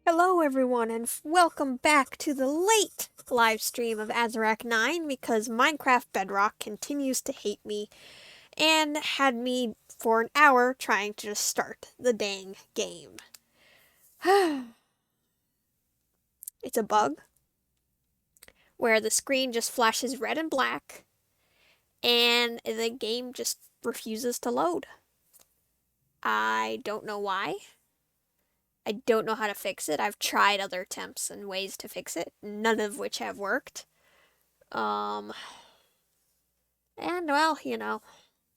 Hello everyone and welcome back to the late live stream of Azarac 9 because Minecraft Bedrock continues to hate me and had me for an hour trying to just start the dang game. It's a bug where the screen just flashes red and black and the game just refuses to load. I don't know why. I don't know how to fix it. I've tried other attempts and ways to fix it, none of which have worked. And well,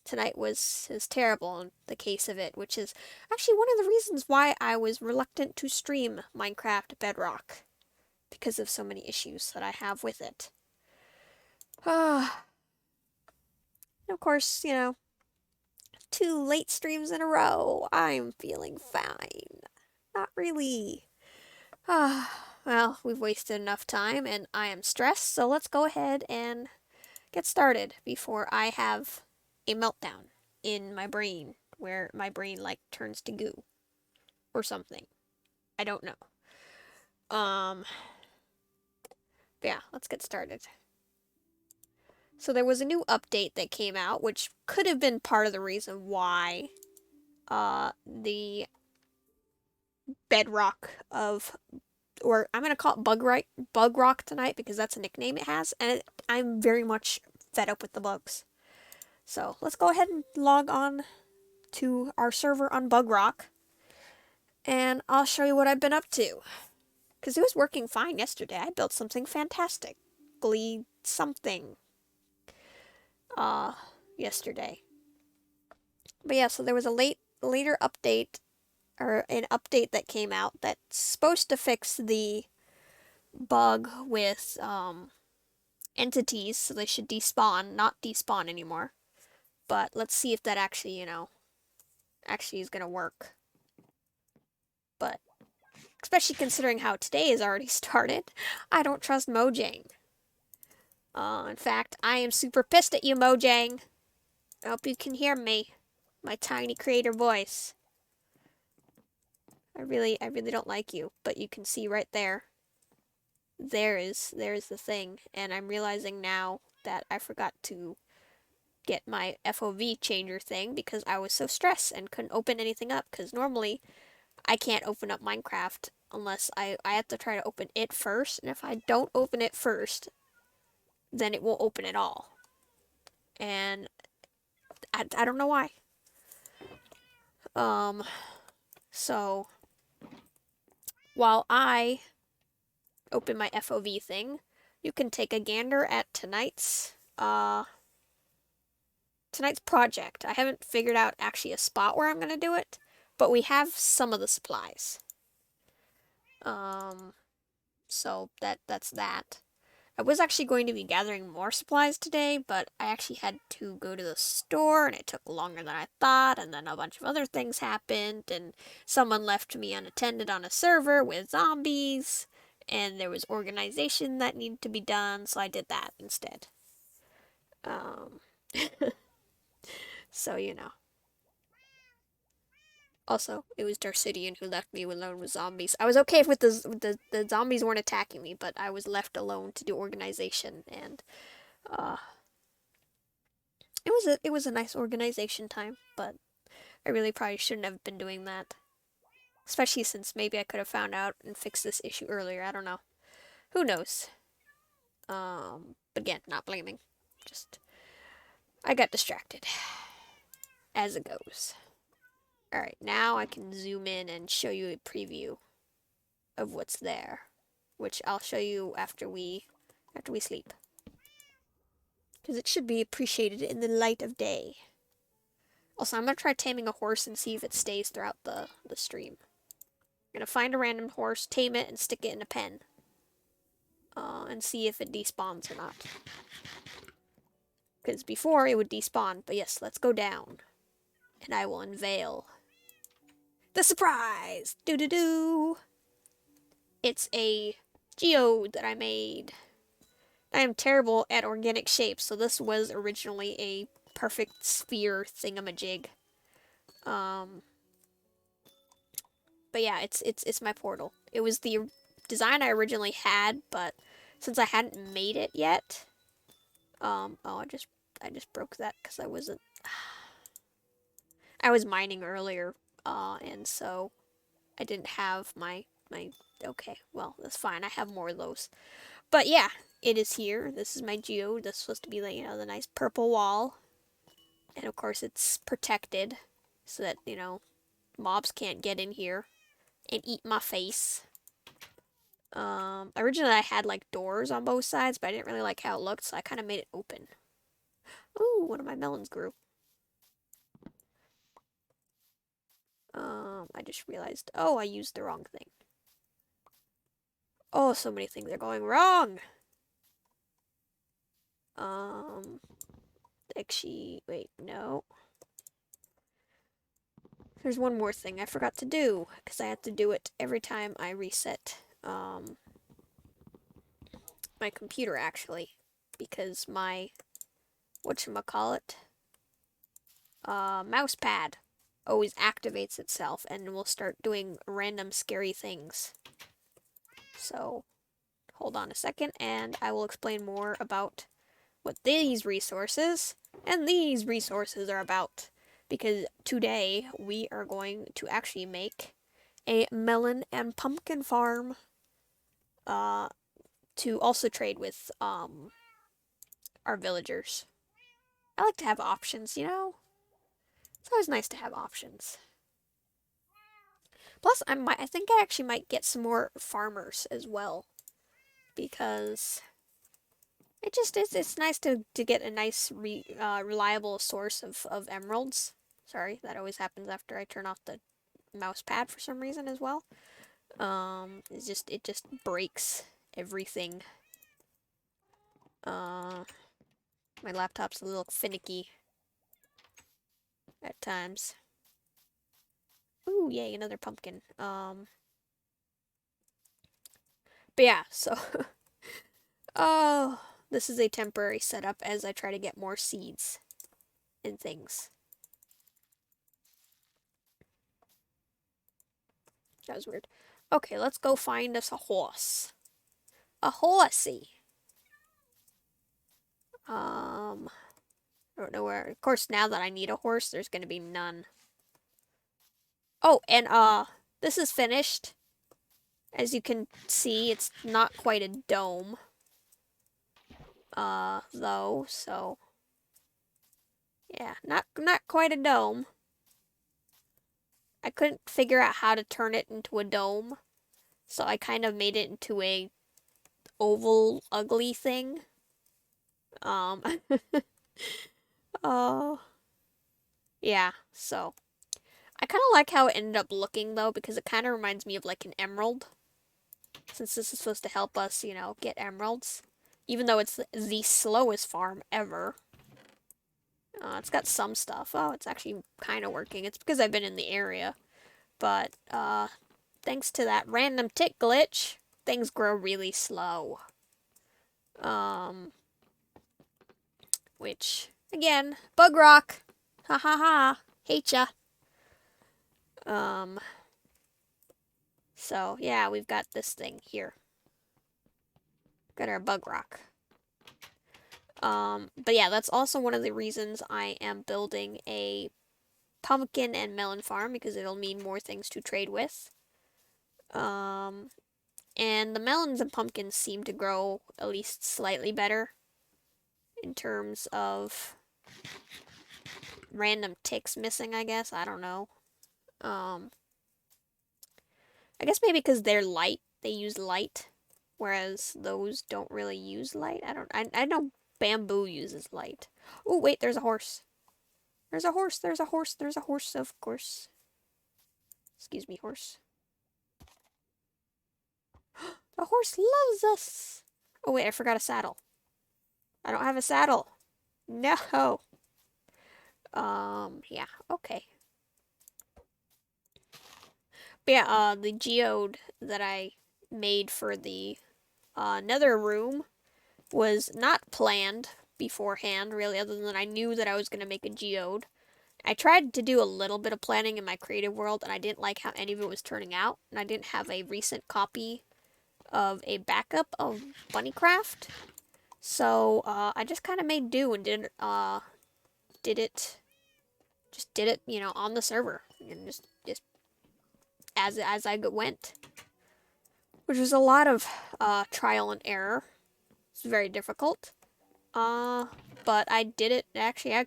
tonight was terrible in the case of it, which is actually one of the reasons why I was reluctant to stream Minecraft Bedrock, because of so many issues that I have with it. And of course, 2 late streams in a row. I'm feeling fine. Not really. Well, we've wasted enough time and I am stressed, so let's go ahead and get started before I have a meltdown in my brain where my brain like turns to goo or something. I don't know. Yeah, let's get started. So there was a new update that came out, which could have been part of the reason why the bedrock of, or I'm gonna call it Bugrock tonight because that's a nickname it has, and I'm very much fed up with the bugs. So let's go ahead and log on to our server on Bugrock, and I'll show you what I've been up to. Because it was working fine yesterday. I built something fantastically something yesterday. But yeah, so there was a later update, or an update that came out that's supposed to fix the bug with entities, so they should despawn, not despawn anymore. But let's see if that actually, actually is gonna work. But especially considering how today has already started, I don't trust Mojang. In fact, I am super pissed at you, Mojang. I hope you can hear me, my tiny creator voice. I really don't like you, but you can see right there. There's the thing, and I'm realizing now that I forgot to get my FOV changer thing because I was so stressed and couldn't open anything up, because normally I can't open up Minecraft unless I have to try to open it first, and if I don't open it first, then it will open it all. And I don't know why. So while I open my FOV thing, you can take a gander at tonight's project. I haven't figured out actually a spot where I'm gonna do it, but we have some of the supplies. So that's that. I was actually going to be gathering more supplies today, but I actually had to go to the store, and it took longer than I thought, and then a bunch of other things happened, and someone left me unattended on a server with zombies, and there was organization that needed to be done, so I did that instead. So, Also, it was Darcidian who left me alone with zombies. I was okay with the zombies weren't attacking me, but I was left alone to do organization, and it was a nice organization time, but I really probably shouldn't have been doing that. Especially since maybe I could have found out and fixed this issue earlier. I don't know. Who knows? But again, not blaming. Just I got distracted. As it goes. Alright, now I can zoom in and show you a preview of what's there, which I'll show you after we sleep, because it should be appreciated in the light of day. Also, I'm gonna try taming a horse and see if it stays throughout the stream. I'm gonna find a random horse, tame it, and stick it in a pen, and see if it despawns or not. Because before it would despawn, but yes, let's go down, and I will unveil the surprise. Doo-doo-doo. It's a geode that I made. I am terrible at organic shapes, so this was originally a perfect sphere thingamajig. But yeah, it's my portal. It was the design I originally had, but since I hadn't made it yet, oh, I just broke that because I was mining earlier, and so I didn't have my. Okay, well that's fine. I have more of those. But yeah, it is here. This is my geode. This is supposed to be like, the nice purple wall, and of course it's protected so that mobs can't get in here and eat my face. Originally I had like doors on both sides, but I didn't really like how it looked, so I kind of made it open. Ooh, one of my melons grew. I just realized, oh, I used the wrong thing. Oh, so many things are going wrong. Actually, wait, no. There's one more thing I forgot to do, because I have to do it every time I reset, my computer, actually. Because my, whatchamacallit, mouse pad always activates itself and will start doing random scary things. So, hold on a second, and I will explain more about what these resources and these resources are about. Because today we are going to actually make a melon and pumpkin farm to also trade with our villagers. I like to have options, It's always nice to have options. Plus, I think I actually might get some more farmers as well, because it's nice to get a nice reliable source of emeralds. Sorry, that always happens after I turn off the mouse pad for some reason as well. It just breaks everything. My laptop's a little finicky at times. Ooh, yay, another pumpkin. But yeah, so oh, this is a temporary setup as I try to get more seeds and things. That was weird. Okay, let's go find us a horse. A horsey. I don't know where. Of course, now that I need a horse, there's gonna be none. Oh, and this is finished. As you can see, it's not quite a dome. Though, so yeah, not quite a dome. I couldn't figure out how to turn it into a dome, so I kind of made it into a oval, ugly thing. Oh, yeah, so I kind of like how it ended up looking, though, because it kind of reminds me of like an emerald. Since this is supposed to help us, get emeralds. Even though it's the slowest farm ever. It's got some stuff. Oh, it's actually kind of working. It's because I've been in the area. But, thanks to that random tick glitch, things grow really slow. Which, again, Bugrock. Ha ha ha. Hate ya. So, yeah, we've got this thing here. Got our Bugrock. But yeah, that's also one of the reasons I am building a pumpkin and melon farm, because it'll mean more things to trade with. And the melons and pumpkins seem to grow at least slightly better in terms of random ticks missing, I guess. I don't know. I guess maybe because they're light, they use light, whereas those don't really use light. I know bamboo uses light. Oh, wait, there's a horse. There's a horse, there's a horse, there's a horse, of course. Excuse me, horse. The horse loves us. Oh, wait, I forgot a saddle. I don't have a saddle. No. Yeah, okay. But yeah, the geode that I made for the nether room was not planned beforehand, really, other than I knew that I was going to make a geode. I tried to do a little bit of planning in my creative world, and I didn't like how any of it was turning out. And I didn't have a recent copy of a backup of BunnyCraft, so I just kind of made do and did it, on the server, and just as I went, which was a lot of trial and error. It's very difficult. But I did it. Actually, I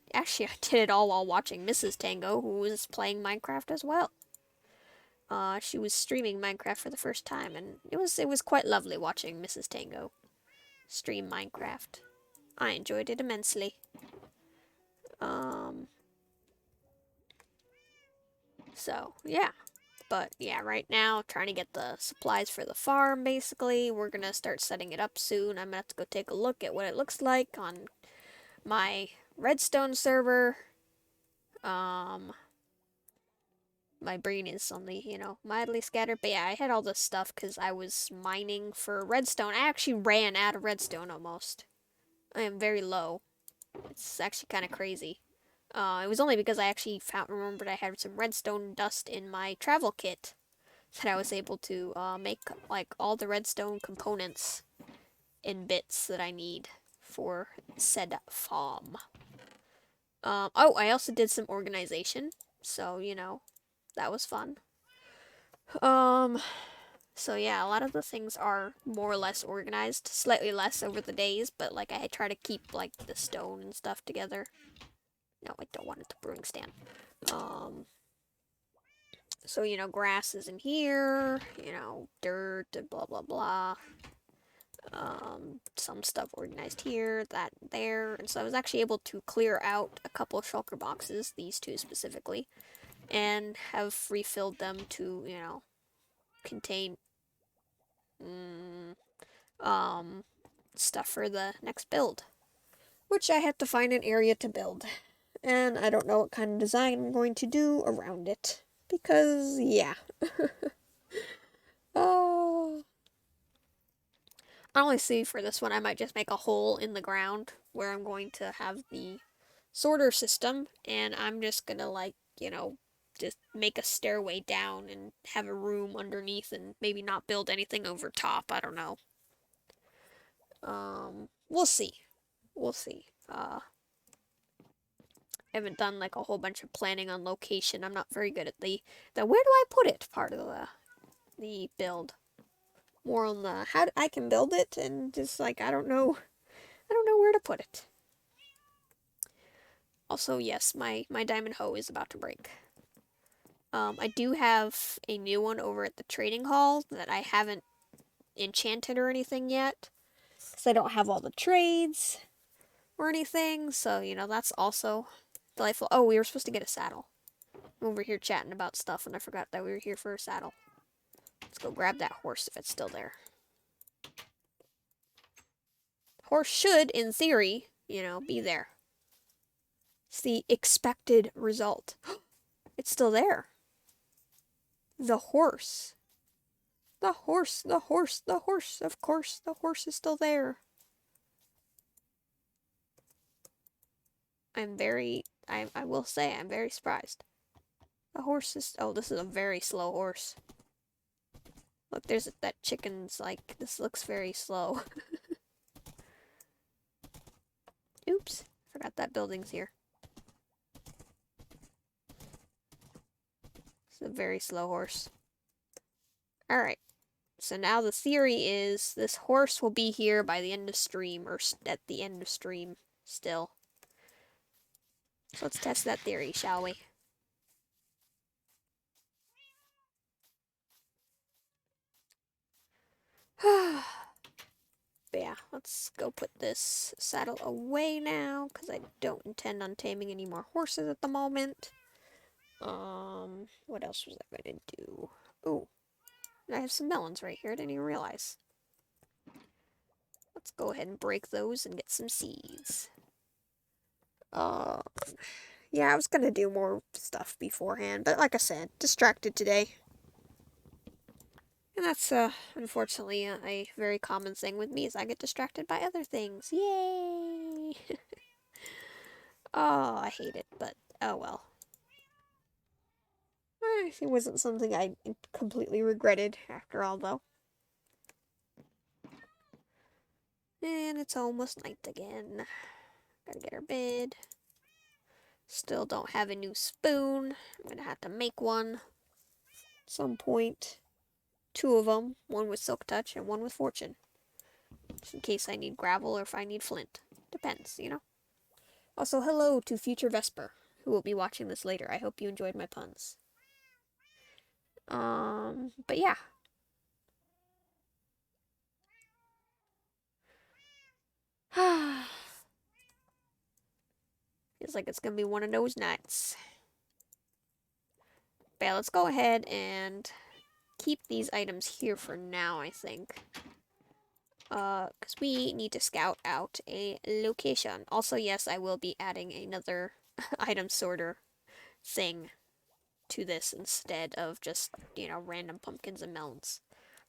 did it all while watching Mrs. Tango, who was playing Minecraft as well. She was streaming Minecraft for the first time, and it was quite lovely watching Mrs. Tango stream Minecraft. I enjoyed it immensely. Um, so yeah. But yeah, right now, trying to get the supplies for the farm, basically. We're gonna start setting it up soon. I'm gonna have to go take a look at what it looks like on my redstone server. My brain is only, mildly scattered. But yeah, I had all this stuff because I was mining for redstone. I actually ran out of redstone almost. I am very low. It's actually kind of crazy. It was only because I actually remembered I had some redstone dust in my travel kit that I was able to make like all the redstone components in bits that I need for said farm. Oh, I also did some organization, so that was fun. So yeah, a lot of the things are more or less organized, slightly less over the days, but like I try to keep like the stone and stuff together. No, I don't want it to brewing stand. So grass is in here, dirt and blah blah blah. Some stuff organized here, that there, and so I was actually able to clear out a couple of shulker boxes, these two specifically, and have refilled them to, contain stuff for the next build, which I had to find an area to build, and I don't know what kind of design I'm going to do around it, because, yeah. Oh. Honestly, for this one, I might just make a hole in the ground where I'm going to have the sorter system, and I'm just gonna, like, just make a stairway down and have a room underneath and maybe not build anything over top. I don't know. We'll see. We'll see. I haven't done like a whole bunch of planning on location. I'm not very good at the where do I put it part of the build. More on the how I can build it, and just like I don't know where to put it. Also, yes, my diamond hoe is about to break. I do have a new one over at the trading hall that I haven't enchanted or anything yet, because I don't have all the trades or anything. So that's also delightful. Oh, we were supposed to get a saddle. I'm over here chatting about stuff, and I forgot that we were here for a saddle. Let's go grab that horse if it's still there. Horse should, in theory, be there. It's the expected result. It's still there. The horse. The horse, the horse, the horse. Of course, the horse is still there. I will say, I'm very surprised. The horse is, oh, this is a very slow horse. Look, there's that chicken's like, this looks very slow. Oops, forgot that building's here. It's a very slow horse. Alright, so now the theory is this horse will be here by the end of stream, or at the end of stream still. So let's test that theory, shall we? But yeah, let's go put this saddle away now, because I don't intend on taming any more horses at the moment. What else was I going to do? Ooh, I have some melons right here, I didn't even realize. Let's go ahead and break those and get some seeds. Yeah, I was gonna do more stuff beforehand, but like I said, distracted today. And that's, unfortunately, a very common thing with me, is I get distracted by other things. Yay! Oh, I hate it, but oh well. It wasn't something I completely regretted after all, though. And it's almost night again. Gotta get our bed. Still don't have a new spoon. I'm gonna have to make one at some point. Two of them, one with Silk Touch and one with Fortune. Just in case I need gravel or if I need flint. Depends, you know? Also, hello to future Vesper, who will be watching this later. I hope you enjoyed my puns. But yeah. Feels like it's gonna be one of those nights. But yeah, let's go ahead and keep these items here for now, I think. Because we need to scout out a location. Also, yes, I will be adding another item sorter thing to this instead of just, you know, random pumpkins and melons.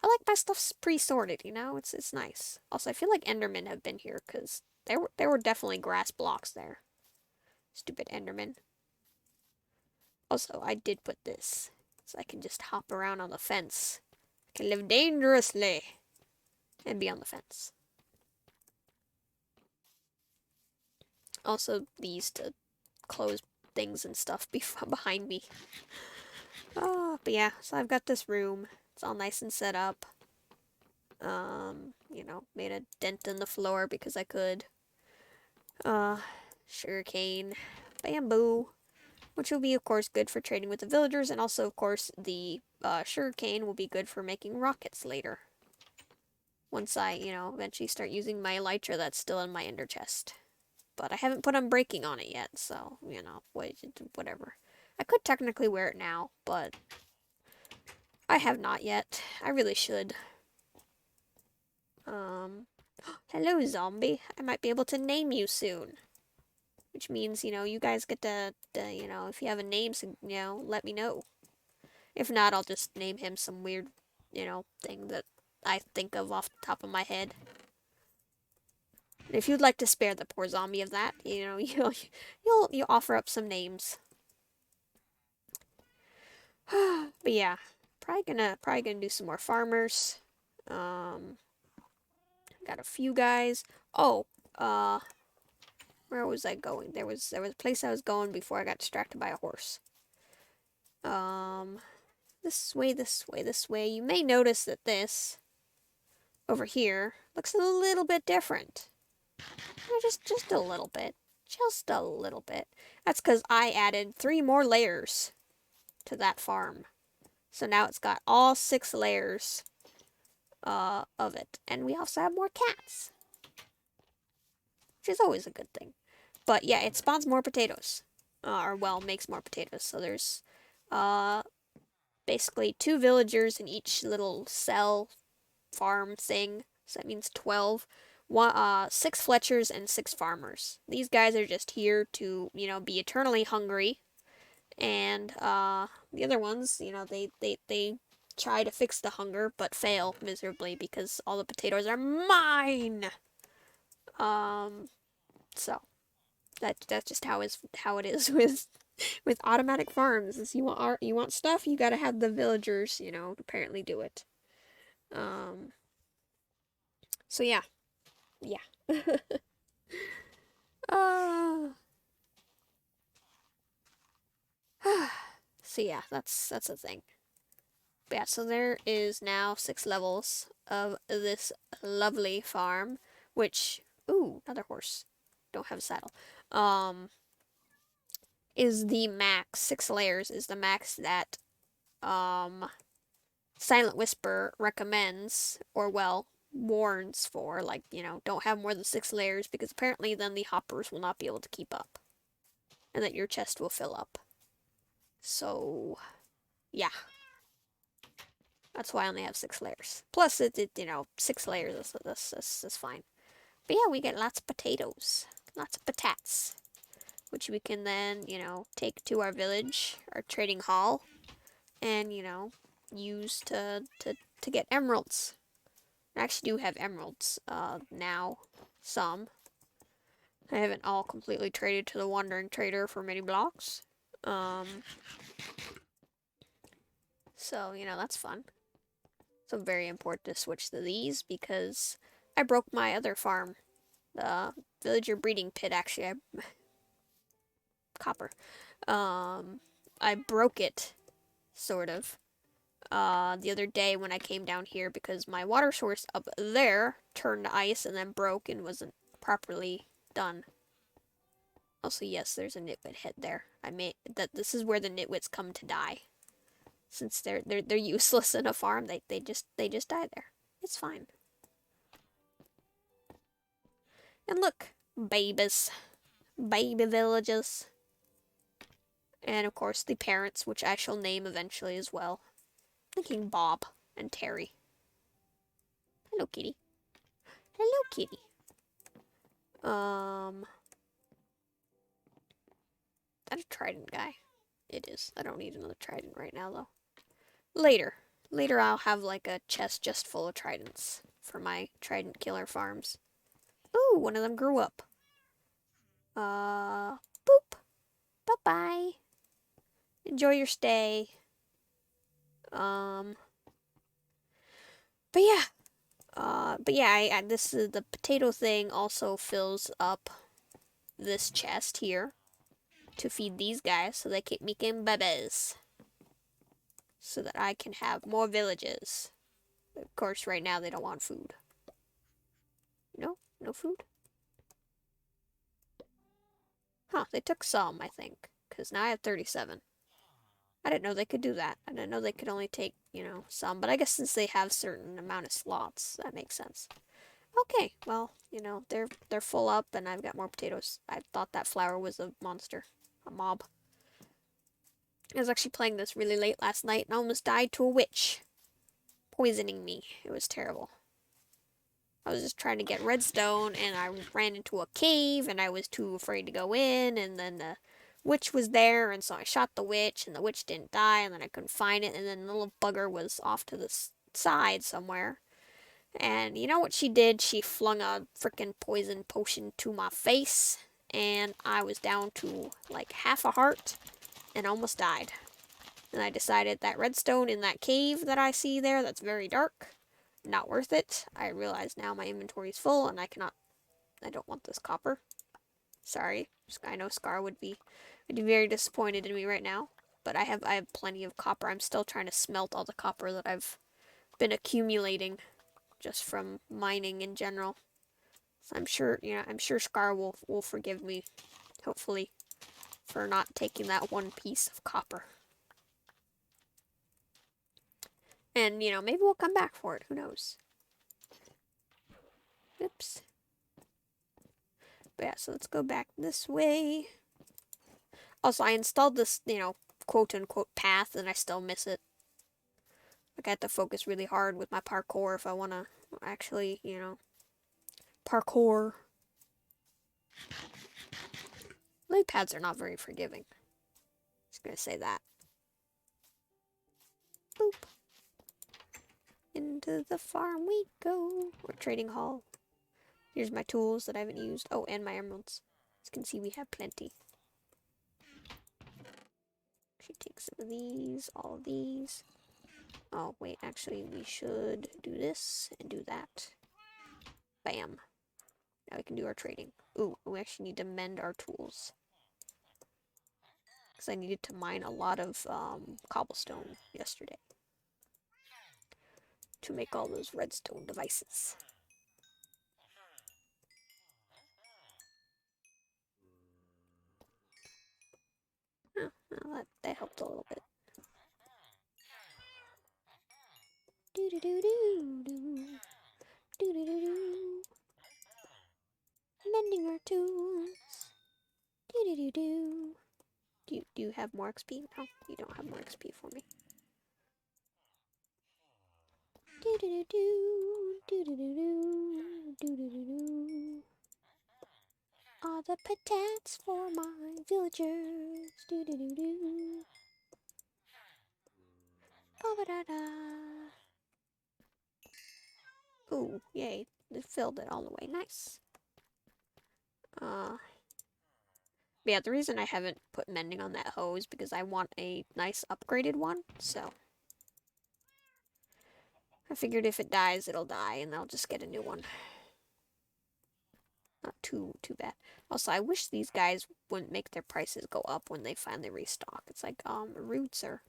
I like my stuff pre-sorted, you know? It's nice. Also, I feel like Endermen have been here because there were definitely grass blocks there. Stupid Enderman. Also, I did put this so I can just hop around on the fence. I can live dangerously and be on the fence. Also, these to close things and stuff behind me. But yeah, so I've got this room. It's all nice and set up. You know, made a dent in the floor because I could. Sugarcane, bamboo, which will be, of course, good for trading with the villagers, and also, of course, the sugarcane will be good for making rockets later. Once I, you know, eventually start using my elytra that's still in my ender chest. But I haven't put unbreaking on it yet, so, you know, whatever. I could technically wear it now, but I have not yet. I really should. Hello, zombie. I might be able to name you soon. Which means, you know, you guys get to you know, if you have a name, so, you know, let me know. If not, I'll just name him some weird, you know, thing that I think of off the top of my head. If you'd like to spare the poor zombie of that, you know, you'll offer up some names. But yeah, probably gonna do some more farmers. Got a few guys. Oh, where was I going? There was a place I was going before I got distracted by a horse. This way, this way, this way. You may notice that this over here looks a little bit different. Just a little bit. Just a little bit. That's because I added 3 more layers to that farm. So now it's got all 6 layers of it. And we also have more cats. Which is always a good thing. But yeah, it spawns more potatoes. Or, well, makes more potatoes. So there's basically 2 villagers in each little cell farm thing. So that means 12. 6 Fletchers and 6 farmers. These guys are just here to, you know, be eternally hungry. And the other ones, you know, they try to fix the hunger but fail miserably because all the potatoes are mine. So that's just how it is with automatic farms. Is you want stuff, you gotta have the villagers, you know, apparently do it. So yeah. So yeah, that's a thing. But yeah, so there is now 6 levels of this lovely farm, which, ooh, another horse. Don't have a saddle. Is the max. 6 layers is the max that SilentWisperer recommends, or well, warns for, like, you know, don't have more than 6 layers because apparently then the hoppers will not be able to keep up. And that your chest will fill up. So, yeah. That's why I only have 6 layers. Plus, you know, 6 layers is fine. But yeah, we get lots of potatoes. Lots of patats. Which we can then, you know, take to our village, our trading hall. And, you know, use to get emeralds. I actually do have emeralds now. Some. I haven't all completely traded to the Wandering Trader for many blocks. So, that's fun. So very important to switch to these because I broke my other farm. The villager breeding pit, actually. Copper. I broke it, sort of, the other day when I came down here because my water source up there turned to ice and then broke and wasn't properly done. Also, yes, there's a nitwit head there. This is where the nitwits come to die. Since they're useless in a farm, they just die there. It's fine. And look, babies. Baby villages. And of course the parents, which I shall name eventually as well. Thinking Bob and Terry. Hello, kitty. Hello, kitty. That a trident guy? It is. I don't need another trident right now, though. Later. Later I'll have like a chest just full of tridents for my trident killer farms. Ooh, one of them grew up. Boop. Bye-bye. Enjoy your stay. But yeah. This is the potato thing also fills up this chest here to feed these guys so they keep making babies. So that I can have more villages. Of course, right now they don't want food. No? No food? Huh, they took some, I think. Because now I have 37. I didn't know they could do that. I didn't know they could only take, some. But I guess since they have certain amount of slots, that makes sense. Okay, well, they're full up and I've got more potatoes. I thought that flower was a monster. A mob. I was actually playing this really late last night and I almost died to a witch. Poisoning me. It was terrible. I was just trying to get redstone and I ran into a cave and I was too afraid to go in and then the witch was there and so I shot the witch and the witch didn't die and then I couldn't find it and then the little bugger was off to the side somewhere. And you know what she did? She flung a freaking poison potion to my face and I was down to like half a heart and almost died. And I decided that redstone in that cave that I see there that's very dark, not worth it. I realize now my inventory is full and I don't want this copper. Sorry. I know Scar would be very disappointed in me right now. But I have plenty of copper. I'm still trying to smelt all the copper that I've been accumulating just from mining in general. So I'm sure Scar will forgive me, hopefully, for not taking that one piece of copper. And, maybe we'll come back for it. Who knows? Oops. But yeah, so let's go back this way. Also, I installed this, quote-unquote path, and I still miss it. Like, I have to focus really hard with my parkour if I want to actually, parkour. Lily pads are not very forgiving. Just gonna say that. Boop. Into the farm we go. Or trading hall. Here's my tools that I haven't used. Oh, and my emeralds. As you can see, we have plenty. Should take some of these, all of these. Oh, wait, actually, we should do this and do that. Bam. Now we can do our trading. Ooh, we actually need to mend our tools. Because I needed to mine a lot of cobblestone yesterday. To make all those redstone devices. Oh, well, that helped a little bit. Do-do-do-do-do. Do-do-do-do. Mending our tools. Do-do-do-do. Do you have more XP? No, you don't have more XP for me. Do-do-do-do. Do-do-do-do. Do-do-do-do. All the patates for my villagers. Do-do-do-do. Ba-ba-da-da. Ooh, yay. It filled it all the way. Nice. But yeah, the reason I haven't put mending on that hoe is because I want a nice upgraded one, so I figured if it dies, it'll die, and I'll just get a new one. Not too bad. Also, I wish these guys wouldn't make their prices go up when they finally restock. It's like, rude, sir.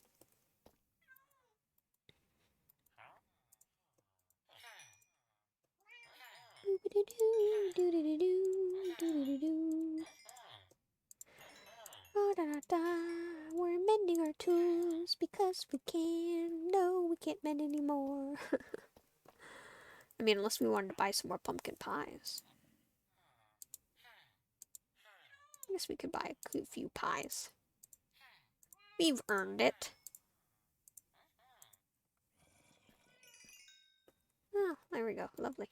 We're mending our tools because we can. No, we can't mend anymore. I mean, unless we wanted to buy some more pumpkin pies. I guess we could buy a few pies. We've earned it. Oh, there we go. Lovely.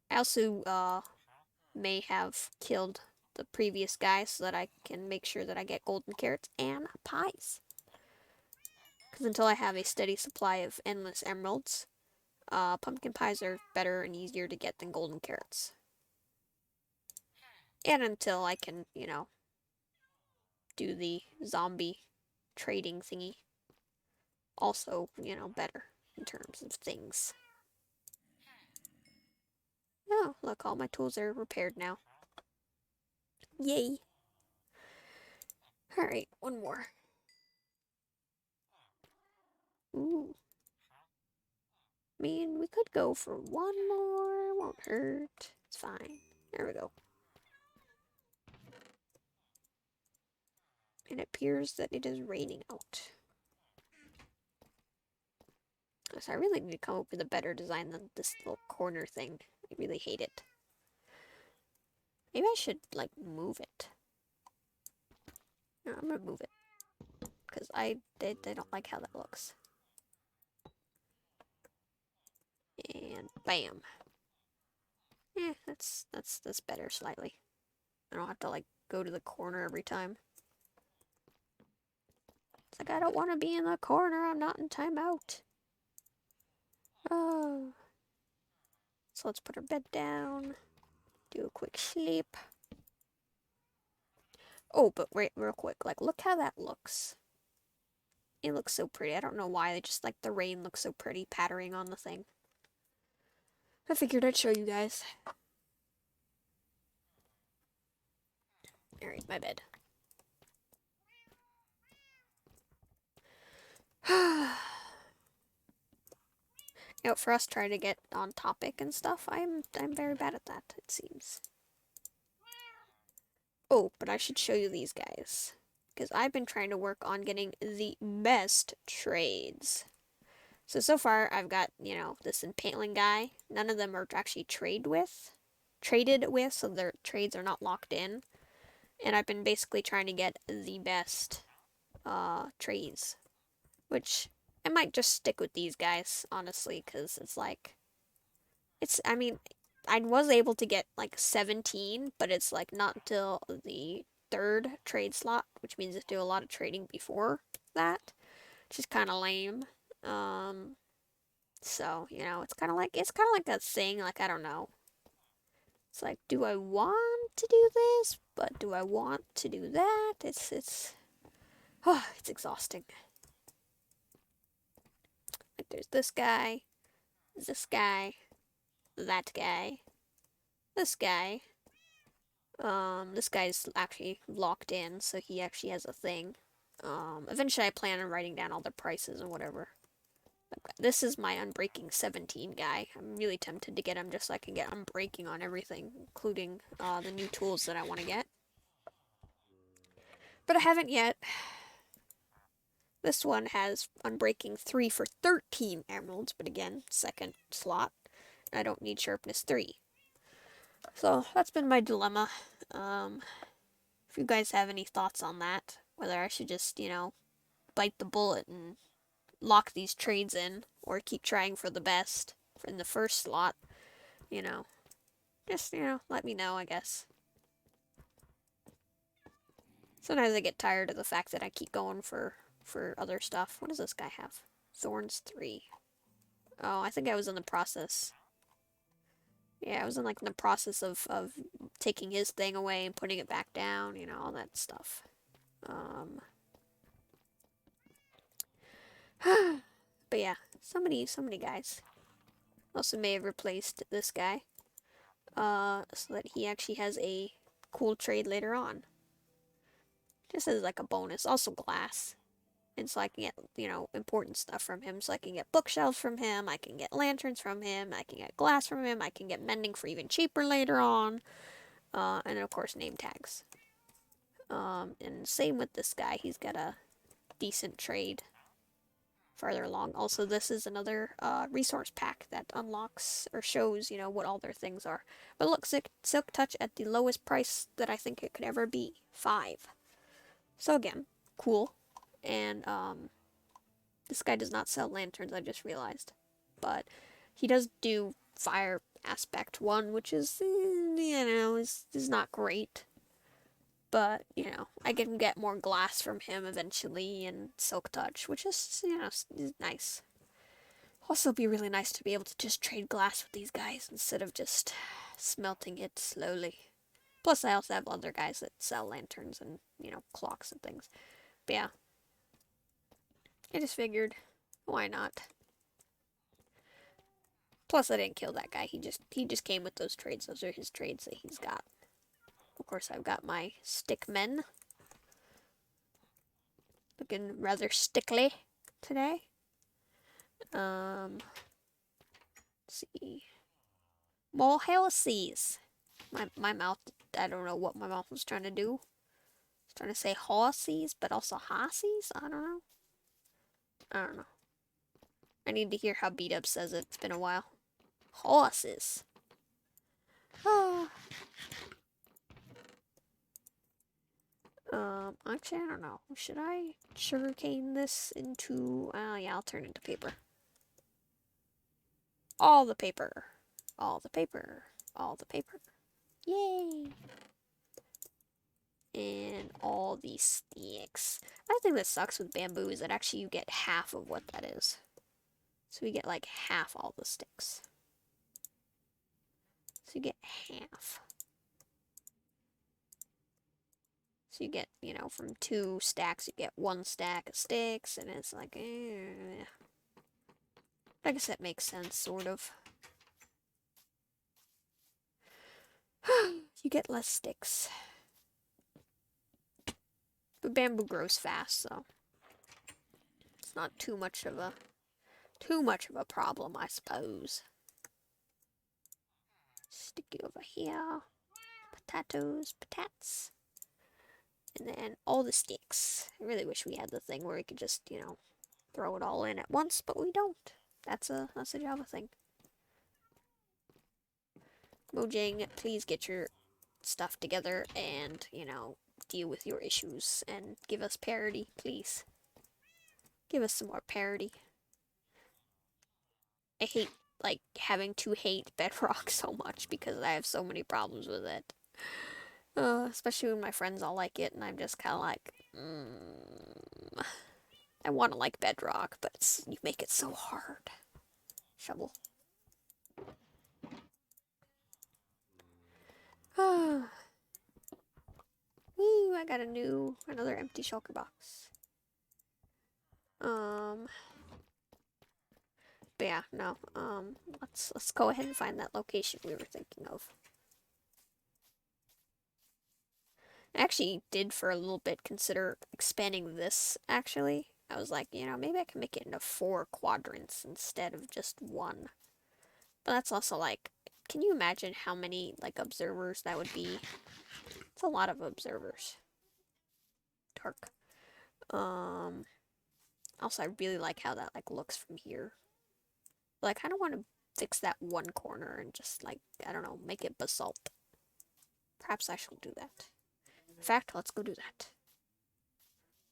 I also may have killed the previous guy so that I can make sure that I get golden carrots and pies. Because until I have a steady supply of endless emeralds, pumpkin pies are better and easier to get than golden carrots. And until I can, do the zombie trading thingy. Also, better in terms of things. Oh, look, all my tools are repaired now. Yay. Alright, one more. Ooh. I mean, we could go for one more. Won't hurt. It's fine. There we go. It appears that it is raining out. So I really need to come up with a better design than this little corner thing. I really hate it. Maybe I should, like, move it. No, I'm gonna move it. Because they don't like how that looks. And bam. Yeah, that's better slightly. I don't have to, like, go to the corner every time. It's like, I don't want to be in the corner. I'm not in timeout. Oh. So let's put our bed down. Do a quick sleep. Oh, but wait, real quick. Like, look how that looks. It looks so pretty. I don't know why. Just, like, the rain looks so pretty pattering on the thing. I figured I'd show you guys. Alright, my bed. For us trying to get on topic and stuff, I'm very bad at that, it seems. Oh, but I should show you these guys. Because I've been trying to work on getting the best trades. So far, I've got, this impaling guy. None of them are actually traded with, so their trades are not locked in. And I've been basically trying to get the best trades. Which, I might just stick with these guys, honestly, because it's like... I mean, I was able to get, like, 17, but it's, like, not until the 3rd trade slot, which means I do a lot of trading before that, which is kind of lame. So, it's kind of like a thing, like, I don't know. It's like, do I want to do this? But do I want to do that? It's exhausting. Like, there's this guy, that guy, this guy. This guy's actually locked in, so he actually has a thing. Eventually I plan on writing down all the prices and whatever. This is my Unbreaking 17 guy. I'm really tempted to get him just so I can get Unbreaking on everything, including the new tools that I want to get. But I haven't yet. This one has Unbreaking 3 for 13 emeralds, but again, 2nd slot. And I don't need Sharpness 3. So, that's been my dilemma. If you guys have any thoughts on that, whether I should just, bite the bullet and lock these trades in, or keep trying for the best in the 1st slot, just, let me know, I guess. Sometimes I get tired of the fact that I keep going for other stuff. What does this guy have? Thorns 3. Oh, I think I was in the process. Yeah, I was in, like, the process of taking his thing away and putting it back down, all that stuff. But yeah, so many guys. Also may have replaced this guy. So that he actually has a cool trade later on. Just as like a bonus. Also glass. And so I can get, you know, important stuff from him. So I can get bookshelves from him, I can get lanterns from him, I can get glass from him, I can get mending for even cheaper later on. And then of course name tags. And same with this guy, he's got a decent trade farther along. Also, this is another resource pack that unlocks or shows, you know, what all their things are. But look, Silk Touch at the lowest price that I think it could ever be, 5. So again, cool. And this guy does not sell lanterns, I just realized. But he does do fire aspect 1, which is, you know, is not great. But, you know, I can get more glass from him eventually and Silk Touch, which is, you know, is nice. Also, it'd be really nice to be able to just trade glass with these guys instead of just smelting it slowly. Plus, I also have other guys that sell lanterns and, you know, clocks and things. But yeah, I just figured, why not? Plus, I didn't kill that guy. He just came with those trades. Those are his trades that he's got. Of course, I've got my stick men. Looking rather stickly today. Let's see. More horses. My mouth, I don't know what my mouth was trying to do. It's trying to say horses, but also hossies? I don't know. I need to hear how Beat Up says it. It's been a while. Horses. Oh. Actually, I don't know. Should I sugarcane this into... yeah, I'll turn it into paper. All the paper. All the paper. All the paper. Yay! And all these sticks. I think that sucks with bamboo is that actually you get half of what that is. So we get like half all the sticks. So you get half. So you get, you know, from 2 stacks, you get 1 stack of sticks, and it's like, I guess that makes sense, sort of. You get less sticks. But bamboo grows fast, so it's not too much of a problem, I suppose. Sticky over here. Potatoes, patats. And then all the sticks. I really wish we had the thing where we could just, you know, throw it all in at once, but we don't. That's a Java thing. Mojang, please get your stuff together and, you know, deal with your issues and give us parity, please. Give us some more parity. I hate, like, having to hate Bedrock so much because I have so many problems with it. Especially when my friends all like it, and I'm just kind of like, I want to like Bedrock, but you make it so hard. Shovel. Woo, I got another empty shulker box. But yeah, no, let's go ahead and find that location we were thinking of. I actually did for a little bit consider expanding this, actually. I was like, you know, maybe I can make it into 4 quadrants instead of just 1. But that's also like, can you imagine how many, like, observers that would be? It's a lot of observers. Dark. Also, I really like how that, like, looks from here. But I kind of want to fix that one corner and just, like, I don't know, make it basalt. Perhaps I shall do that. In fact, let's go do that.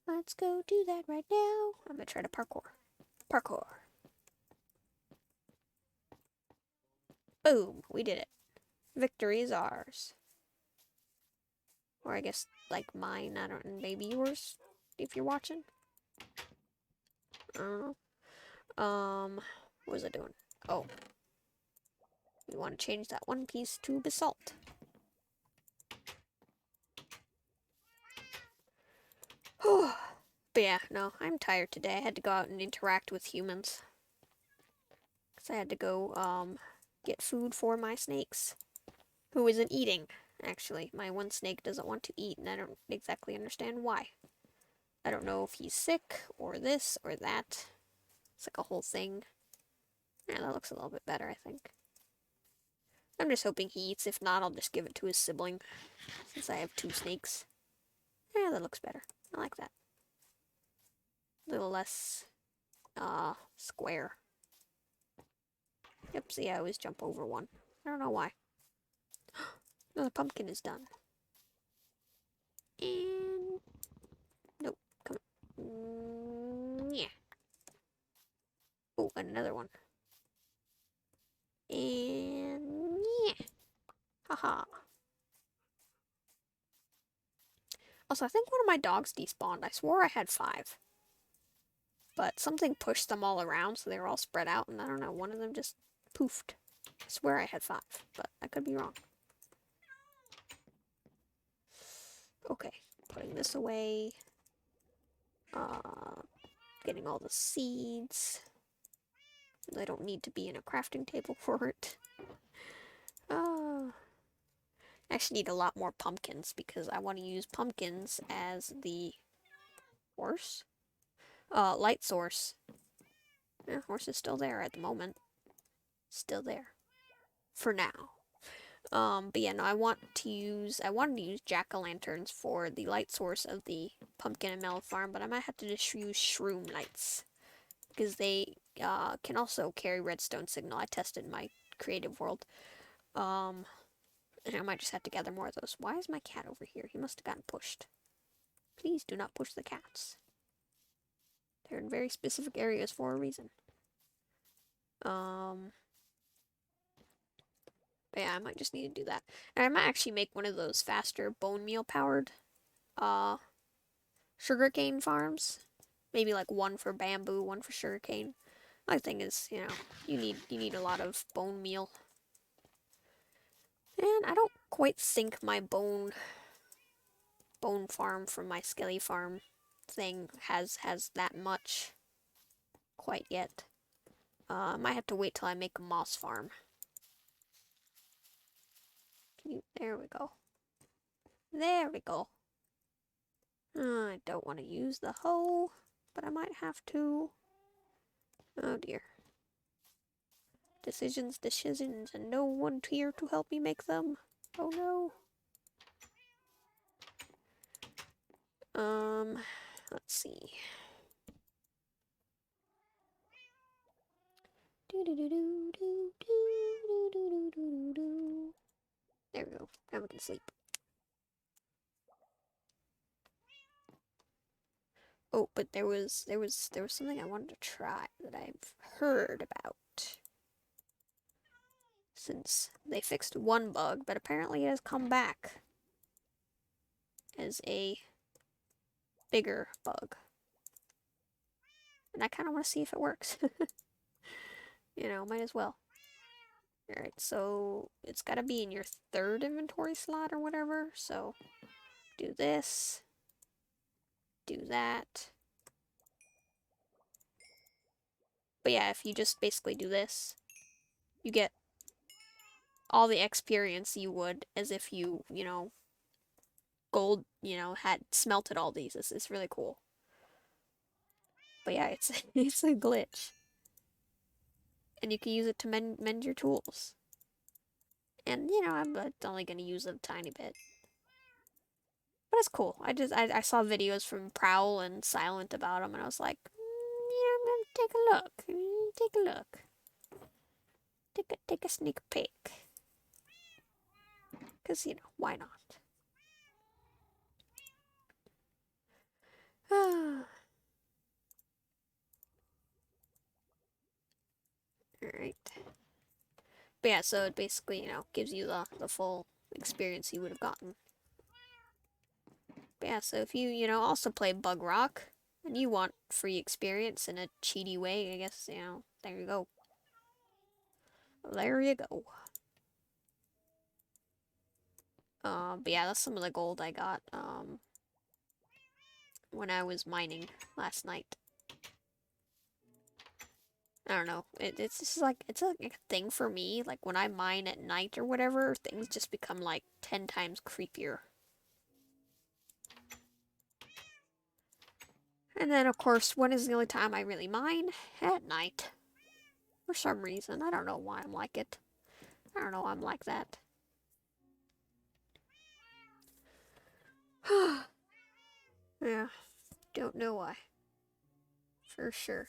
Let's go do that right now. I'm gonna try to parkour. Parkour. Boom, we did it. Victory is ours. Or I guess, like, mine, I don't know, maybe yours, if you're watching. I don't know. What was I doing? Oh. We want to change that one piece to basalt. But yeah, no, I'm tired today. I had to go out and interact with humans. Because I had to go, get food for my snakes. Who isn't eating, actually. My one snake doesn't want to eat, and I don't exactly understand why. I don't know if he's sick, or this, or that. It's like a whole thing. Yeah, that looks a little bit better, I think. I'm just hoping he eats. If not, I'll just give it to his sibling, since I have two snakes. Yeah, that looks better. I like that. A little less, square. Yep, see, I always jump over one. I don't know why. No, the pumpkin is done. And... Nope, come on. Yeah. Oh, another one. And... Yeah. Haha. Also, I think one of my dogs despawned. I swore I had 5. But something pushed them all around, so they were all spread out, and I don't know, one of them just poofed. I swear I had 5, but I could be wrong. Okay, putting this away. Getting all the seeds. I don't need to be in a crafting table for it. I actually need a lot more pumpkins, because I want to use pumpkins as the horse? Light source. Yeah, horse is still there at the moment. Still there. For now. But yeah, no, I wanted to use jack-o'-lanterns for the light source of the pumpkin and melon farm, but I might have to just use shroom lights. Because they, can also carry redstone signal. I tested my creative world. And I might just have to gather more of those. Why is my cat over here? He must have gotten pushed. Please do not push the cats. They're in very specific areas for a reason. But yeah, I might just need to do that. And I might actually make one of those faster bone meal powered sugarcane farms. Maybe like one for bamboo, one for sugarcane. My thing is, you need a lot of bone meal. And I don't quite think my bone farm from my skelly farm thing has that much quite yet. I might have to wait till I make a moss farm. There we go. There we go. I don't want to use the hoe, but I might have to. Oh dear. Decisions, and no one here to help me make them. Oh no. Let's see. There we go. Now we can sleep. Oh, but there was something I wanted to try that I've heard about. Since they fixed one bug, but apparently it has come back as a bigger bug. And I kind of want to see if it works. Might as well. Alright, so it's got to be in your 3rd inventory slot or whatever. So do this. Do that. But yeah, if you just basically do this, you get all the experience you would as if you, gold, had smelted all these. It's really cool. But yeah, it's it's a glitch. And you can use it to mend your tools. And, I'm only going to use it a tiny bit. But it's cool. I saw videos from Prowl and Silent about them, and I was like, I'm gonna take a look. Take a look. Take a sneak peek. Because, why not? Alright. But yeah, so it basically, gives you the full experience you would have gotten. But yeah, so if you, also play Bugrock, and you want free experience in a cheaty way, I guess, there you go. There you go. But yeah, that's some of the gold I got. when I was mining last night. I don't know. It's just like, it's a thing for me. Like, when I mine at night or whatever, things just become like 10 times creepier. And then, of course, when is the only time I really mine? At night. For some reason. I don't know why I'm like it. I don't know why I'm like that. Yeah. Don't know why. For sure.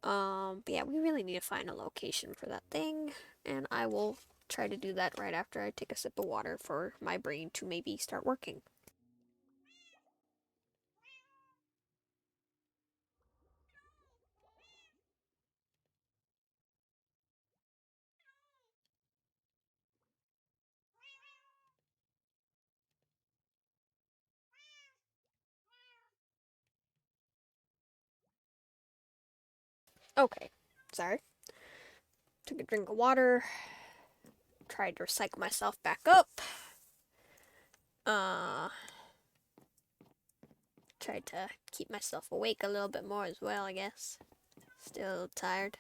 But yeah, we really need to find a location for that thing. And I will try to do that right after I take a sip of water for my brain to maybe start working. Okay, sorry. Took a drink of water. Tried to recycle myself back up. Tried to keep myself awake a little bit more as well, I guess. Still tired.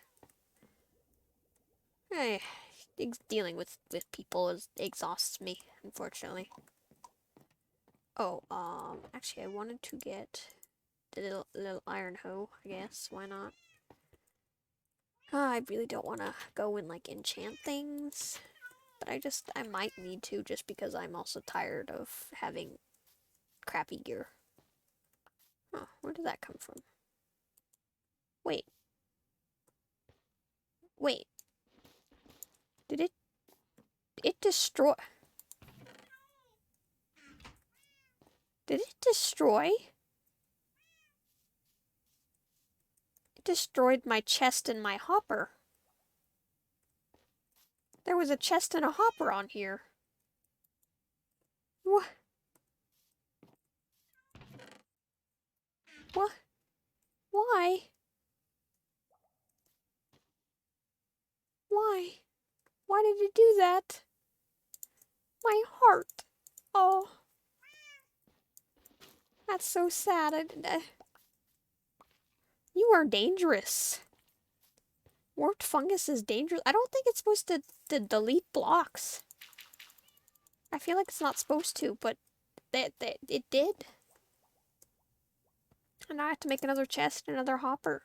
Hey, dealing with people exhausts me, unfortunately. Oh, actually I wanted to get the little iron hoe, I guess. Why not? I really don't want to go and, like, enchant things. But I might need to, just because I'm also tired of having crappy gear. Oh, where did that come from? Wait. Wait. Did it destroy? Did it destroy? It destroyed my chest and my hopper. There was a chest and a hopper on here. What? What? Why? Why? Why did it do that? My heart. Oh. That's so sad. You are dangerous. Warped fungus is dangerous. I don't think it's supposed to delete blocks. I feel like it's not supposed to, but it did. And now I have to make another chest and another hopper.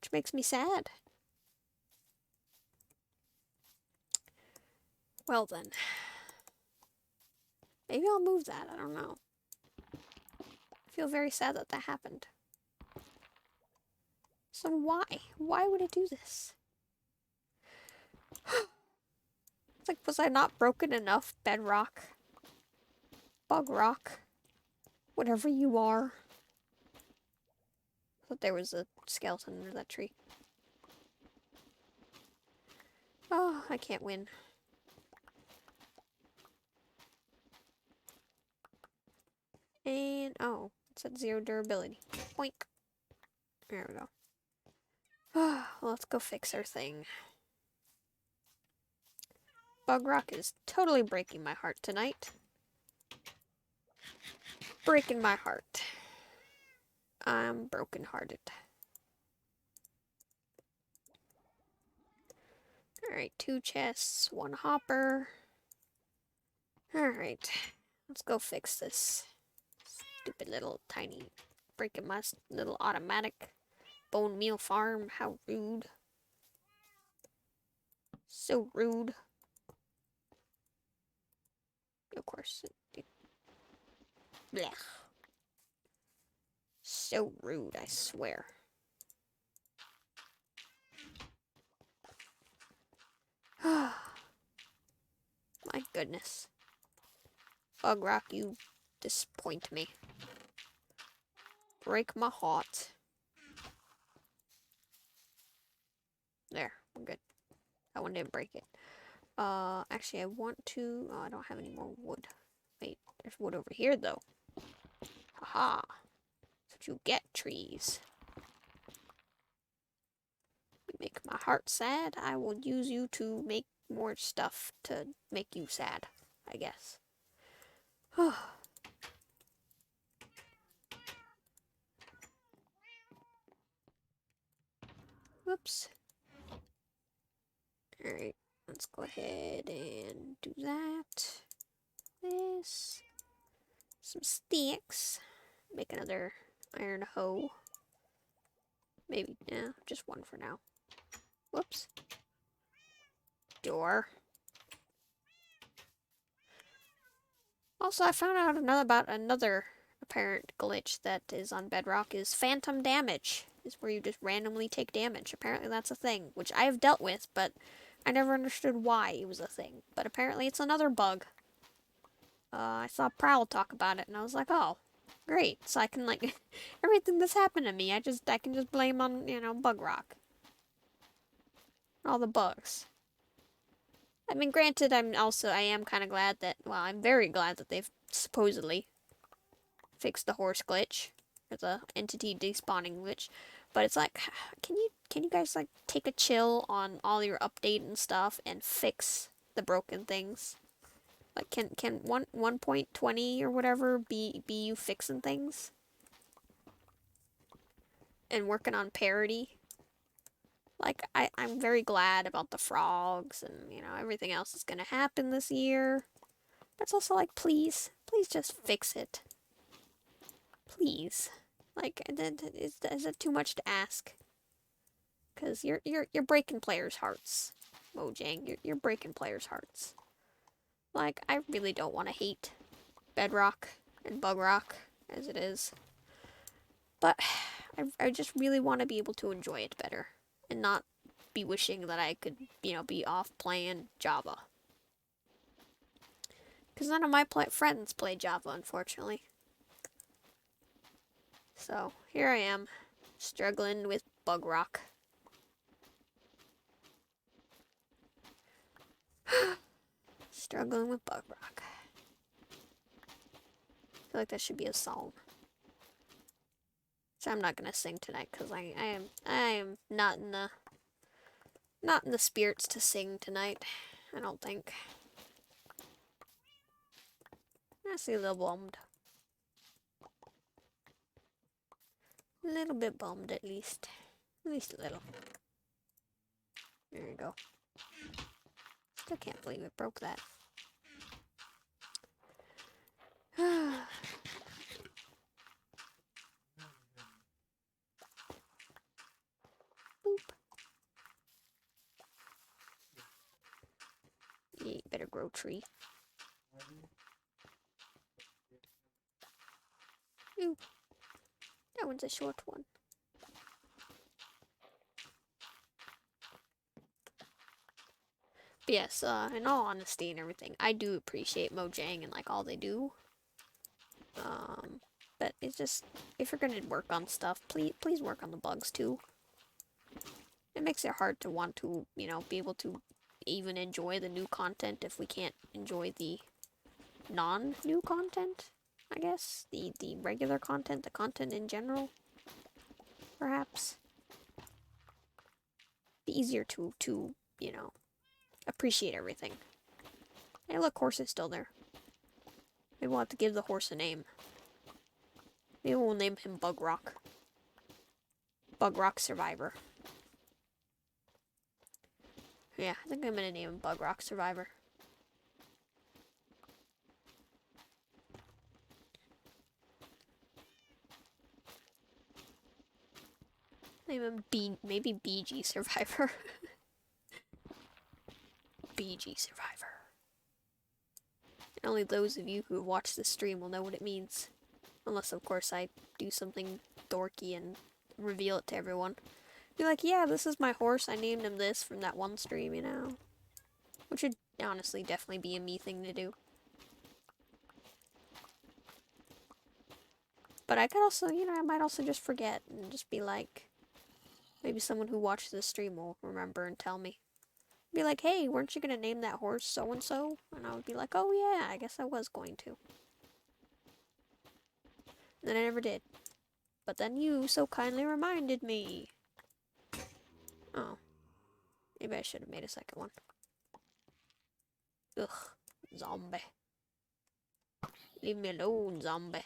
Which makes me sad. Well then. Maybe I'll move that. I don't know. I feel very sad that that happened. So why? Why would it do this? It's like, was I not broken enough, Bedrock? Bugrock? Whatever you are. I thought there was a skeleton under that tree. Oh, I can't win. And, oh, it's at 0 durability. Boink. There we go. Well, let's go fix our thing. Bugrock is totally breaking my heart tonight. Breaking my heart. I'm brokenhearted. Alright, 2 chests, 1 hopper. Alright, let's go fix this stupid little tiny breaking my little automatic bone meal farm. How rude. So rude. Of course. Blech. So rude, I swear. My goodness. Bugrock, you disappoint me. Break my heart. There, we're good. That one didn't break it. Actually, I want to... Oh, I don't have any more wood. Wait, there's wood over here, though. Haha. That's what you get, trees. You make my heart sad. I will use you to make more stuff to make you sad, I guess. Whoops. Alright, let's go ahead and do that. This. Some sticks. Make another iron hoe. Maybe, yeah, just one for now. Whoops. Door. Also, I found out about another apparent glitch that is on Bedrock is phantom damage. Is where you just randomly take damage. Apparently that's a thing, which I have dealt with, but I never understood why it was a thing. But apparently it's another bug. I saw Prowl talk about it, and I was like, oh, great. So I can, like, everything that's happened to me, I can just blame on, Bugrock. All the bugs. I mean, granted, I am kind of glad that, well, I'm very glad that they've supposedly fixed the horse glitch, or the entity despawning glitch, but it's like, can you guys, like, take a chill on all your update and stuff and fix the broken things? Like, can 1.20 or whatever be you fixing things? And working on parity? Like, I'm very glad about the frogs and, everything else that's gonna happen this year. But it's also like, please just fix it. Please. Like, is that too much to ask? Because you're breaking players' hearts, Mojang. You're breaking players' hearts. Like, I really don't want to hate Bedrock and Bugrock as it is. But I just really want to be able to enjoy it better. And not be wishing that I could, be off playing Java. Because none of my friends play Java, unfortunately. So, here I am, struggling with Bugrock. Struggling with Bugrock. I feel like that should be a song. So I'm not gonna sing tonight because I am not in the spirits to sing tonight. I don't think. I see a little bummed. A little bit bummed at least. At least a little. There you go. Still can't believe it broke that. Boop. Yeah, you better grow tree. Ooh. That one's a short one. But yes, in all honesty and everything, I do appreciate Mojang and, like, all they do. But it's just, if you're gonna work on stuff, please work on the bugs too. It makes it hard to want to, be able to even enjoy the new content if we can't enjoy the non-new content, I guess. The regular content, the content in general, perhaps. Be easier to appreciate everything. Hey, look, horse is still there. Maybe we'll have to give the horse a name. Maybe we'll name him Bugrock. Bugrock Survivor. Yeah, I think I'm gonna name him Bugrock Survivor. Name him maybe BG Survivor. BG Survivor. And only those of you who have watched the stream will know what it means. Unless, of course, I do something dorky and reveal it to everyone. Be like, yeah, this is my horse. I named him this from that one stream, Which would honestly definitely be a me thing to do. But I could also, I might also just forget and just be like, maybe someone who watched this stream will remember and tell me. Be like, hey, weren't you gonna name that horse so-and-so? And I would be like, oh yeah, I guess I was going to. And then I never did. But then you so kindly reminded me. Oh. Maybe I should have made a second one. Ugh. Zombie. Leave me alone, zombie.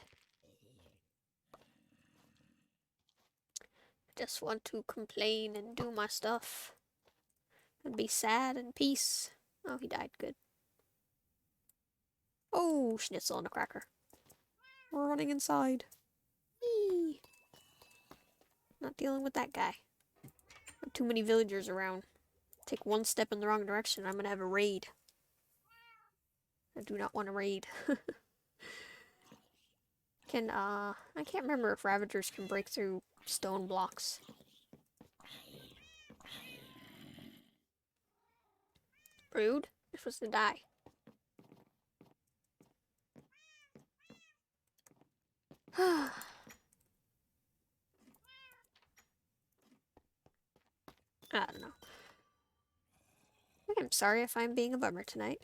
Just want to complain and do my stuff. And be sad and peace. Oh, he died. Good. Oh, schnitzel and a cracker. We're running inside. Eee. Not dealing with that guy. Too many villagers around. Take one step in the wrong direction, I'm gonna have a raid. I do not want a raid. I can't remember if Ravagers can break through stone blocks. Rude. You're supposed to die. I don't know. I'm sorry if I'm being a bummer tonight.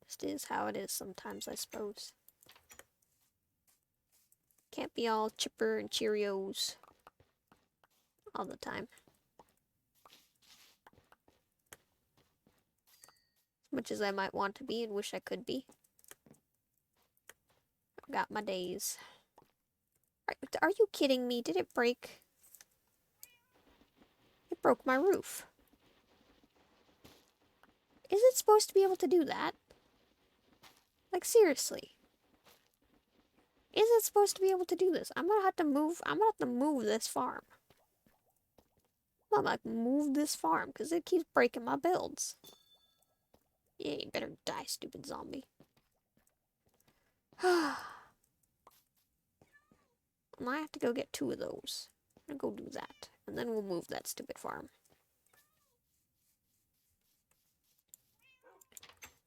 Just is how it is sometimes, I suppose. Can't be all chipper and Cheerios all the time. As much as I might want to be and wish I could be. I've got my days. Are you kidding me? Did it break? It broke my roof. Is it supposed to be able to do that? Like, seriously. Is it supposed to be able to do this? I'm gonna have to move this farm. I'm gonna move this farm, because it keeps breaking my builds. Yeah, you better die, stupid zombie. I have to go get 2 of those. I'm gonna go do that. And then we'll move that stupid farm.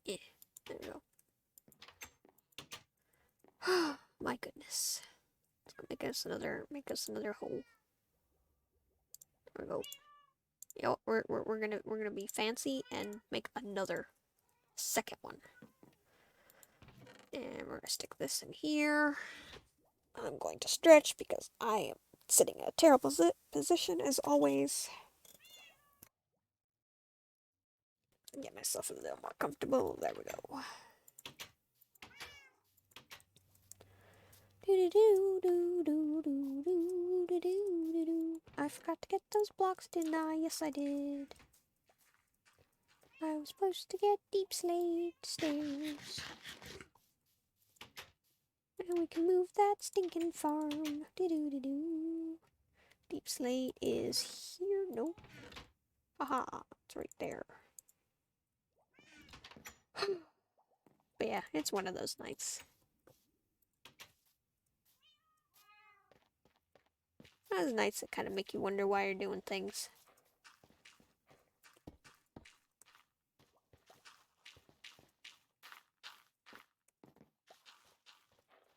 Yeah, there we go. My goodness. It's gonna make us another hole. There we go. You know, we're gonna be fancy and make another second one. And we're gonna stick this in here. I'm going to stretch because I am sitting in a terrible position as always. Get myself a little more comfortable. There we go. I forgot to get those blocks, didn't I? Yes, I did. I was supposed to get deep slate stairs. And we can move that stinking farm. Deep slate is here. Nope. Haha, it's right there. But yeah, it's one of those nights. Those nights that kind of make you wonder why you're doing things.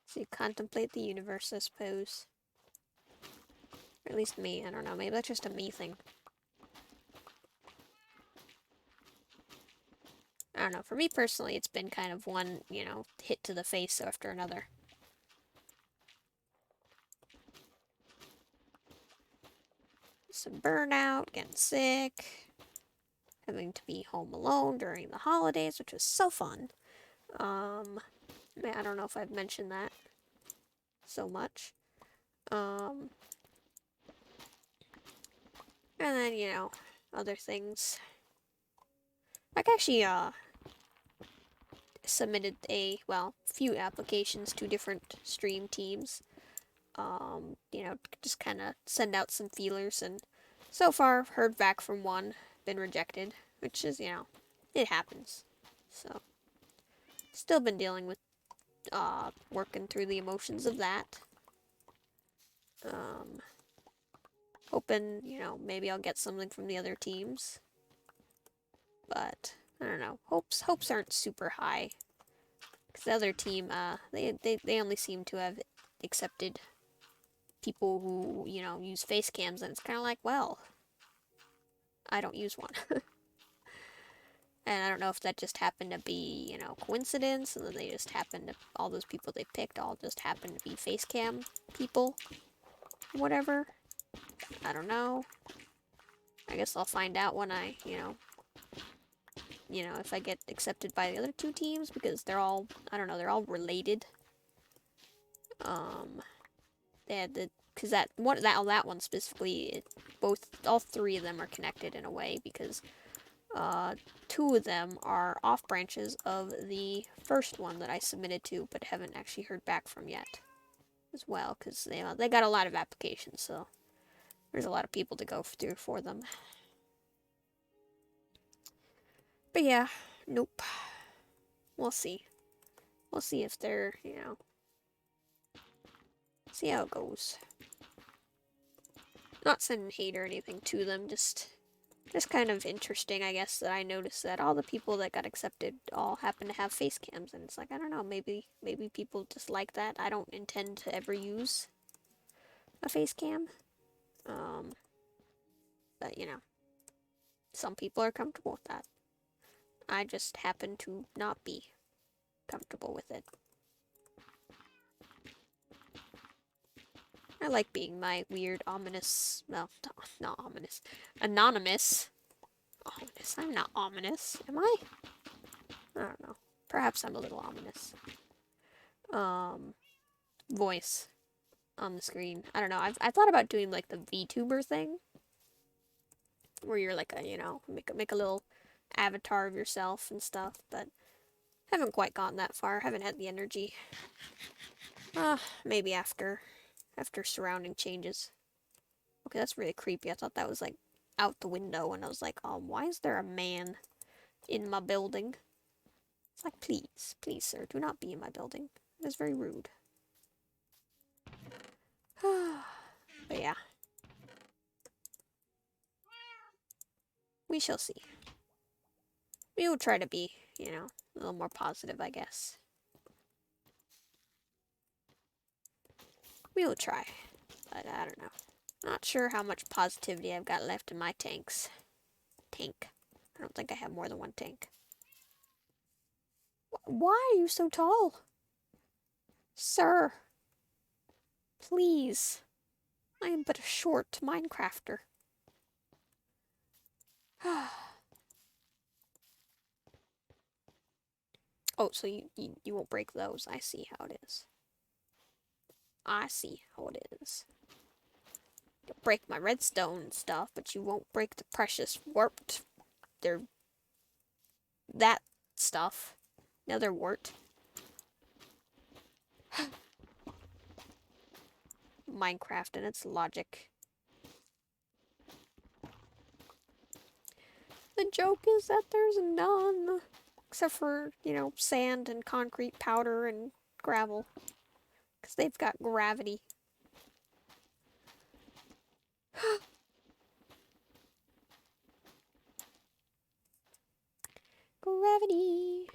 So you contemplate the universe, I suppose. Or at least me, I don't know, maybe that's just a me thing. I don't know, for me personally, it's been kind of one, you know, hit to the face after another. Some burnout, getting sick, having to be home alone during the holidays, which was so fun. I don't know if I've mentioned that so much. And then, you know, other things. Like, actually, submitted few applications to different stream teams. You know, just kind of send out some feelers, and so far, heard back from one, been rejected, which is, you know, it happens. So, still been dealing with, working through the emotions of that. Hoping, you know, maybe I'll get something from the other teams. But, I don't know, hopes aren't super high. Because the other team, they only seem to have accepted people who, you know, use face cams, and it's kind of like, well, I don't use one. And I don't know if that just happened to be, you know, coincidence, and then they just happened to, all those people they picked all just happened to be face cam people. Whatever. I don't know. I guess I'll find out when I, you know, if I get accepted by the other 2 teams, because they're all, I don't know, they're all related. They had because that one specifically, all three of them are connected in a way, because two of them are off branches of the first one that I submitted to, but haven't actually heard back from yet, as well, because they got a lot of applications, so there's a lot of people to go through for them. But yeah, nope. We'll see. We'll see if they're, see how it goes. Not sending hate or anything to them, just kind of interesting, I guess, that I noticed that all the people that got accepted all happen to have face cams, and it's like, I don't know, maybe people just like that. I don't intend to ever use a face cam. But, some people are comfortable with that. I just happen to not be comfortable with it. I like being my weird, ominous, well, not ominous, anonymous. Ominous, I'm not ominous, am I? I don't know. Perhaps I'm a little ominous. Voice on the screen. I don't know. I've thought about doing like the VTuber thing, where you're like make a little avatar of yourself and stuff, but haven't quite gotten that far. Haven't had the energy. Maybe after surrounding changes. Okay, that's really creepy. I thought that was like out the window, and I was like, why is there a man in my building? It's like, please, sir, do not be in my building. It is very rude. But yeah. We shall see. We will try to be, a little more positive, I guess. We will try. But I don't know. Not sure how much positivity I've got left in my tanks. Tank. I don't think I have more than one tank. Why are you so tall? Sir. Please. I am but a short Minecrafter. Oh, so you won't break those. I see how it is. I see how it is. You'll break my redstone and stuff, but you won't break the precious warped... that stuff. Nether wart. Minecraft and its logic. The joke is that there's none. Except for, sand and concrete powder and gravel. Because they've got gravity. Gravity.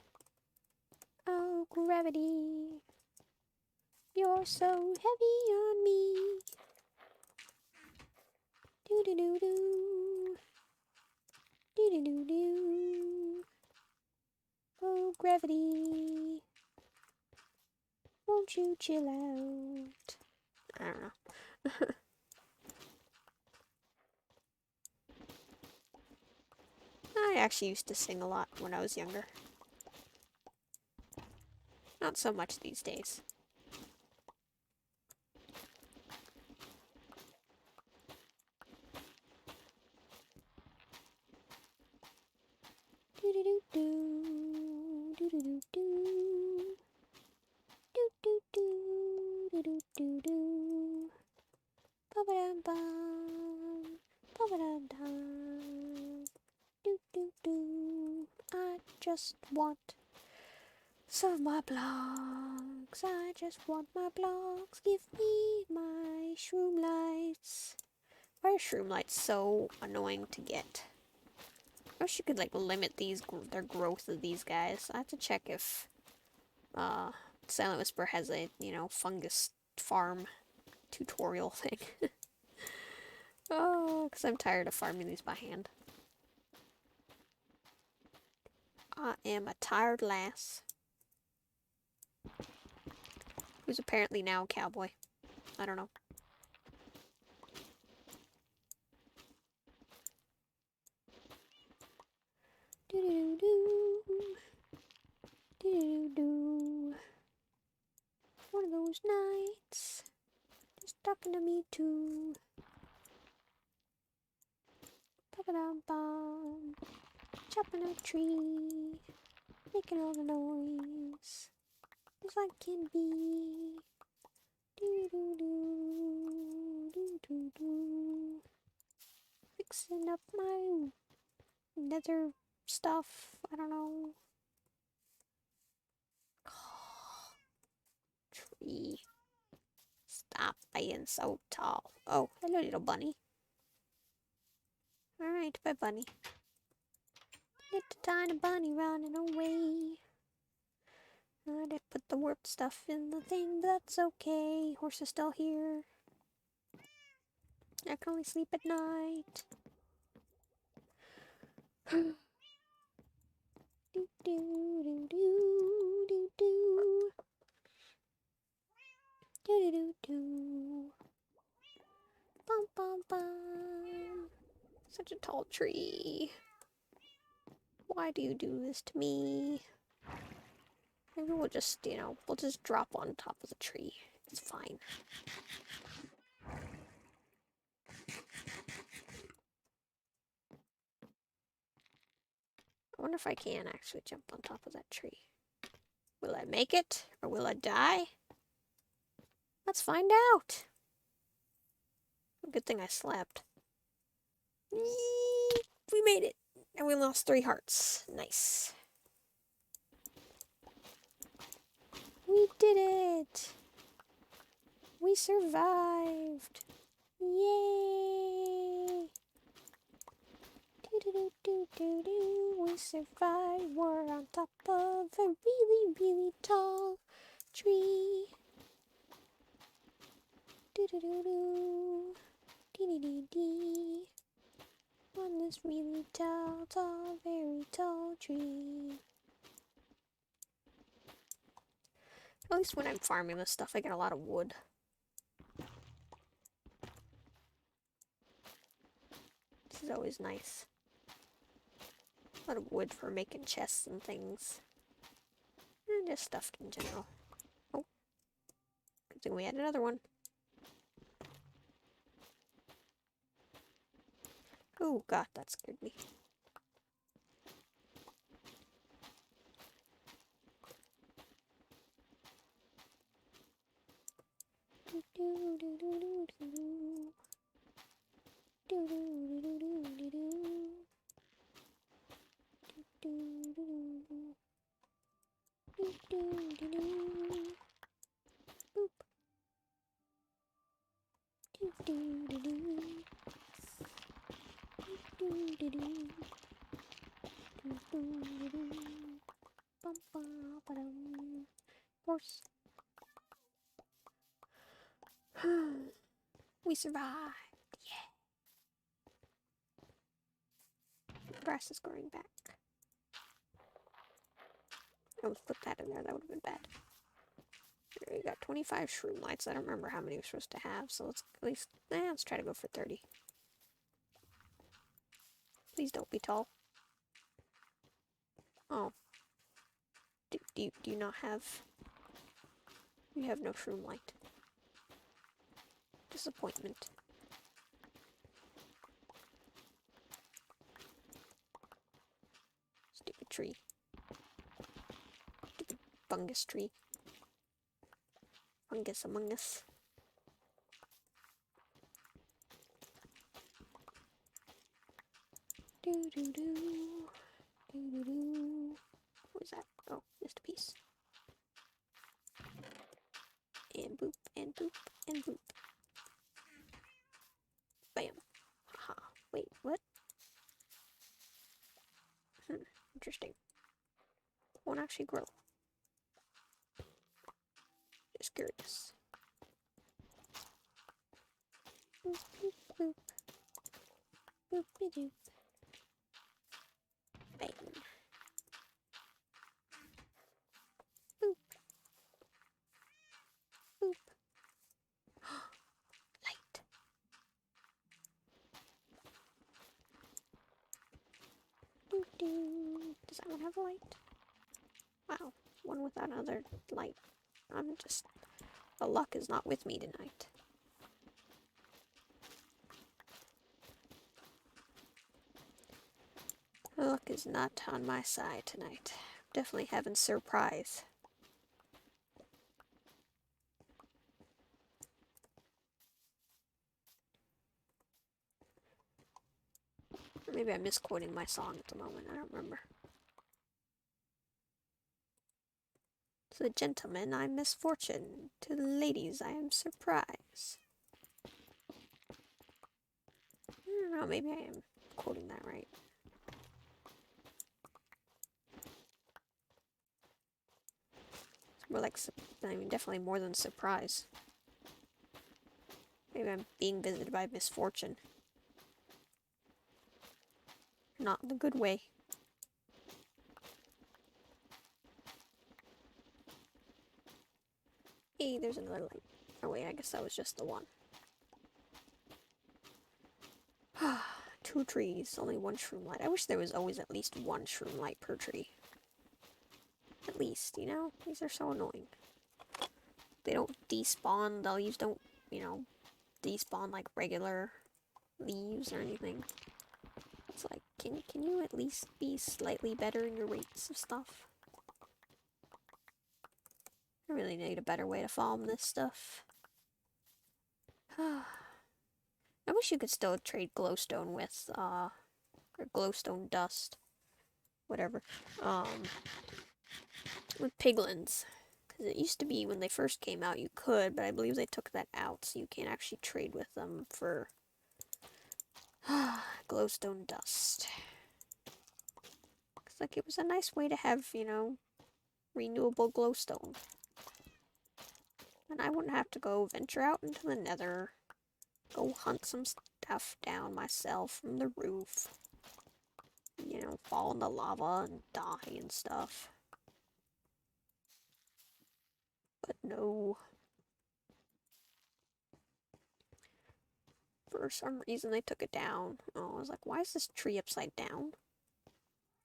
Oh, gravity. You're so heavy on me. Do-do-do-do. Do-do-do-do. Oh, gravity. Won't you chill out? I don't know. I actually used to sing a lot when I was younger. Not so much these days. Do-do-do-do. Do-do-do-do. Do-do-do. Do-do-do-do. Ba-ba-dum-bum. Ba-ba-dum-dum. Do-do-do. I just want some of my blocks. I just want my blocks. Give me my shroom lights. Why are shroom lights so annoying to get? I wish you could like limit their growth of these guys. I have to check if SilentWisperer has a fungus farm tutorial thing. Oh, because I'm tired of farming these by hand. I am a tired lass. Who's apparently now a cowboy. I don't know. Do-do-do. Do-do-do. One of those nights. Just talking to me too. Ba-ba-dum-bum. Chopping a tree, making all the noise, just like can be. Do do do do do do. Fixing up my nether stuff. I don't know. Tree. Stop being so tall. Oh, hello, little bunny. Alright, bye, bunny. Little tiny bunny running away. I didn't put the warp stuff in the thing, but that's okay. Horse is still here. I can only sleep at night. Do do do do do do. Do do do do. Bum bum bum. Such a tall tree. Why do you do this to me? Maybe we'll just, we'll just drop on top of the tree. It's fine. I wonder if I can actually jump on top of that tree. Will I make it? Or will I die? Let's find out. Good thing I slept. Yee! We made it. And we lost 3 hearts. Nice. We did it. We survived. Yay. Do-do-do-do-do-do. We survived. We're on top of a really, really tall tree. Do-do-do-do. Dee-dee-dee-dee. On this really tall, tall, very tall tree. At least when I'm farming this stuff, I get a lot of wood. This is always nice. A lot of wood for making chests and things. And just stuff in general. Oh. Good thing we had another one. Oh god, that scared me. Do do do do do do. Do do do do do do. Do do do do. Do do do do. Boop. Do do do do. Do do do. Do do do. Bum bum ba-dum. Horse. We survived. Yeah. Grass is growing back. I almost put that in there. That would have been bad. We got 25 shroom lights. I don't remember how many we're supposed to have, so let's at least, let's try to go for 30. Please don't be tall. Oh. Do you not have... You have no shroom light. Disappointment. Stupid tree. Stupid fungus tree. Fungus among us. Do do do. Do do do. What was that? Oh, just a piece. And boop, and boop, and boop. Bam. Haha. Wait, what? Interesting. Won't actually grow. Just curious. Boop, boop, boop. Boop-a-doop. Bang. Boop. Boop. Light. Doo-doo. Does that one have a light? Wow, one without another light. I'm just... The luck is not with me tonight. Luck is not on my side tonight. Definitely having surprise. Or maybe I'm misquoting my song at the moment, I don't remember. To the gentlemen, I'm misfortune. To the ladies, I am surprise. I don't know, maybe I am quoting that right. It's more like, I mean, definitely more than surprise. Maybe I'm being visited by misfortune. Not in a good way. Hey, there's another light. Oh wait, I guess that was just the one. 2 trees, only 1 shroom light. I wish there was always at least 1 shroom light per tree. At least, you know? These are so annoying. They don't despawn, the leaves don't, you know, despawn like regular leaves or anything. It's like, can you at least be slightly better in your rates of stuff? I really need a better way to farm this stuff. I wish you could still trade glowstone with, or glowstone dust. Whatever. With piglins. Because it used to be when they first came out you could, but I believe they took that out, so you can't actually trade with them for glowstone dust. It's like it was a nice way to have, you know, renewable glowstone. And I wouldn't have to go venture out into the nether, go hunt some stuff down myself from the roof, you know, fall in the lava and die and stuff. But no. For some reason they took it down. Oh, I was like, why is this tree upside down?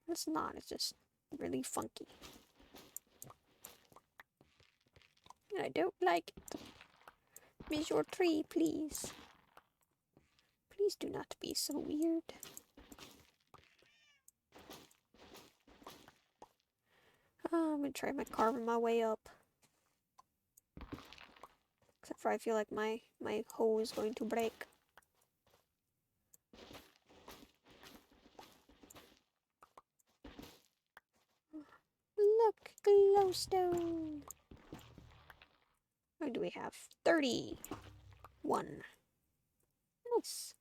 It's not, it's just really funky. And I don't like it. Is your tree, please? Please do not be so weird. I'm gonna try carving my way up. Except for I feel like my hoe is going to break. Look, glowstone. What do we have? 31. Nice.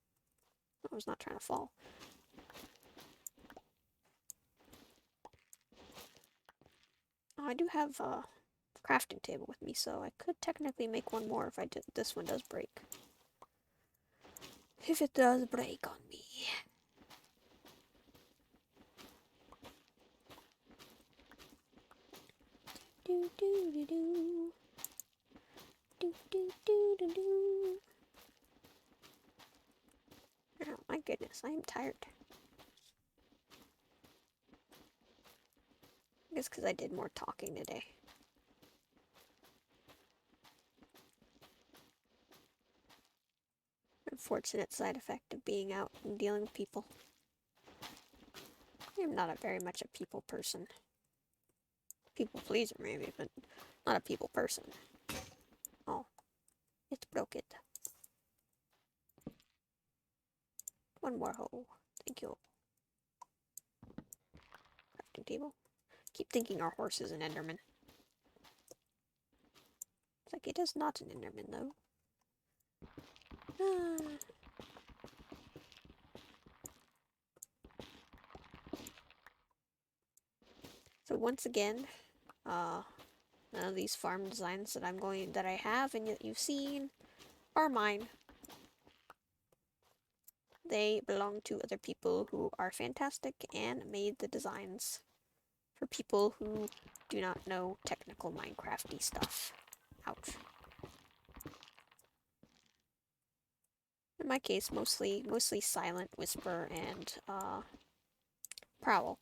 I was not trying to fall. Oh, I do have a crafting table with me, so I could technically make one more if this one does break. If it does break on me. Do do do do. Do do do do do. Oh my goodness, I am tired. I guess because I did more talking today. Unfortunate side effect of being out and dealing with people. I'm not very much a people person. People pleaser maybe, but not a people person. Oh, it's broken. One more hole. Thank you. Crafting table. Keep thinking our horse is an Enderman. It's like it is not an Enderman though. So once again, none of these farm designs that I have and that you've seen are mine. They belong to other people who are fantastic and made the designs for people who do not know technical Minecrafty stuff. Ouch. In my case, mostly SilentWisperer and Prowl,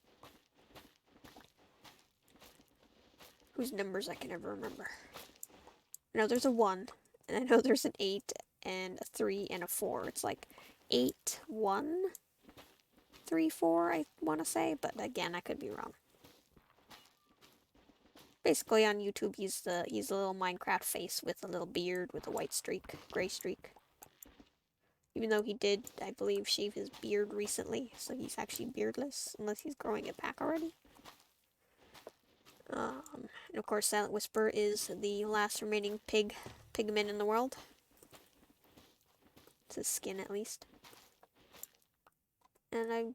whose numbers I can never remember. I know there's a 1, and I know there's an 8, and a 3, and a 4. It's like 8, 1, 3, 4, I want to say, but again, I could be wrong. Basically, on YouTube, he's a little Minecraft face with a little beard with a white streak, gray streak. Even though he did, I believe, shave his beard recently, so he's actually beardless, unless he's growing it back already. And of course, SilentWisperer is the last remaining pigman in the world. It's his skin, at least. And I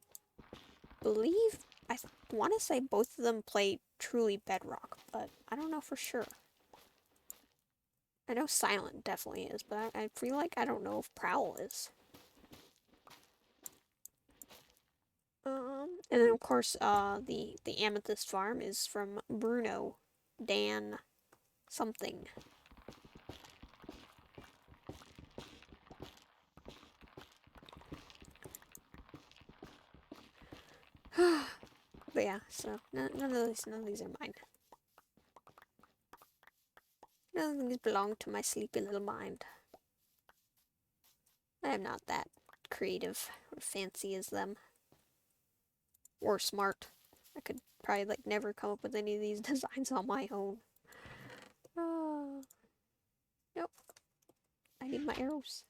believe, I want to say both of them play truly Bedrock, but I don't know for sure. I know Silent definitely is, but I feel like I don't know if Prowl is. And then of course, the Amethyst farm is from Bruno, Dan, something. But yeah, so none of these are mine. None of these belong to my sleepy little mind. I am not that creative or fancy as them. Or smart. I could probably like never come up with any of these designs on my own. Nope. I need my arrows.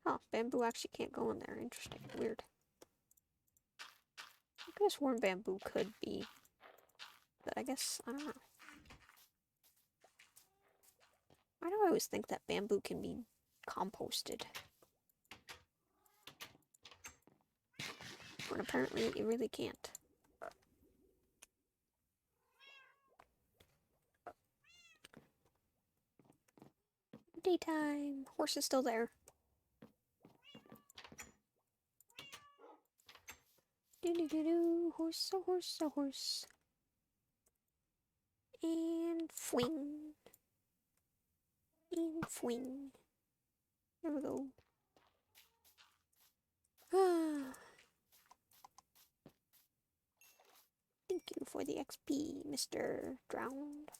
Oh, bamboo actually can't go in there. Interesting. Weird. I could have sworn bamboo could be. But I guess, I don't know. Why do I always think that bamboo can be composted? When apparently it really can't. Daytime. Horse is still there. Do-do-do-do. Horse, a horse, a horse. And fwing. And fwing. There we go. Thank you for the XP, Mr. Drowned.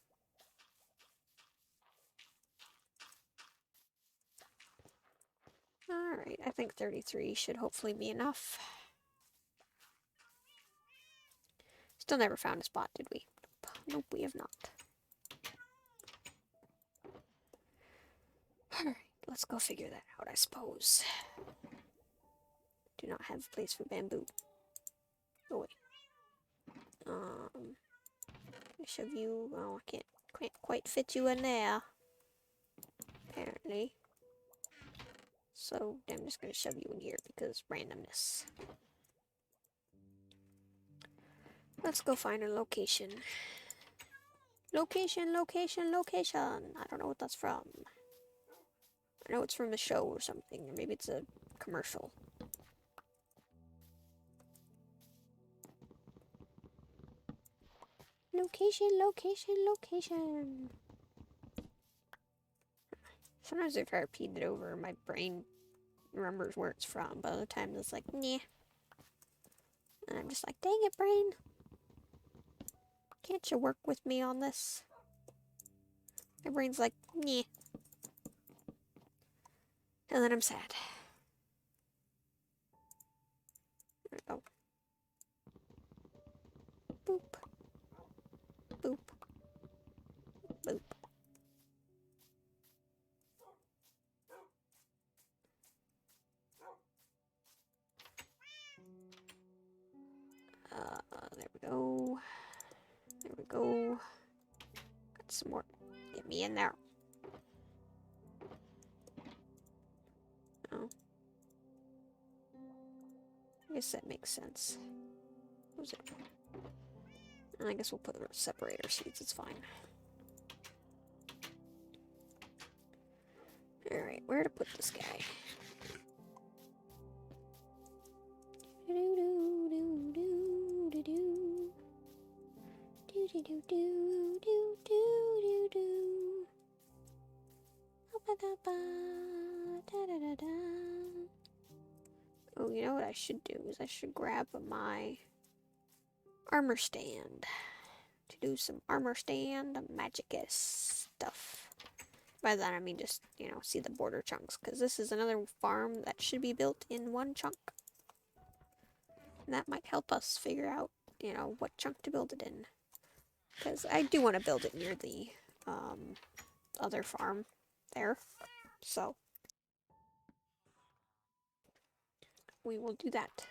Alright, I think 33 should hopefully be enough. Still never found a spot, did we? Nope, we have not. Alright, let's go figure that out, I suppose. Do not have a place for bamboo. Oh, wait. Shove you. Oh, I can't quite fit you in there. Apparently. So, I'm just gonna shove you in here because randomness. Let's go find a location. Location, location, location. I don't know what that's from. I know it's from a show or something, or maybe it's a commercial. Location, location, location. Sometimes if I repeat it over, my brain remembers where it's from, but other times it's like, nah. And I'm just like, dang it, brain. Can't you work with me on this? My brain's like, nah. And then I'm sad. There we go. Boop. Boop. Boop. There we go. There we go. Got some more. Get me in there. Oh. I guess that makes sense. What was it? I guess we'll put separator seeds, it's fine. Alright, where to put this guy? Oh, you know what I should do is I should grab my armor stand to do some armor stand magicus stuff. By that I mean just, you know, see the border chunks, because this is another farm that should be built in one chunk. That might help us figure out, you know, what chunk to build it in. Because I do want to build it near the other farm there. So we will do that.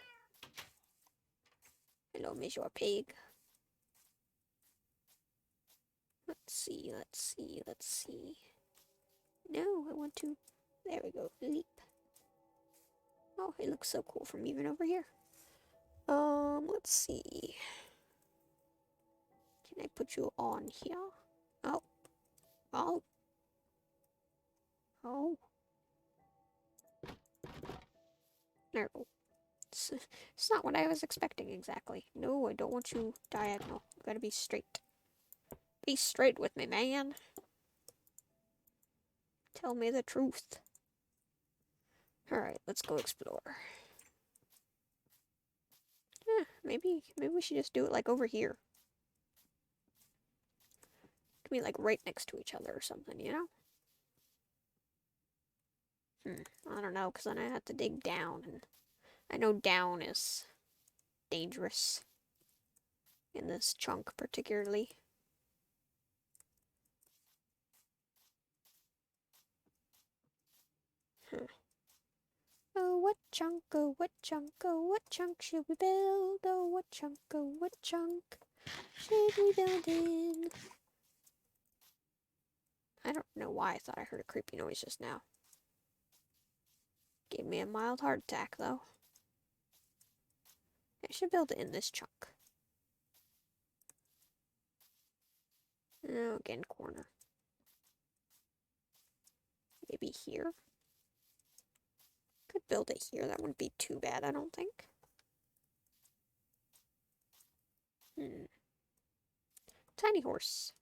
Hello, Monsieur Pig. Let's see, let's see, let's see. No, I want to. There we go. Leap. Oh, it looks so cool from even over here. Let's see. Can I put you on here? Oh. Oh. Oh. No. It's not what I was expecting exactly. No, I don't want you diagonal. You gotta be straight. Be straight with me, man. Tell me the truth. Alright, let's go explore. Maybe we should just do it like over here. Could be like right next to each other or something, you know? I don't know, because then I have to dig down, and I know down is dangerous in this chunk particularly. Oh, what chunk, oh, what chunk, oh, what chunk should we build? Oh, what chunk, oh, what chunk should we build in? I don't know why I thought I heard a creepy noise just now. Gave me a mild heart attack, though. I should build it in this chunk. Oh, again, corner. Maybe here? Could build it here. That wouldn't be too bad, I don't think. Tiny horse.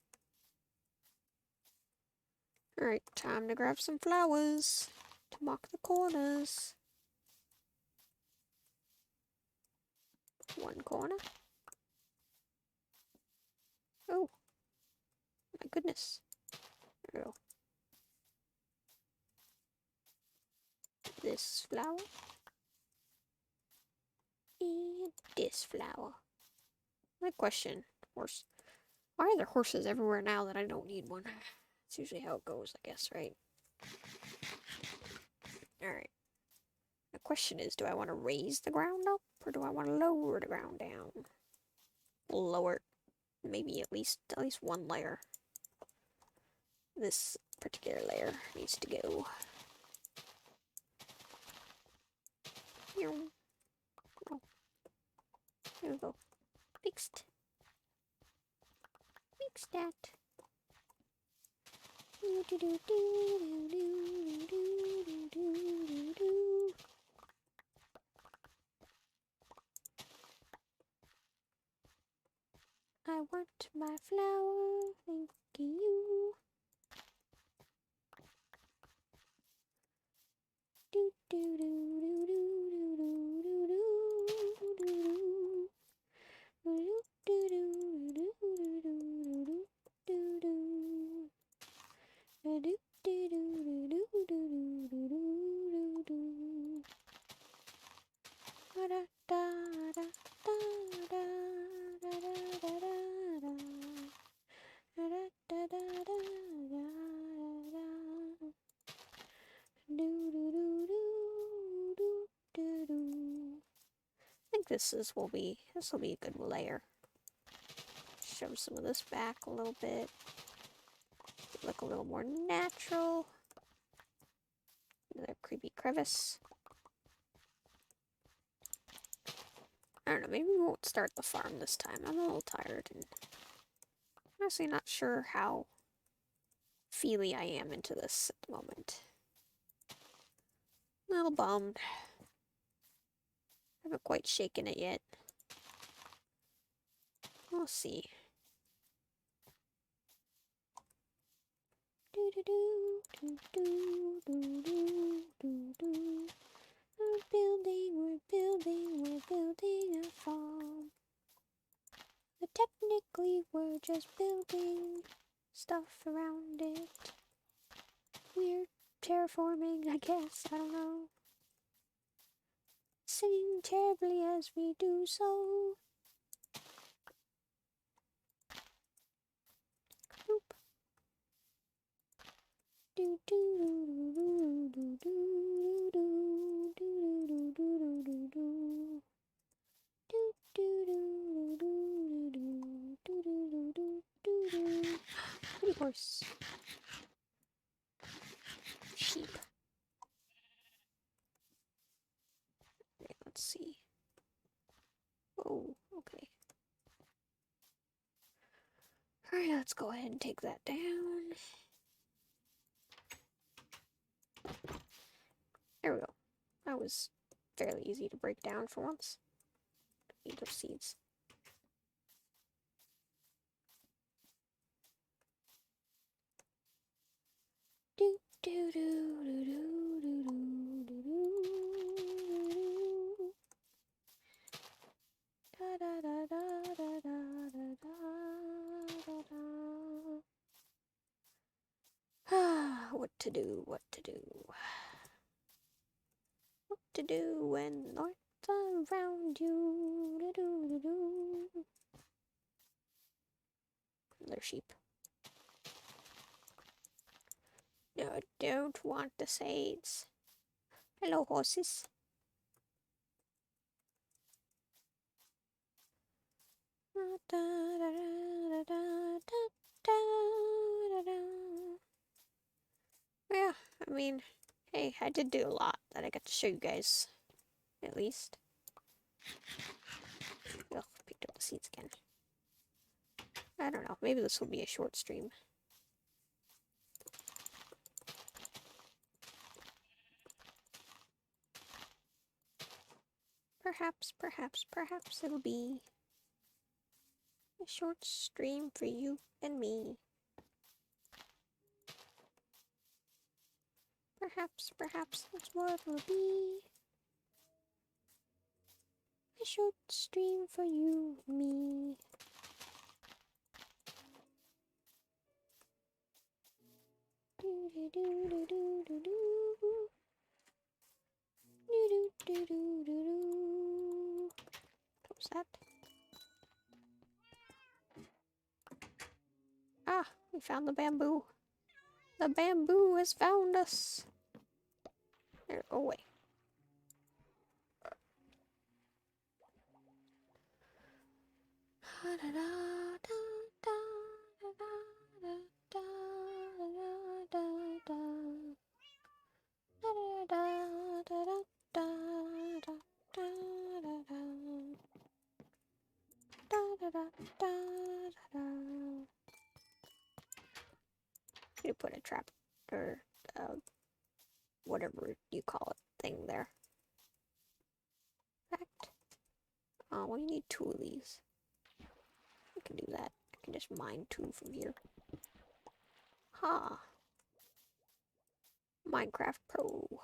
Alright, time to grab some flowers to mark the corners. One corner. Oh, my goodness. There we go. This flower. And this flower. My question, horse. Why are there horses everywhere now that I don't need one? That's usually how it goes, I guess, right? Alright. The question is, do I want to raise the ground up, or do I want to lower the ground down? Lower, maybe at least one layer. This particular layer needs to go. Oh, there we go. Fixed. Fix that. I want my flower, thank you. Do do do do do do I think this will be a good layer. Shove some of this back a little bit. Look a little more natural. Another creepy crevice. I don't know, maybe we won't start the farm this time. I'm a little tired and honestly not sure how feely I am into this at the moment. A little bummed. Haven't quite shaken it yet. We'll see. We're building a farm. But technically, we're just building stuff around it. We're terraforming, I guess. I don't know. singing terribly as we do so. Oop. Do do do do do do do do do do do. Do do do do do do do do do do. Pretty horse. Sheep. Okay, let's see. Oh, okay. Alright, let's go ahead and take that down. There we go. That was fairly easy to break down for once. Eat those seeds. Do do do do do do do do do. Da da da da da da da da da. Ah, what to do? What to do? What to do when North's around you? Do do do do. They're sheep. No, I don't want the seeds. Hello, horses. Yeah, I mean, hey, I did do a lot that I got to show you guys, at least. Ugh, picked up the seeds again. I don't know, maybe this will be a short stream. Perhaps it'll be a short stream for you and me. Perhaps that's what it'll be. A short stream for you and me. Do do do do do do do. Do do do do do do. What was that? Ah, we found the bamboo. The bamboo has found us. There, go away. You put a trap or whatever you call it thing there. Fact. Oh, well, you need 2 of these. I can do that. I can just mine 2 from here. Ha! Minecraft Pro.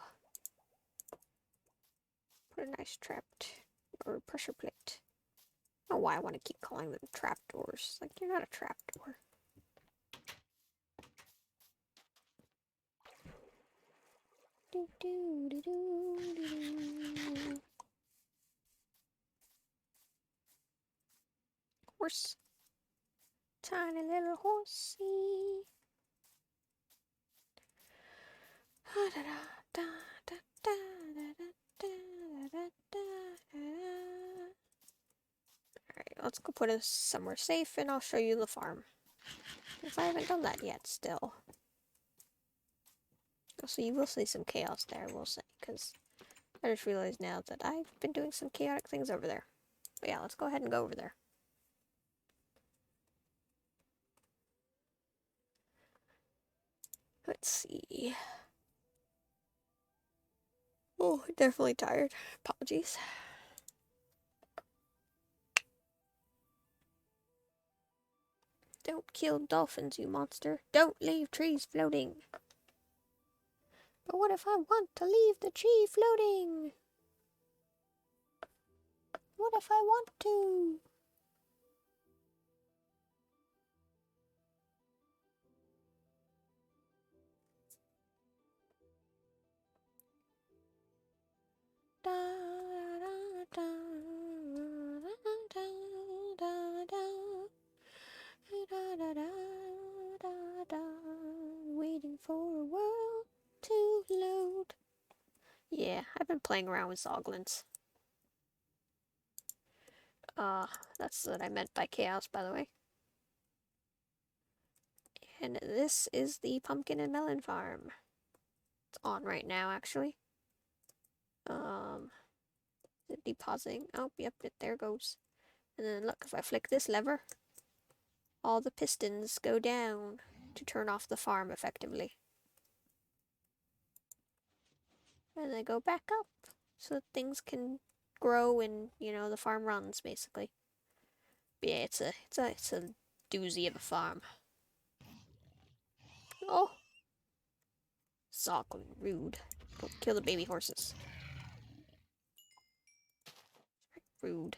Put a nice trapped or pressure plate. I don't know why I want to keep calling them trapdoors. Like, you're not a trapdoor. Do do do do do. Horse. Tiny little horsey. Alright, let's go put us somewhere safe and I'll show you the farm. Because I haven't done that yet still. So you will see some chaos there, we'll say, because I just realized now that I've been doing some chaotic things over there. But yeah, let's go ahead and go over there. Let's see. Oh, definitely tired. Apologies. Don't kill dolphins, you monster. Don't leave trees floating. But what if I want to leave the tree floating? What if I want to? Da, da, I've been playing around with zoglins. That's what I meant by chaos, by the way. And this is the pumpkin and melon farm. It's on right now, actually. Is it depositing? Oh, yep, there it goes. And then look, if I flick this lever, all the pistons go down to turn off the farm effectively. And they go back up so that things can grow and, you know, the farm runs basically. But yeah, it's a doozy of a farm. Oh, Zoglin, rude. Don't kill the baby horses. Rude.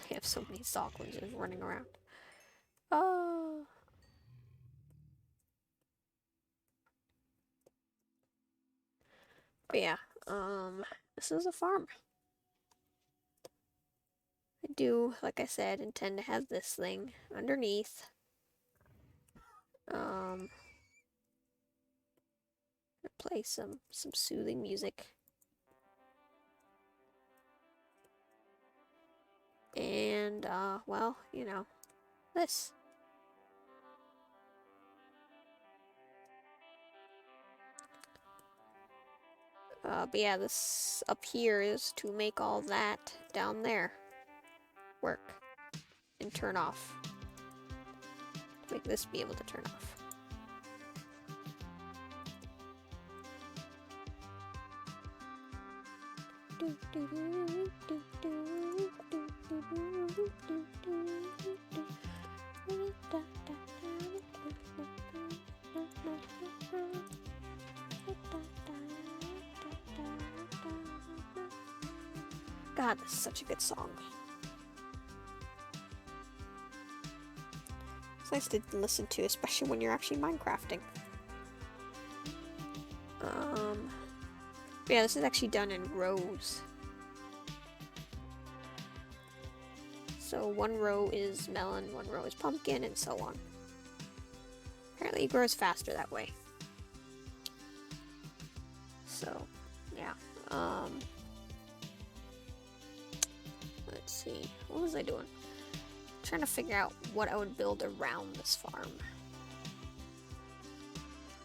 I have so many Zoglins just running around. Oh. But yeah, this is a farm. I do, like I said, intend to have this thing underneath. Play some soothing music. And, well, you know, this. But yeah, this up here is to make all that down there work and turn off. To make this be able to turn off. God, this is such a good song. It's nice to listen to, especially when you're actually Minecrafting. Yeah, this is actually done in rows. So one row is melon, one row is pumpkin, and so on. Apparently it grows faster that way. So, yeah. Let's see. What was I doing? Trying to figure out what I would build around this farm.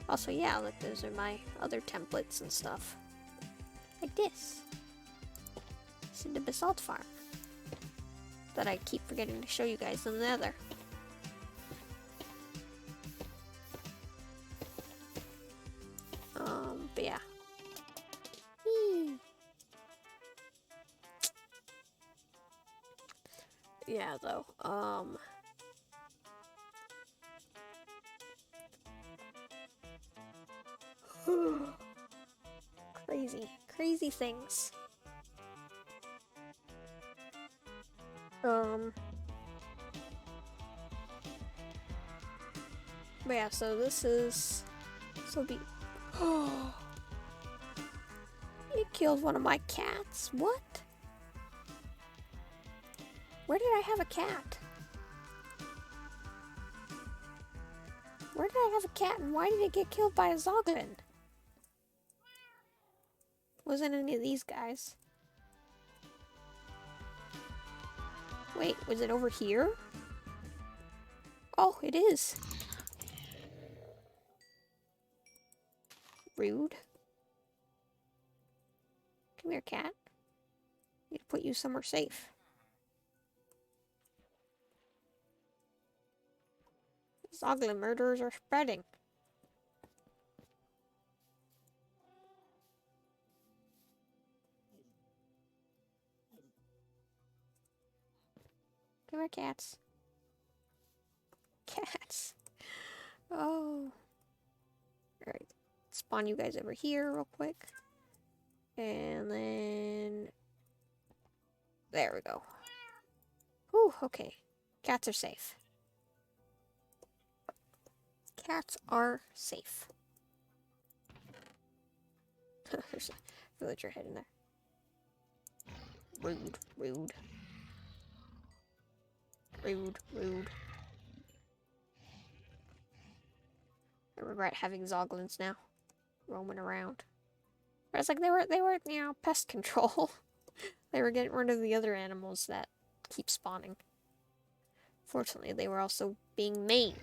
Also, yeah, look, those are my other templates and stuff. Like this. This is the basalt farm that I keep forgetting to show you guys in the nether. But yeah. Yeah, though, crazy things. But yeah, so this is, oh, you killed one of my cats. What? Where did I have a cat? Where did I have a cat and why did it get killed by a zoglin? Wasn't any of these guys. Wait, was it over here? Oh, it is. Rude. Come here, cat. I need to put you somewhere safe. Zoglin murderers are spreading. Come here, cats. Cats. Oh. Alright. Spawn you guys over here real quick. And then... there we go. Whew, okay. Cats are safe. Cats are safe. There's a villager head in there. Rude, rude. Rude, rude. I regret having zoglins now. Roaming around. Whereas like they were, you know, pest control. They were getting rid of the other animals that keep spawning. Fortunately, they were also being mean.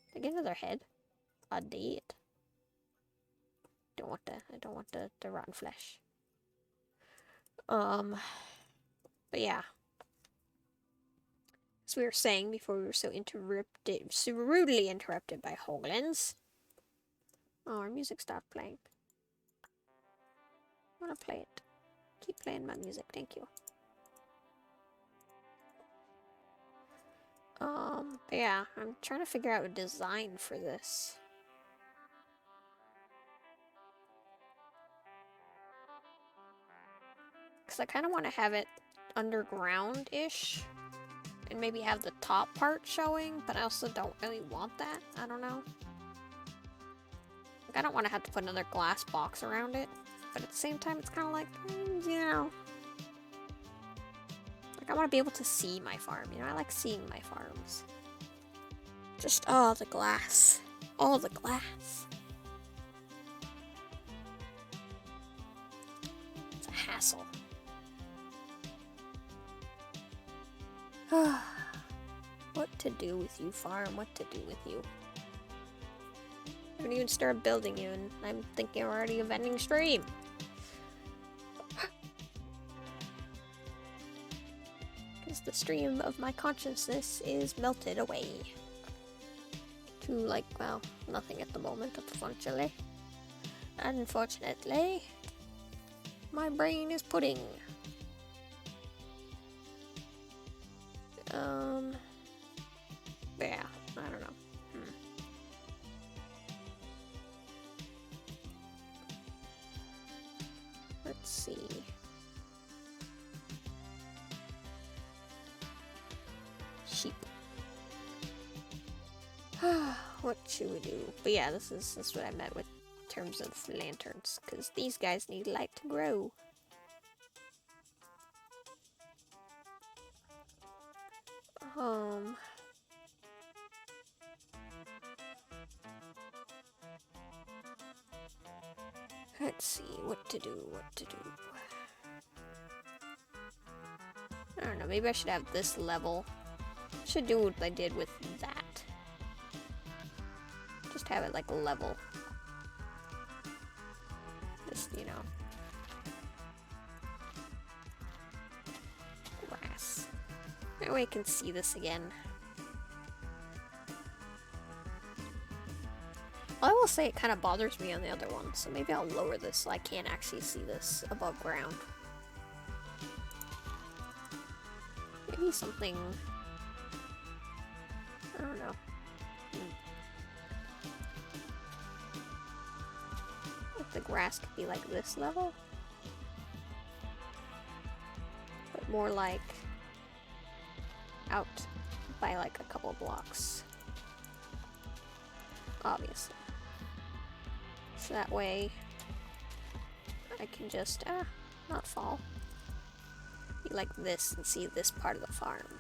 Did I get another head? I did. I don't want the rotten flesh. But yeah. As we were saying before we were so rudely interrupted by hoglins. Oh, our music stopped playing. I want to play it. Keep playing my music, thank you. But yeah, I'm trying to figure out a design for this. Because I kind of want to have it underground-ish. And maybe have the top part showing, but I also don't really want that. I don't know. Like, I don't want to have to put another glass box around it. But at the same time, it's kind of like, you know. Like, I want to be able to see my farm. You know, I like seeing my farms. Just, oh, the glass. All the glass. It's a hassle. What to do with you, farm? What to do with you? I haven't even started building you, and I'm thinking already of ending stream. Because the stream of my consciousness is melted away. To, like, well, nothing at the moment, unfortunately. Unfortunately, my brain is pudding. But yeah, I don't know. Let's see. Sheep. What should we do? But yeah, this is what I meant with terms of lanterns, because these guys need light to grow. Let's see, what to do. I don't know, maybe I should have this level. I should do what I did with that. Just have it like level. Just, you know. Grass. That way I can see this again. I will say it kind of bothers me on the other one, so maybe I'll lower this so I can't actually see this above ground. Maybe something... I don't know. If the grass could be like this level? But more like... out by like a couple blocks. Obviously. So that way I can just, not fall. Be like this and see this part of the farm.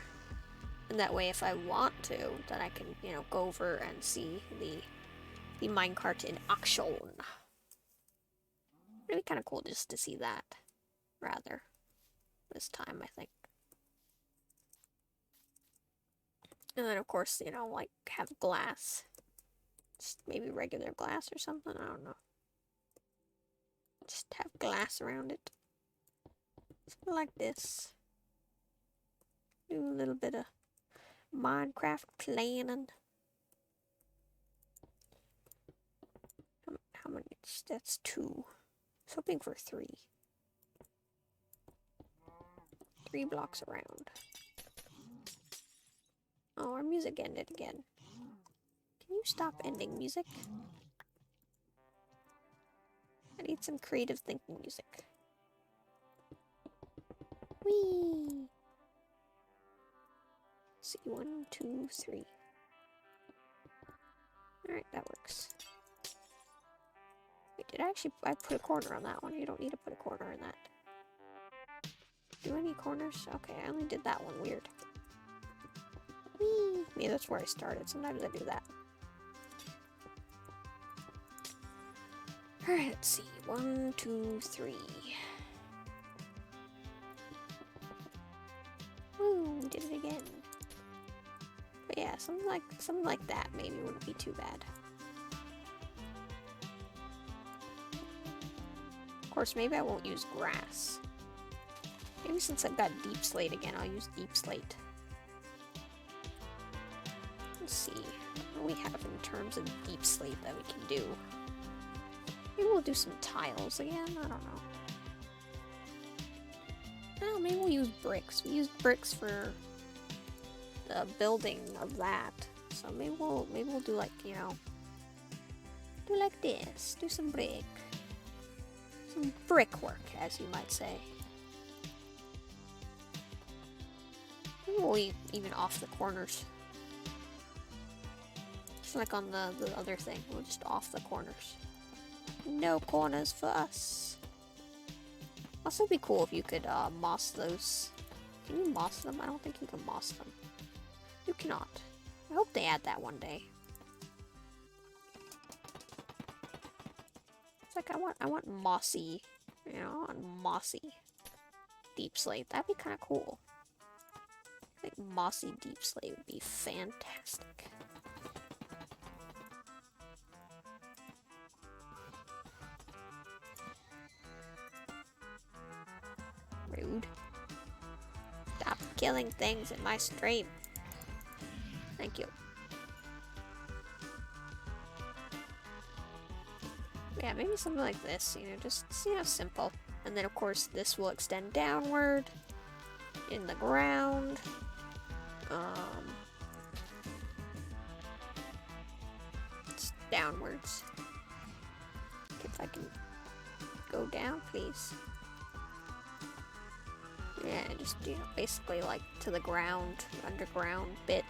And that way if I want to, then I can, you know, go over and see the minecart in action. It'd be kind of cool just to see that, rather, this time, I think. And then, of course, you know, like, have glass. Just maybe regular glass or something, I don't know. Just have glass around it. Something like this. Do a little bit of Minecraft planning. How many? That's 2. I was hoping for 3. 3 blocks around. Oh, our music ended again. Can you stop ending music? I need some creative thinking music. Whee! See, 1, 2, 3. Alright, that works. Wait, did I put a corner on that one? You don't need to put a corner in that. Do I need corners? Okay, I only did that one. Weird. Whee! Maybe that's where I started. Sometimes I do that. Alright, let's see. 1, 2, 3. Woo, we did it again. But yeah, something like that maybe wouldn't be too bad. Of course, maybe I won't use grass. Maybe since I've got deep slate again, I'll use deep slate. Let's see what we have in terms of deep slate that we can do. Maybe we'll do some tiles again, I don't know. Oh, maybe we'll use bricks. We used bricks for the building of that. So maybe we'll do like, you know, do like this. Do some brick. Some brickwork, as you might say. Maybe we'll even off the corners. Just like on the other thing. We'll just off the corners. No corners for us. Also, it'd be cool if you could moss those. Can you moss them? I don't think you can moss them. You cannot. I hope they add that one day. It's like I want mossy, you know, I want mossy deep slate. That'd be kind of cool. I think mossy deep slate would be fantastic. Rude. Stop killing things in my stream. Thank you. Yeah, maybe something like this, you know, just, you know, simple. And then, of course, this will extend downward in the ground. It's downwards. If I can go down, please. Yeah, just, you know, basically like to the ground, underground bit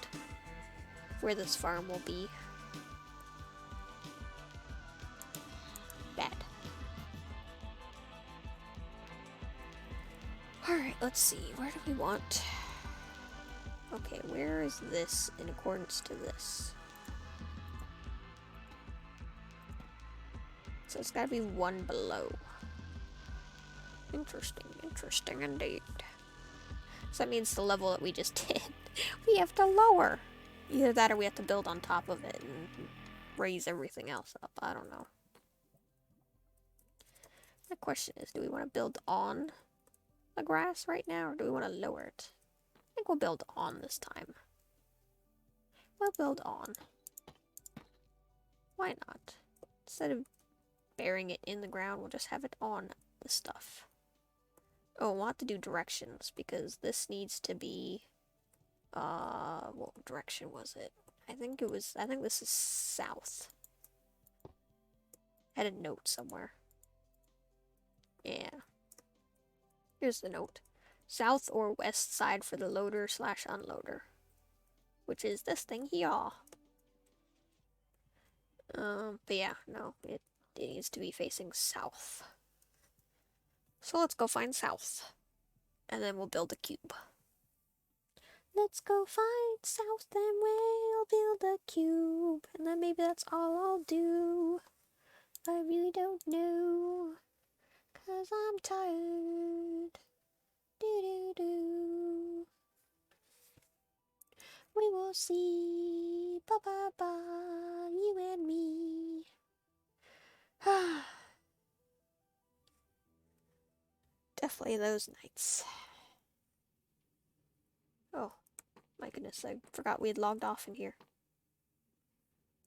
where this farm will be. Bad. Alright, let's see. Where do we want? Okay, where is this in accordance to this? So it's gotta be one below. Interesting, interesting indeed. So that means the level that we just did, we have to lower. Either that or we have to build on top of it and raise everything else up. I don't know. The question is, do we want to build on the grass right now, or do we want to lower it? I think we'll build on this time. We'll build on. Why not? Instead of burying it in the ground, we'll just have it on the stuff. Oh, we'll have to do directions, because this needs to be, what direction was it? I think this is south. I had a note somewhere. Yeah. Here's the note. South or west side for the loader / unloader. Which is this thing here. But yeah, no, it needs to be facing south. So let's go find south. And then we'll build a cube. Let's go find south and we'll build a cube. And then maybe that's all I'll do. I really don't know. 'Cause I'm tired. Do. We will see. Ba, you and me. Definitely those nights. Oh, my goodness, I forgot we had logged off in here.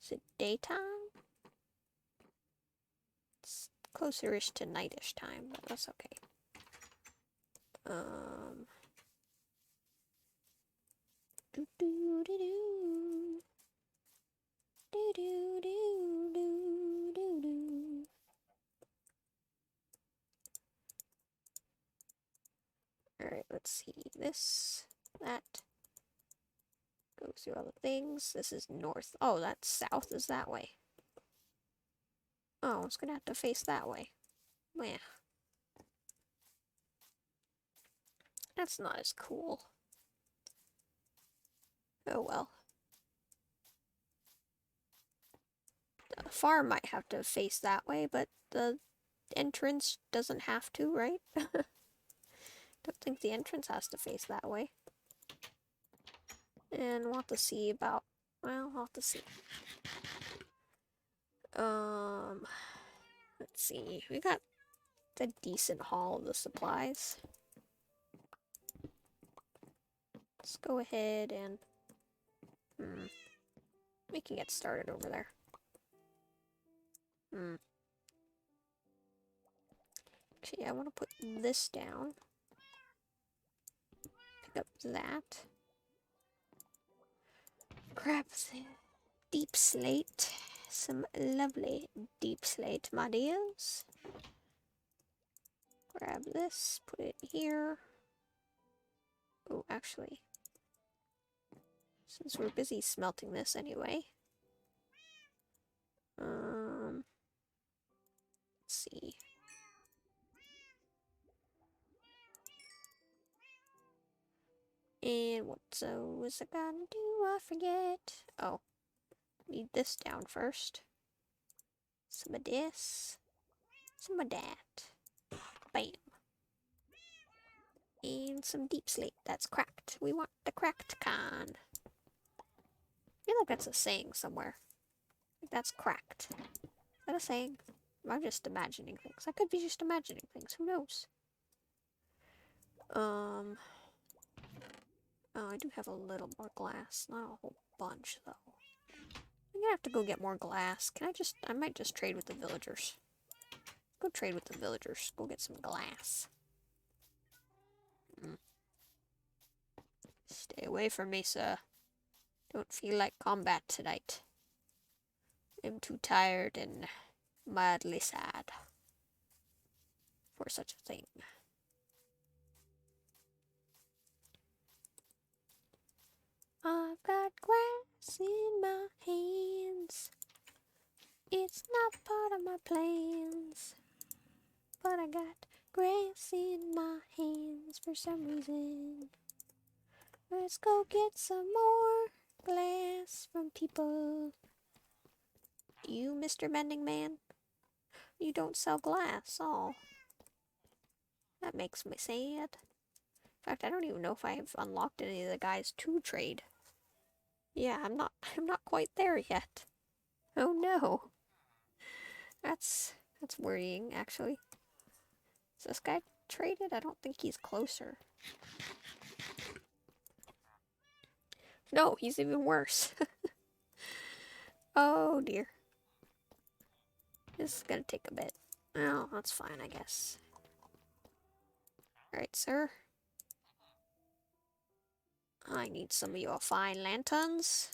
Is it daytime? It's closer-ish to night-ish time, but that's okay. Alright, let's see. This, that, goes through all the things. This is north. Oh, that's south is that way. Oh, it's gonna have to face that way. Yeah. That's not as cool. Oh well. The farm might have to face that way, but the entrance doesn't have to, right? Don't think the entrance has to face that way. And we'll have to see about, well, we'll have to see. Let's see, we got a decent haul of the supplies. Let's go ahead and, we can get started over there. Actually, I want to put this down. Pick up that. Grab the deep slate. Some lovely deep slate, my dears. Grab this, put it here. Oh, actually, since we're busy smelting this anyway. Let's see. And what was I gonna do? I forget. Oh, need this down first. Some of this. Some of that. Bam. And some deep slate. That's cracked. We want the cracked kind. I feel like that's a saying somewhere. Like that's cracked. Is that a saying? I'm just imagining things. I could be just imagining things. Who knows? Oh, I do have a little more glass. Not a whole bunch, though. I'm gonna have to go get more glass. I might just trade with the villagers. Go trade with the villagers. Go get some glass. Stay away from me, sir. Don't feel like combat tonight. I'm too tired and mildly sad for such a thing. I've got grass in my hands. It's not part of my plans, but I got grass in my hands for some reason. Let's go get some more glass from people. You, Mr. Mending Man? You don't sell glass. Oh, that makes me sad. In fact, I don't even know if I have unlocked any of the guys to trade. Yeah, I'm not quite there yet. Oh no. That's worrying, actually. Is this guy traded? I don't think he's closer. No, he's even worse. Oh dear. This is gonna take a bit. Oh, that's fine, I guess. Alright, sir. I need some of your fine lanterns.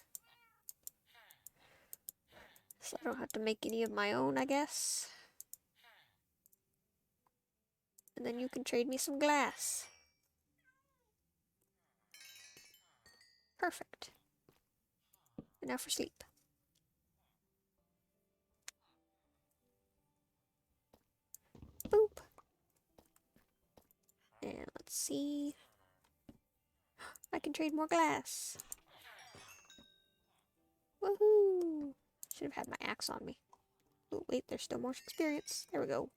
So I don't have to make any of my own, I guess. And then you can trade me some glass. Perfect. And now for sleep. Boop. And let's see. I can trade more glass. Woohoo! Should have had my axe on me. Oh, wait, there's still more experience. There we go.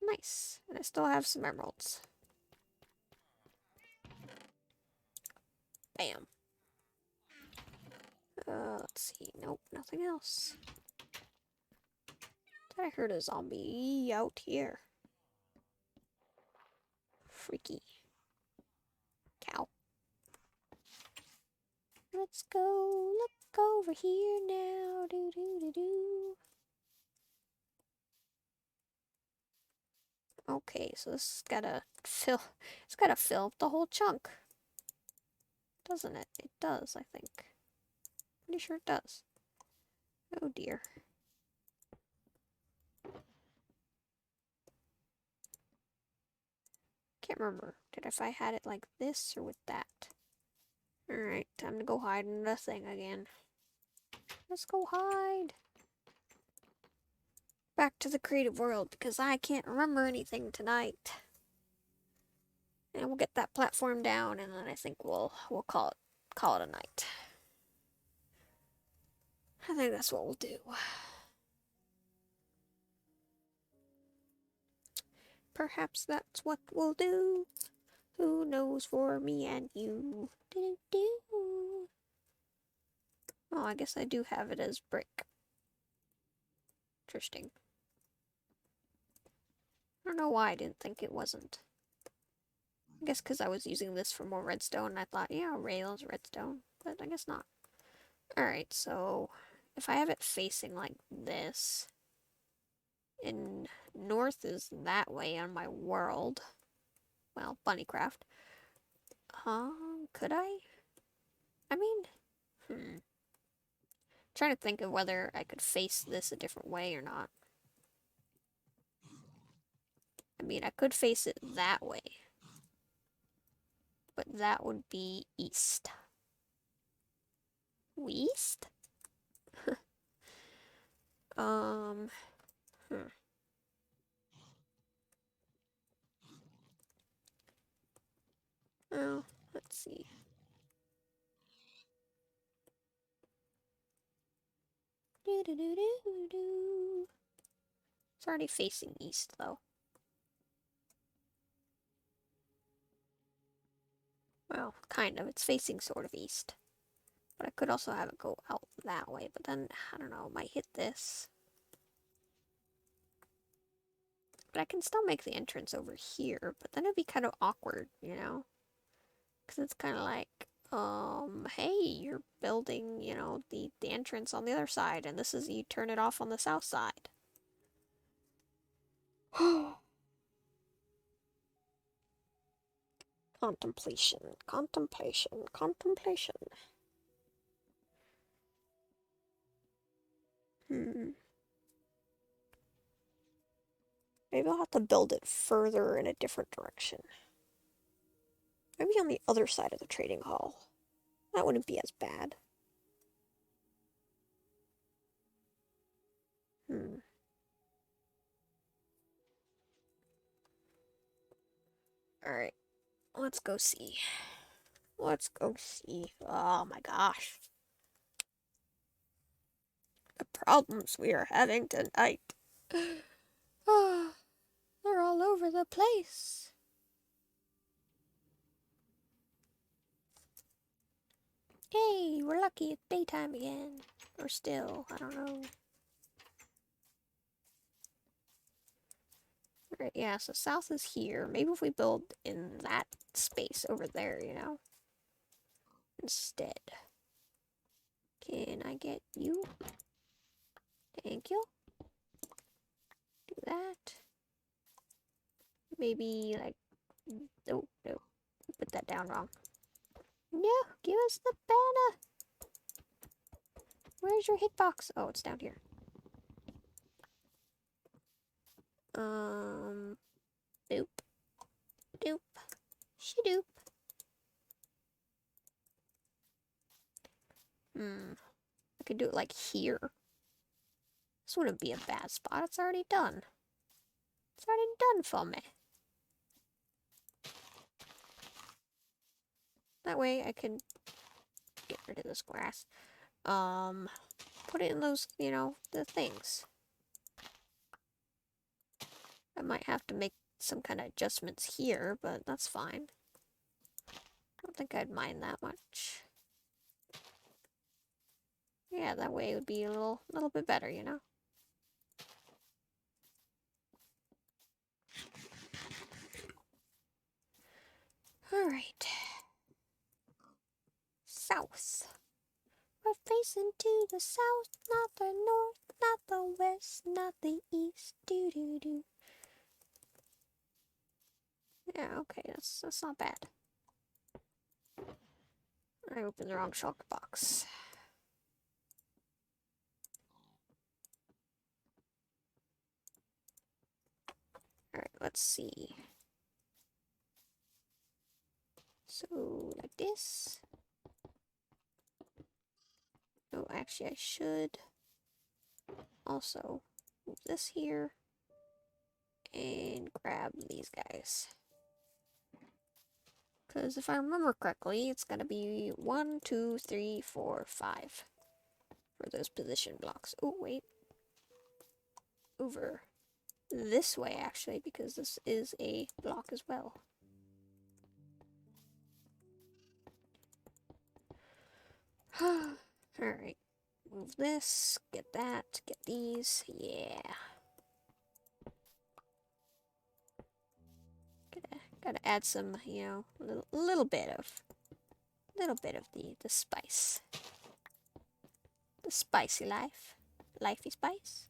Nice. And I still have some emeralds. Bam. Let's see. Nope, nothing else. I heard a zombie out here. Freaky. Cow. Let's go look over here now. Do do do do. Okay, so this has gotta fill. It's gotta fill up the whole chunk, doesn't it? It does, I think. Pretty sure it does. Oh dear. Can't remember. If I had it like this or with that. Alright, time to go hide in the thing again. Let's go hide. Back to the creative world because I can't remember anything tonight. And we'll get that platform down and then I think we'll call it a night. I think that's what we'll do. Perhaps that's what we'll do. Who knows for me and you? Do-do-do. Oh, I guess I do have it as brick. Interesting. I don't know why I didn't think it wasn't. I guess because I was using this for more redstone, and I thought, yeah, rails, redstone, but I guess not. Alright, so if I have it facing like this, and north is that way on my world, well, BunnyCraft, could I? I mean, trying to think of whether I could face this a different way or not. I mean, I could face it that way, but that would be east. West? um, Oh, let's see. Do-do-do-do-do. It's already facing east, though. Well, kind of. It's facing sort of east. But I could also have it go out that way, but then, I don't know, it might hit this. But I can still make the entrance over here, but then it'd be kind of awkward, you know? Because it's kind of like, hey, you're building, you know, the entrance on the other side, and this is, you turn it off on the south side. Contemplation, contemplation, contemplation. Maybe I'll have to build it further in a different direction. Maybe on the other side of the trading hall. That wouldn't be as bad. Alright, let's go see. Let's go see. Oh my gosh. The problems we are having tonight. Ah, they're all over the place. Hey, we're lucky it's daytime again. Or still, I don't know. Alright, yeah, so south is here. Maybe if we build in that space over there, you know? Instead. Can I get you? Thank you. Do that. Maybe, like... No, no. Put that down wrong. No, give us the banner. Where's your hitbox? Oh, it's down here. Boop. Doop. Shadoop. I could do it like here. This wouldn't be a bad spot. It's already done. It's already done for me. That way I can get rid of this grass. Put it in those, you know, the things. I might have to make some kind of adjustments here, but that's fine. I don't think I'd mind that much. Yeah, that way it would be a little bit better, you know? Alright. South. We're facing to the south, not the north, not the west, not the east. Do-do-do. Yeah, okay, that's not bad. I opened the wrong shulker box. Alright, let's see. So, like this. Oh, actually, I should also move this here and grab these guys. Because if I remember correctly, it's going to be 1, 2, 3, 4, 5 for are those position blocks? Oh, wait. Over this way, actually, because this is a block as well. Alright. Move this, get that, get these. Yeah. Gotta add some, you know, little bit of the spice. The spicy life. Lifey spice.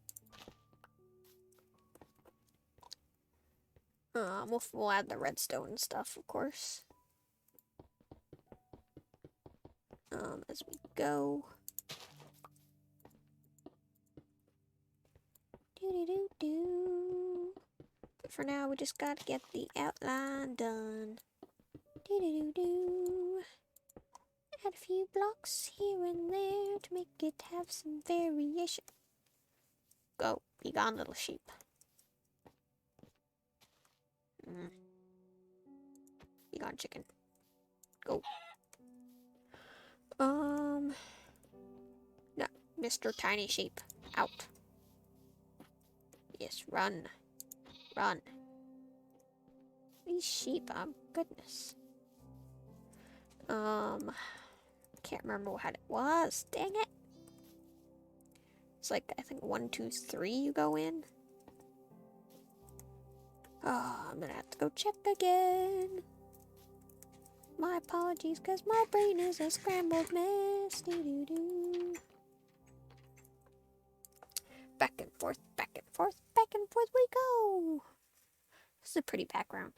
We'll add the redstone and stuff, of course. As we go. Do. But for now, we just gotta get the outline done. Do. Add a few blocks here and there to make it have some variation. Go, be gone, little sheep. Be gone, chicken. Go. No, Mr. Tiny Sheep, out. Yes, run. Run. These sheep, oh goodness. Can't remember what it was. Dang it. It's like, I think 1, 2, 3 you go in. Oh, I'm gonna have to go check again. My apologies, because my brain is a scrambled mess. Do. Back and forth, back and forth, back and forth we go. This is a pretty background.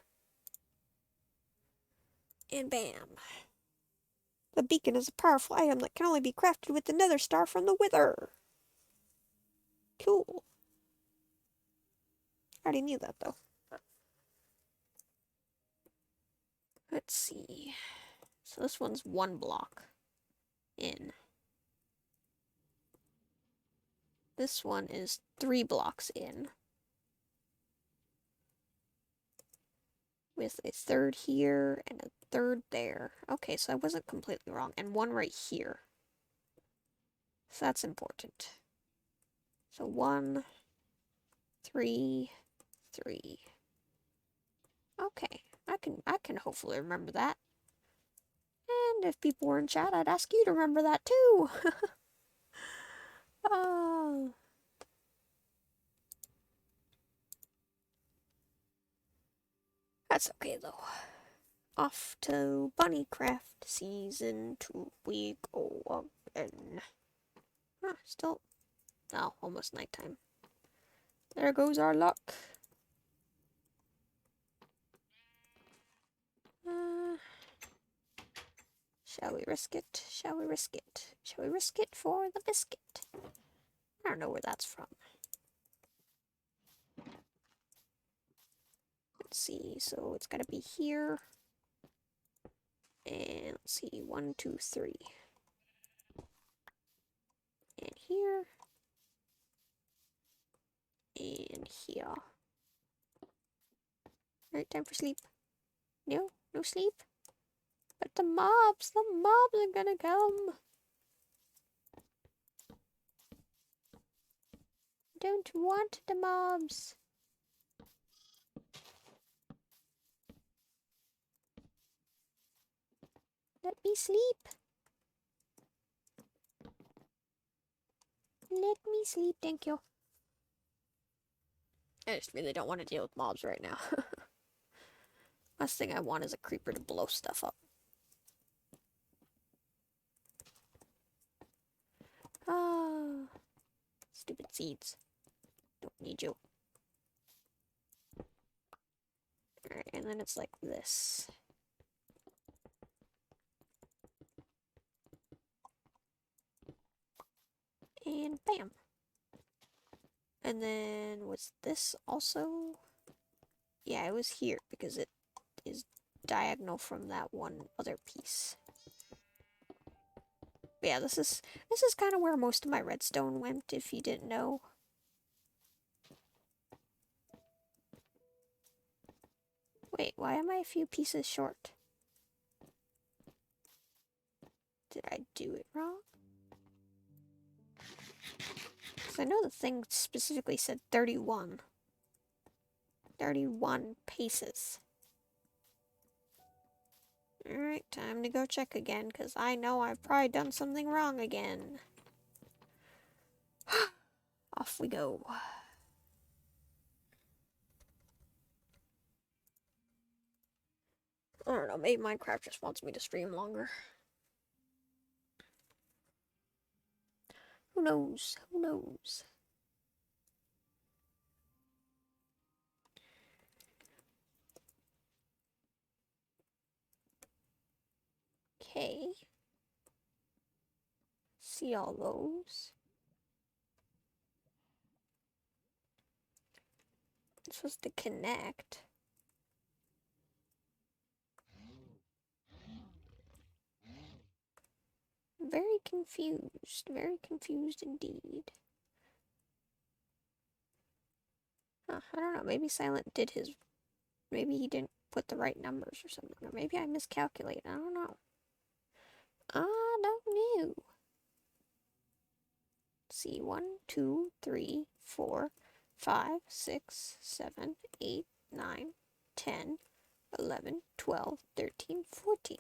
And bam. The beacon is a powerful item that can only be crafted with the nether star from the wither. Cool. I already knew that, though. Let's see. So this one's 1 block in. This one is 3 blocks in. With a 3rd here and a 3rd there. Okay, so I wasn't completely wrong. And 1 right here. So that's important. So 1, 3, 3. Okay, I can hopefully remember that. And if people were in chat, I'd ask you to remember that too. Oh. That's okay though. Off to BunnyCraft Season 2 we go again. Still, no, almost nighttime. There goes our luck. Shall we risk it? Shall we risk it? Shall we risk it for the biscuit? I don't know where that's from. Let's see, so it's gotta be here. And let's see, 1, 2, 3. And here. And here. Alright, time for sleep. No? No sleep? But the mobs are gonna come. Don't want the mobs. Let me sleep. Let me sleep, thank you. I just really don't want to deal with mobs right now. Last thing I want is a creeper to blow stuff up. Ah, stupid seeds. Don't need you. Alright, and then it's like this. And bam. And then was this also? Yeah, it was here because it is diagonal from that one other piece. But yeah, this is kind of where most of my redstone went, if you didn't know. Wait, why am I a few pieces short? Did I do it wrong? Because I know the thing specifically said 31. 31 paces. Alright, time to go check again, because I know I've probably done something wrong again. Off we go. I don't know, maybe Minecraft just wants me to stream longer. Who knows? Who knows? Okay. See all those. This was to connect. Very confused indeed. Huh, I don't know, maybe Silent did his... Maybe he didn't put the right numbers or something, or maybe I miscalculated, I don't know. I don't know. See, 1, 2, 3, 4, 5, 6, 7, 8, 9, 10, 11, 12, 13, 14,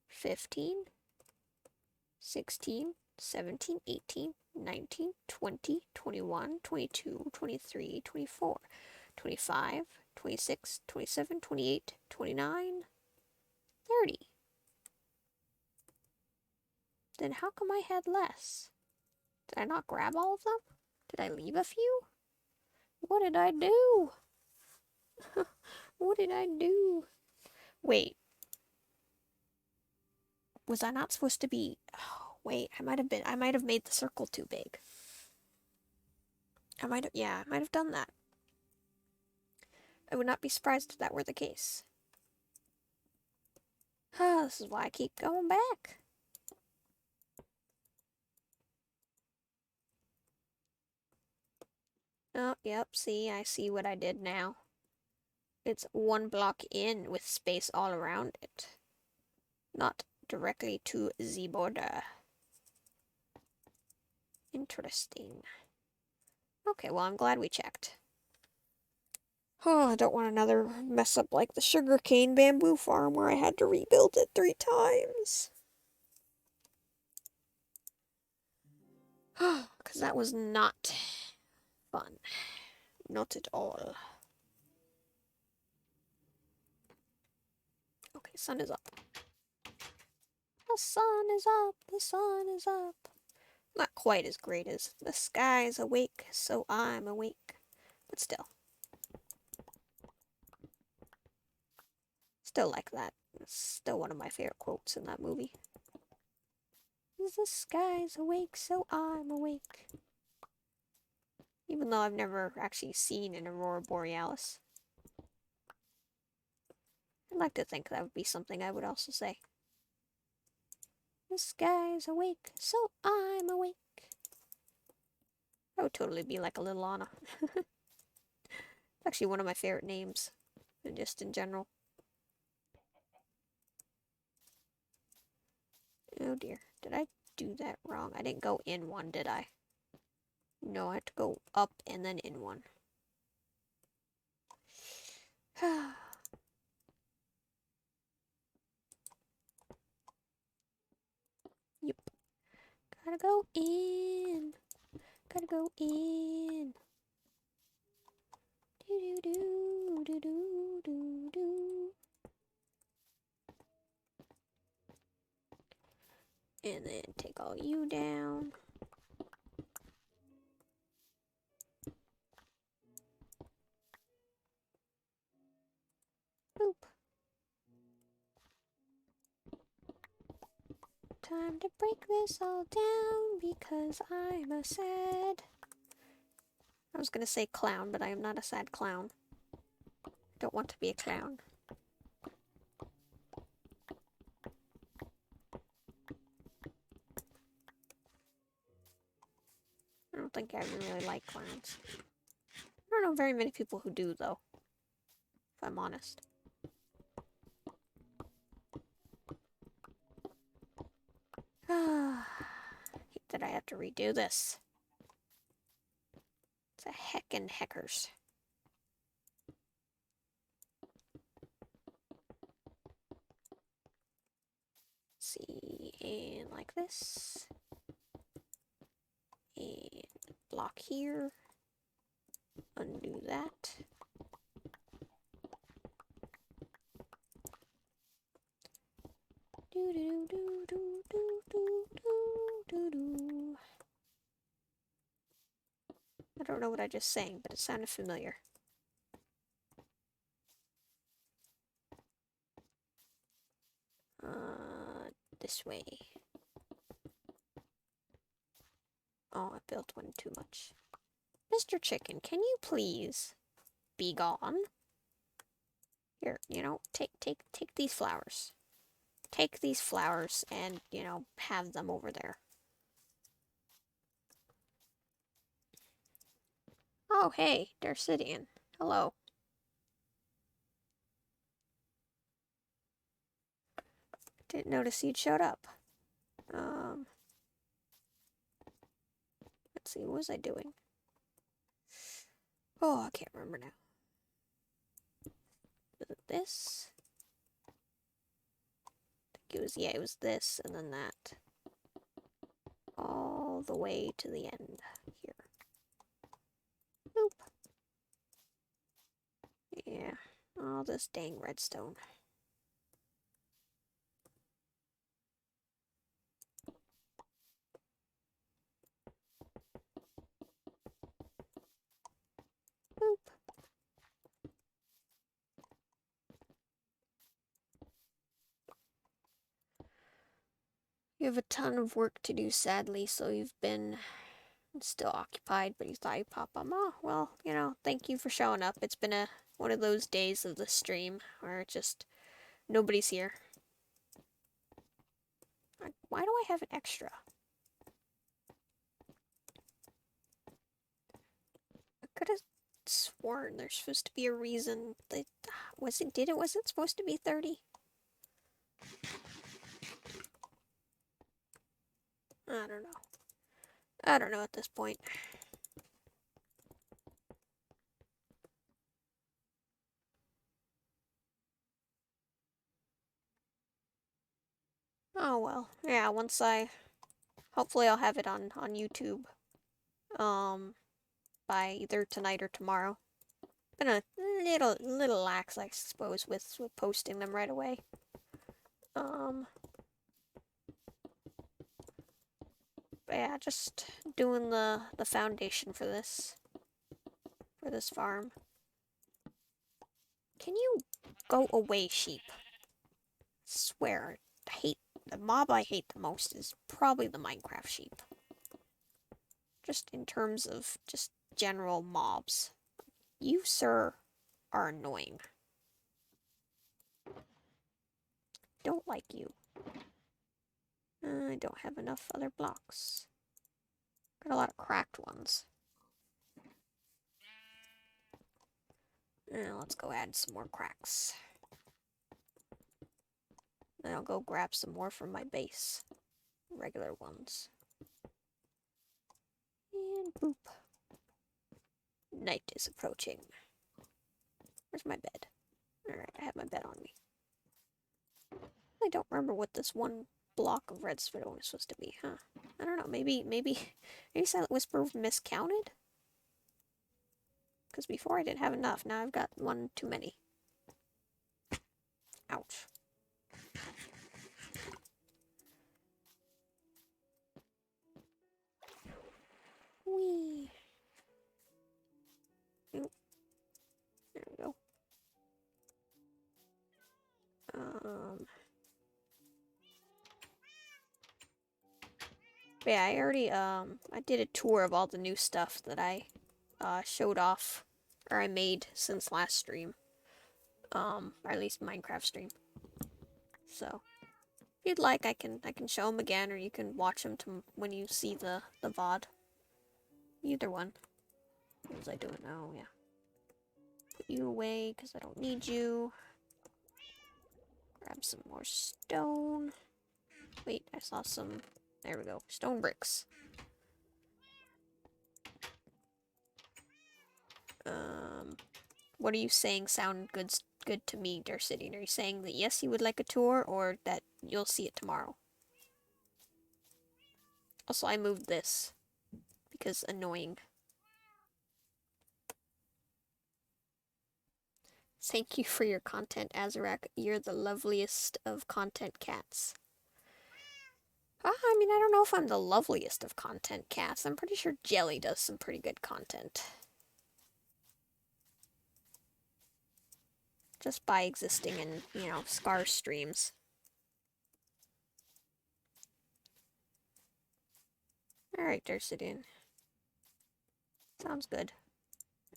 15, 16, 17, 18, 19, 20, 21, 22, 23, 24, 25, 26, 27, 28, 29, 30. Then how come I had less? Did I not grab all of them? Did I leave a few? What did I do? What did I do? Wait. Was I not supposed to be... Oh, wait, I might have made the circle too big. I might have done that. I would not be surprised if that were the case. This is why I keep going back. Oh, yep, see, I see what I did now. It's one block in with space all around it. Not directly to the border. Interesting. Okay, well, I'm glad we checked. Oh, I don't want another mess up like the sugarcane bamboo farm where I had to rebuild it 3 times. Because that was not fun. Not at all. Okay, sun is up. The sun is up, the sun is up. Not quite as great as the sky's awake, so I'm awake. But still. Still like that. It's still one of my favorite quotes in that movie. The sky's awake, so I'm awake. Even though I've never actually seen an aurora borealis. I'd like to think that would be something I would also say. The sky's awake, so I'm awake. That would totally be like a little Anna. It's actually one of my favorite names, just in general. Oh dear, did I do that wrong? I didn't go in one, did I? No, I had to go up and then in one. Yep. Gotta go in. Gotta go in. Do do do do do do do. And then take all you down. Boop. Time to break this all down because I'm a sad... I was gonna say clown, but I am not a sad clown. I don't want to be a clown. I don't think I really like clowns. I don't know very many people who do, though. If I'm honest. Hate that I have to redo this. It's a heckin' heckers. See, and like this. And block here. Undo that. Do do do do do do do do do. I don't know what I just sang, but it sounded familiar. This way. Oh, I built one too much. Mr. Chicken, can you please be gone? Here, you know, take these flowers. Take these flowers and, you know, have them over there. Oh, hey, Darcidian. Hello. Didn't notice you'd showed up. Let's see, what was I doing? Oh, I can't remember now. Was it this? I think it was, yeah, it was this and then that. All the way to the end here. Nope. Yeah, all this dang redstone. Boop. You have a ton of work to do, sadly, so you've been still occupied, but you thought you'd pop up. Oh, well, you know, thank you for showing up. It's been one of those days of the stream where just nobody's here. Why do I have an extra? I could have sworn there's supposed to be a reason that wasn't supposed to be 30? I don't know. I don't know at this point. Oh well. Yeah, hopefully I'll have it on YouTube. By either tonight or tomorrow. Been a little lax, I suppose, with posting them right away. But yeah, just doing the foundation for this farm. Can you go away, sheep? I swear, the mob I hate the most is probably the Minecraft sheep. Just in terms of just general mobs. You, sir, are annoying. Don't like you. I don't have enough other blocks. Got a lot of cracked ones. Now let's go add some more cracks. Then I'll go grab some more from my base. Regular ones. And boop. Night is approaching. Where's my bed? Alright, I have my bed on me. I don't remember what this one block of redstone is supposed to be, huh? I don't know, maybe SilentWisperer miscounted? Because before I didn't have enough, now I've got one too many. Ouch. Whee! Oop. There we go. But yeah, I already, I did a tour of all the new stuff that I, showed off, or I made since last stream. Or at least Minecraft stream. So, if you'd like, I can show them again, or you can watch them when you see the VOD. Either one. What was I doing? Oh, yeah. Put you away, because I don't need you. Grab some more stone. Wait, I saw some... There we go. Stone bricks. What are you saying sound good to me, Darcidian? Are you saying that yes, you would like a tour, or that you'll see it tomorrow? Also, I moved this because annoying. Thank you for your content, Azarac. You're the loveliest of content cats. I mean, I don't know if I'm the loveliest of content cats. I'm pretty sure Jelly does some pretty good content. Just by existing in, you know, Scar streams. Alright, Darcidian. Sounds good.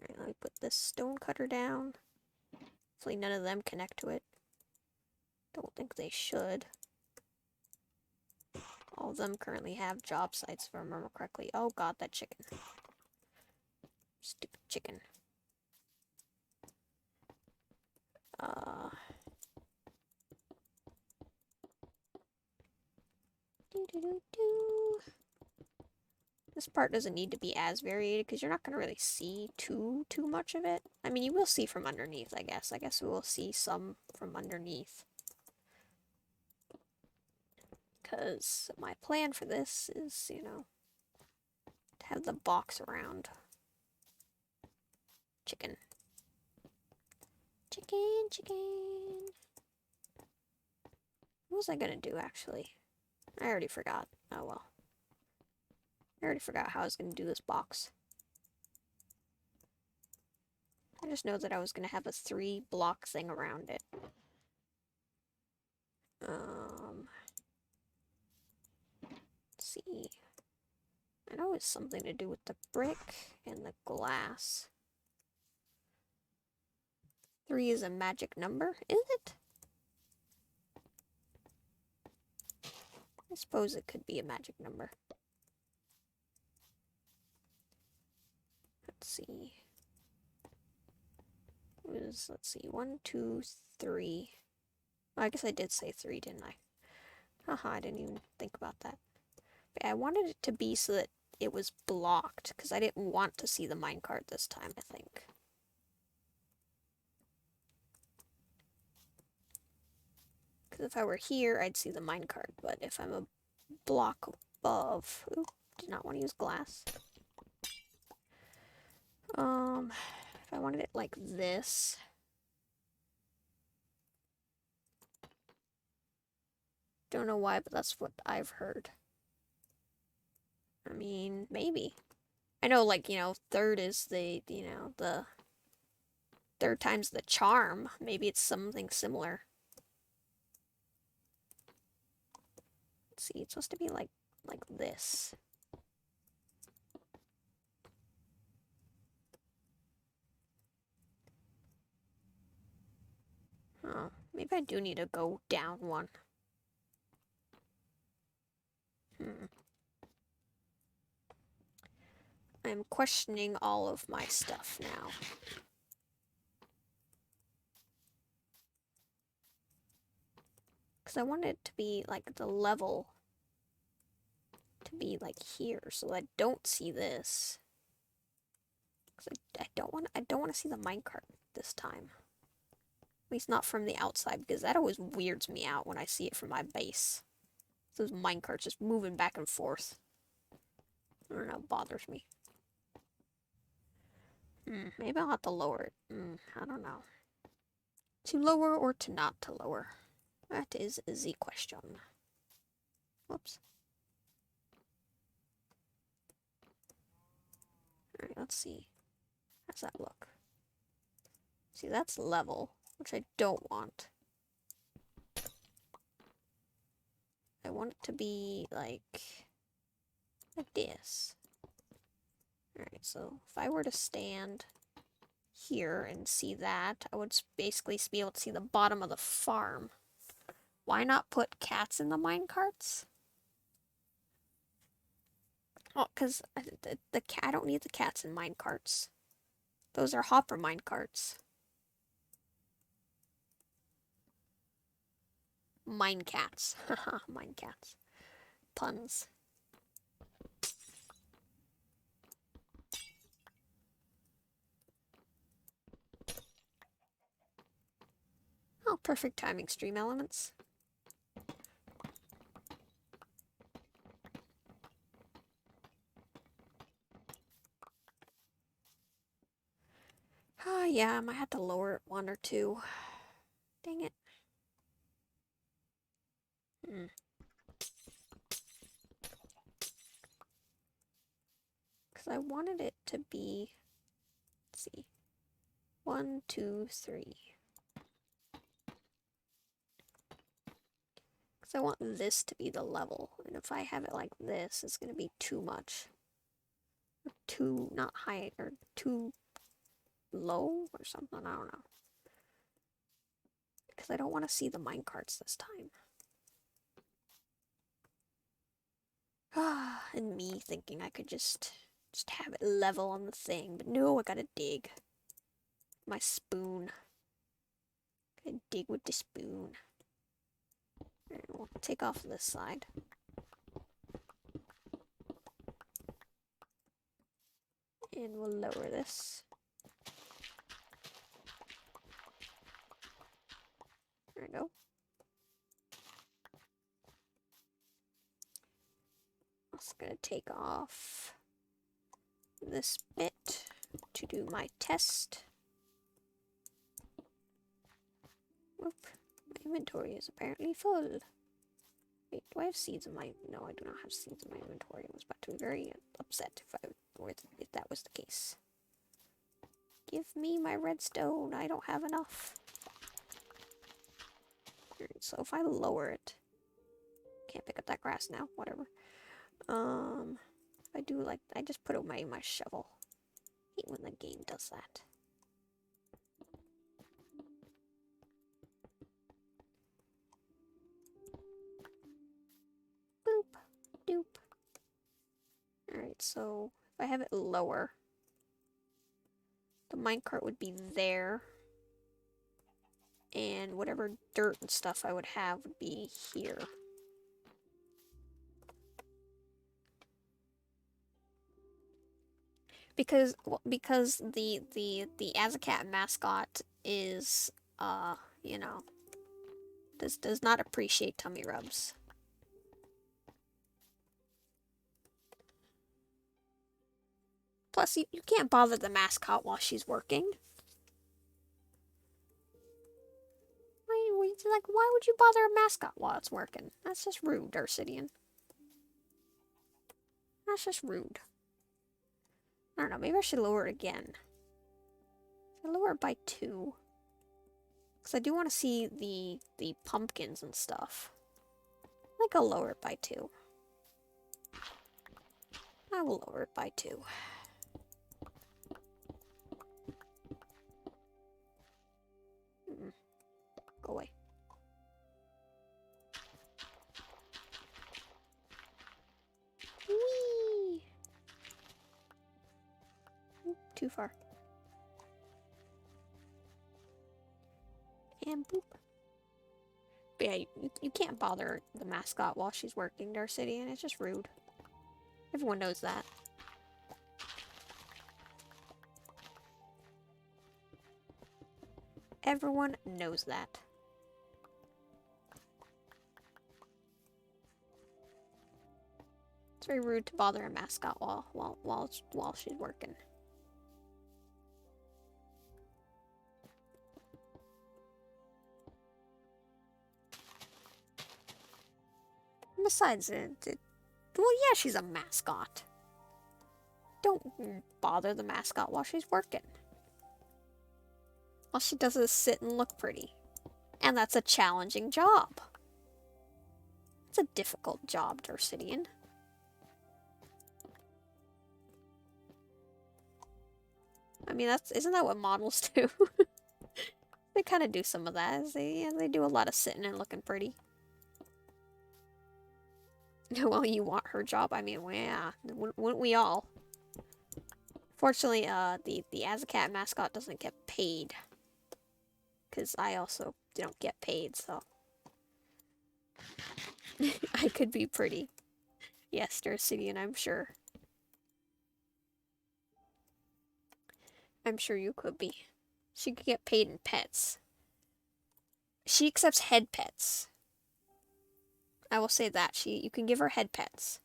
Alright, let me put this stone cutter down. Hopefully none of them connect to it. Don't think they should. All of them currently have job sites, if I remember correctly. Oh god, that chicken. Stupid chicken. This part doesn't need to be as varied because you're not going to really see too much of it. I mean, you will see from underneath, I guess. I guess we will see some from underneath. Because my plan for this is, you know, to have the box around. Chicken. Chicken, chicken. What was I gonna do, actually? I already forgot. Oh, well. I already forgot how I was gonna do this box. I just know that I was gonna have a 3-block thing around it. Let's see. I know it's something to do with the brick and the glass. 3 is a magic number, is it? I suppose it could be a magic number. Let's see. It was, let's see, 1, 2, 3. Well, I guess I did say 3, didn't I? Haha, I didn't even think about that. But I wanted it to be so that it was blocked, because I didn't want to see the minecart this time, I think. Because if I were here, I'd see the minecart, but if I'm a block above... Ooh, did not want to use glass. If I wanted it like this... Don't know why, but that's what I've heard. I mean, maybe. I know, like, you know, third is the, you know, the... Third time's the charm. Maybe it's something similar. Let's see, it's supposed to be like this. Oh, maybe I do need to go down one. I'm questioning all of my stuff now. Because I want it to be like the level to be like here, so I don't see this. Because I don't want to see the minecart this time. At least not from the outside, because that always weirds me out when I see it from my base. Those minecarts just moving back and forth. I don't know, it bothers me. Maybe I'll have to lower it. I don't know. To lower or to not to lower? That is the question. Whoops. Alright, let's see. How's that look? See, that's level, which I don't want. I want it to be like this. Alright, so if I were to stand here and see that, I would basically be able to see the bottom of the farm. Why not put cats in the minecarts? Oh, because I don't need the cats in minecarts. Those are hopper minecarts. Mine cats. Haha, mine cats. Puns. Perfect timing, stream elements. Ah, yeah, I might have to lower it 1 or 2. Dang it. Because I wanted it to be, let's see, 1, 2, 3. Because I want this to be the level. And if I have it like this, it's going to be too much. Or too, not high, or too low or something, I don't know. Because I don't want to see the minecarts this time. Ah, and me thinking I could just have it level on the thing, but no, I gotta dig. My spoon. Gotta dig with the spoon. Alright, we'll take off this side. And we'll lower this. There we go. Also gonna take off this bit to do my test. Whoop. My inventory is apparently full. Wait, do I have seeds in my... No, I do not have seeds in my inventory. I was about to be very upset if that was the case. Give me my redstone. I don't have enough. Alright, so if I lower it... Can't pick up that grass now. Whatever. I do like... I just put away my shovel. I hate when the game does that. Boop. Doop. Alright, so if I have it lower, the minecart would be there. And whatever dirt and stuff I would have would be here. Because the Azacat mascot is you know, does not appreciate tummy rubs. Plus, you can't bother the mascot while she's working. Like, why would you bother a mascot while it's working? That's just rude, Darcidian. That's just rude. I don't know, maybe I should lower it again. I lower it by 2. Because I do want to see the pumpkins and stuff. I think I'll lower it by 2. I will lower it by 2. Go away. Whee! Oop, too far. And boop. But yeah, you can't bother the mascot while she's working, Darcidian. It's just rude. Everyone knows that. Everyone knows that. It's very rude to bother a mascot while she's working. Besides, well, yeah, she's a mascot. Don't bother the mascot while she's working. All she does is sit and look pretty. And that's a challenging job. It's a difficult job, Darcidian. I mean, isn't that what models do? They kind of do some of that. They do a lot of sitting and looking pretty. Well, you want her job? I mean, well, yeah, wouldn't we all? Fortunately, the Azacat mascot doesn't get paid. Because I also don't get paid, so... I could be pretty. Yes, Darcidian, I'm sure. I'm sure you could be. She could get paid in pets. she accepts head pets. I will say that. You can give her head pets.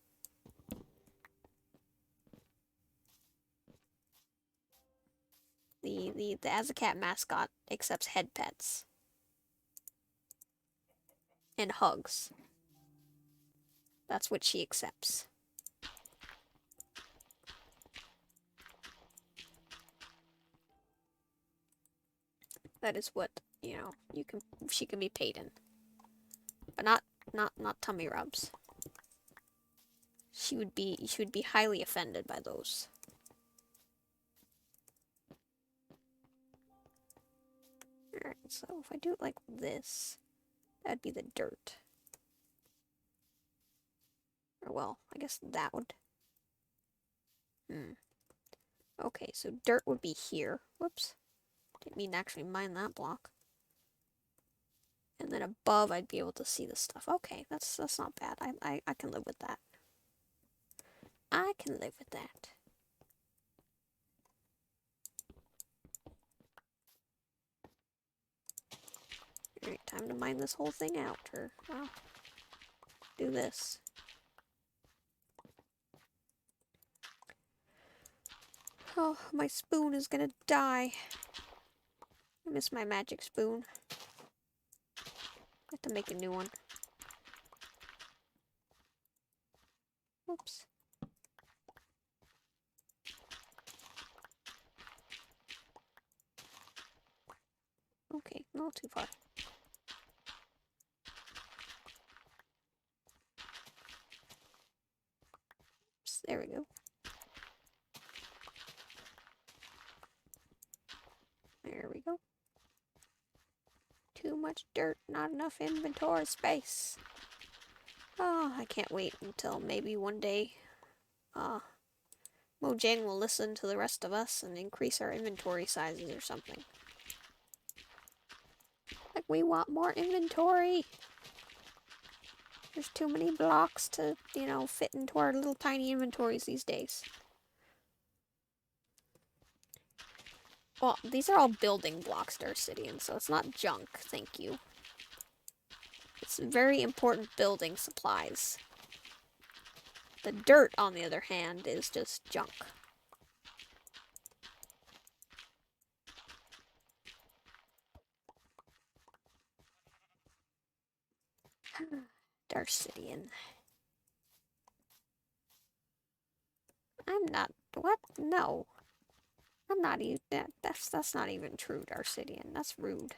The Azacat mascot accepts head pets. And hugs. That's what she accepts. That is what, you know, she can be paid in. But not tummy rubs. She would be highly offended by those. Alright, so if I do it like this, that'd be the dirt. Or well, I guess that would. Okay, so dirt would be here. Whoops. Didn't mean to actually mine that block. And then above I'd be able to see the stuff. Okay, that's not bad. I can live with that. I can live with that. Alright, time to mine this whole thing out, or well, do this. Oh, my spoon is gonna die. I miss my magic spoon. I have to make a new one. Oops. Okay, not too far. Oops, there we go. There we go. Too much dirt, not enough inventory space. Oh, I can't wait until maybe one day, Mojang will listen to the rest of us and increase our inventory sizes or something. Like, we want more inventory. There's too many blocks to, you know, fit into our little tiny inventories these days. Well, these are all building blocks, Darcidian, so it's not junk, thank you. It's very important building supplies. The dirt, on the other hand, is just junk. Darcidian. I'm not... What? No. I'm not even... That's not even true, Darcidian. That's rude.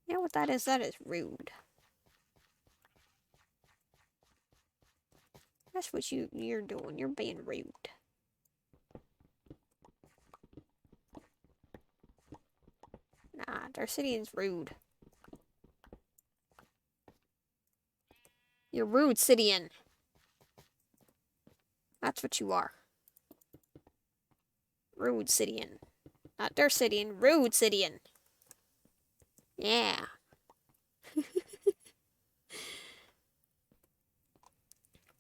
You know what that is? That is rude. That's what you're doing. You're being rude. Nah, Darcidian's rude. You're rude, Cidian. That's what you are. Rude Cidian. Not Darcidian, rude Cidian. Yeah.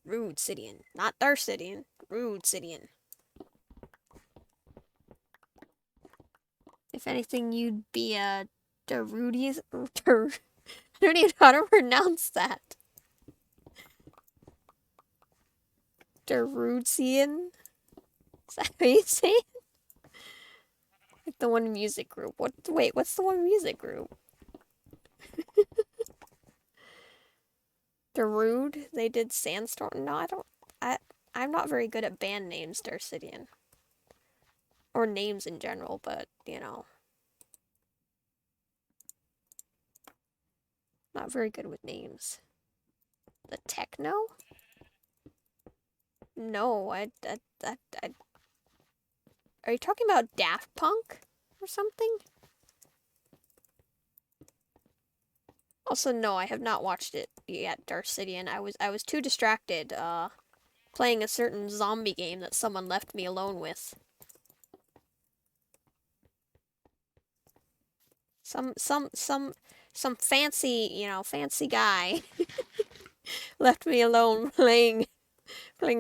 Rude Cidian. Not Darcidian. Rude Cidian. If anything, you'd be a Darudius. I don't even know how to pronounce that. Darudian? Is that what you say? Like the one music group. Wait, what's the one music group? Darude? They did Sandstorm? No, I'm not very good at band names, Darcidian. Or names in general, but, you know. Not very good with names. The Techno? No, are you talking about Daft Punk or something? Also, no, I have not watched it yet, Darcidian. I was too distracted, playing a certain zombie game that someone left me alone with. Some fancy, you know, fancy guy left me alone playing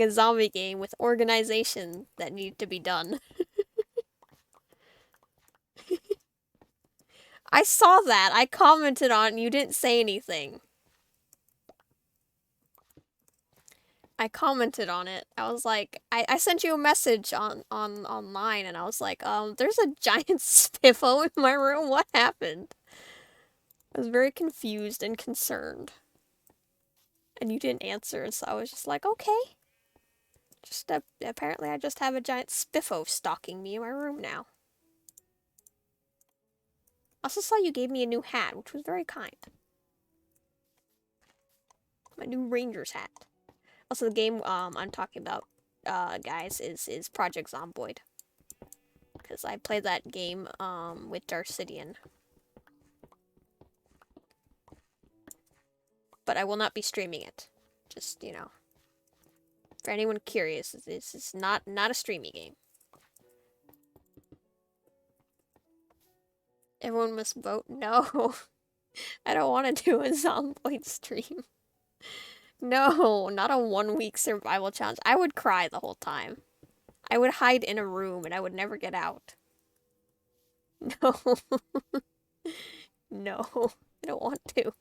a zombie game with organization that needed to be done. I saw that. I commented on it and you didn't say anything. I commented on it. I was like, I sent you a message on online and I was like, there's a giant spiffo in my room. What happened? I was very confused and concerned. And you didn't answer, so I was just like, okay. Just apparently I just have a giant spiffo stalking me in my room now. I also saw you gave me a new hat, which was very kind. My new Ranger's hat. Also, the game I'm talking about, guys, is Project Zomboid. Because I played that game with Darcidian. But I will not be streaming it. Just, you know. For anyone curious, this is not a streaming game. Everyone must vote? No. I don't want to do a Zomboid stream. No, not a 1 week survival challenge. I would cry the whole time. I would hide in a room and I would never get out. No. No, I don't want to.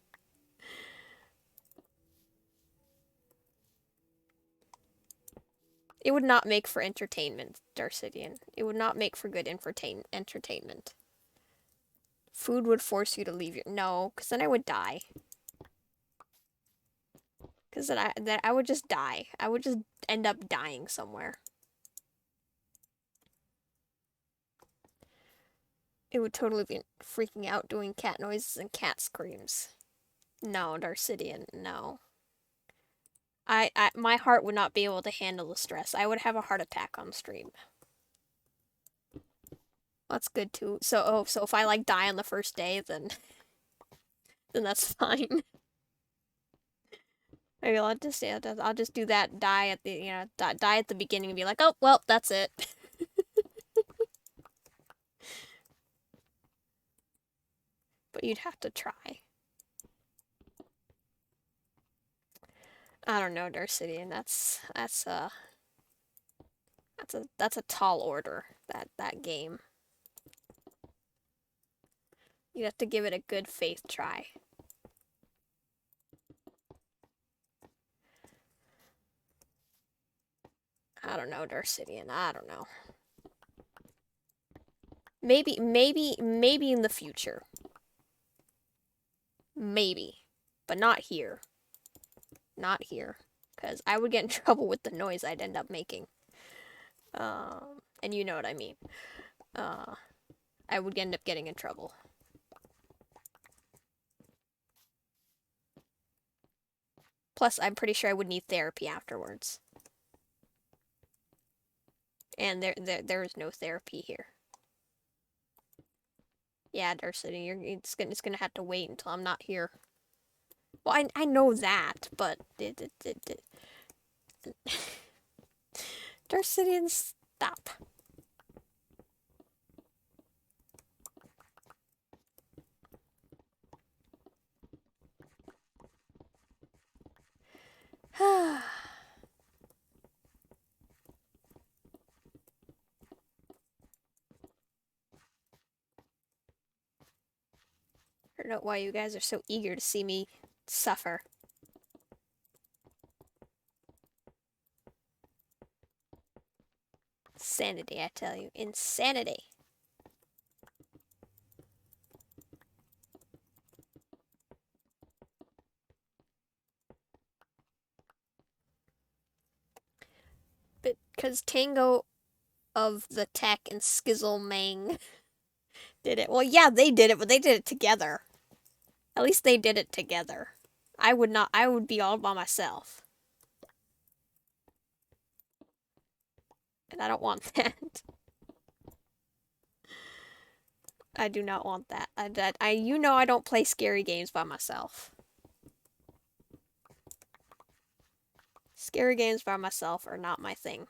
It would not make for entertainment, Darcidian. It would not make for good entertainment. Food would force you to leave your... No, because then I would die. Because then I would just die. I would just end up dying somewhere. It would totally be freaking out doing cat noises and cat screams. No, Darcidian, no. My heart would not be able to handle the stress. I would have a heart attack on stream. That's good too. So if I like die on the first day, then that's fine. Maybe I'll just do that. Die at the die at the beginning and be like, oh well, that's it. But you'd have to try. I don't know, Darcidian. That's a tall order. That game. You'd have to give it a good faith try. I don't know, Darcidian. I don't know. Maybe in the future. Maybe. But not here. Not here. Because I would get in trouble with the noise I'd end up making. And you know what I mean. I would end up getting in trouble. Plus, I'm pretty sure I would need therapy afterwards. And there is no therapy here. Yeah, Darcy, it's gonna have to wait until I'm not here. Well, I know that, but Darcidian, stop. I don't know why you guys are so eager to see me suffer. Insanity, I tell you. Insanity. But because Tango of the Tech and Skizzlemang did it. Well, yeah, they did it, but they did it together. At least they did it together. I would not. I would be all by myself. And I don't want that. I do not want that. You know I don't play scary games by myself. Scary games by myself are not my thing.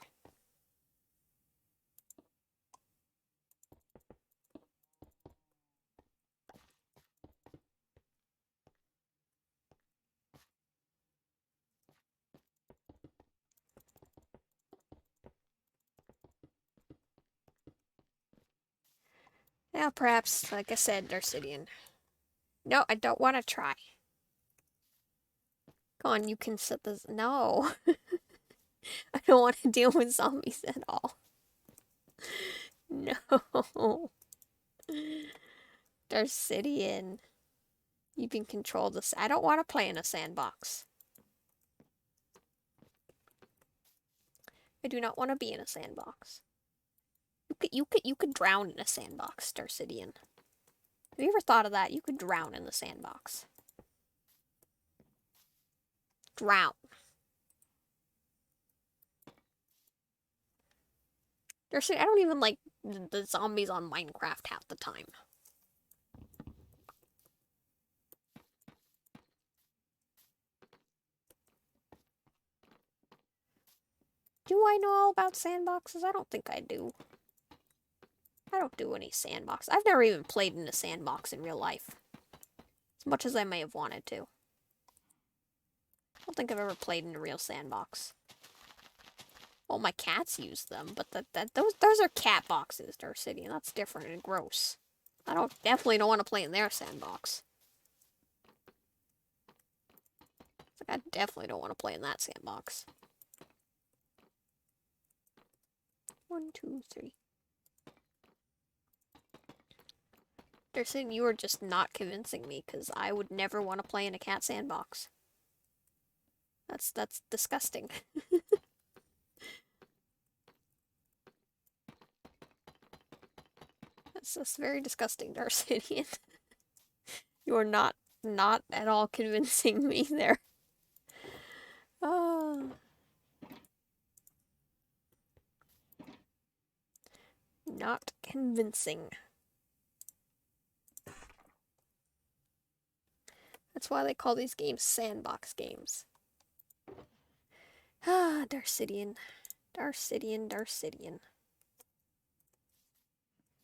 Now, perhaps, like I said, Darcidian. No, I don't want to try. Go on, you can set this. No. I don't want to deal with zombies at all. No. Darcidian. You can control this. I don't want to play in a sandbox. I do not want to be in a sandbox. You could drown in a sandbox, Darcidian. Have you ever thought of that? You could drown in the sandbox. Drown. Darcidian, I don't even like the zombies on Minecraft half the time. Do I know all about sandboxes? I don't think I do. I don't do any sandbox. I've never even played in a sandbox in real life. As much as I may have wanted to. I don't think I've ever played in a real sandbox. Well, my cats use them, but those are cat boxes, Darcidian. That's different and gross. I definitely don't want to play in their sandbox. I definitely don't want to play in that sandbox. 1, 2, 3. Darcidian, you are just not convincing me, because I would never want to play in a cat sandbox. That's disgusting. That's very disgusting, Darcidian. You are not at all convincing me there. Oh. Not convincing. That's why they call these games sandbox games. Ah, Darcidian. Darcidian, Darcidian.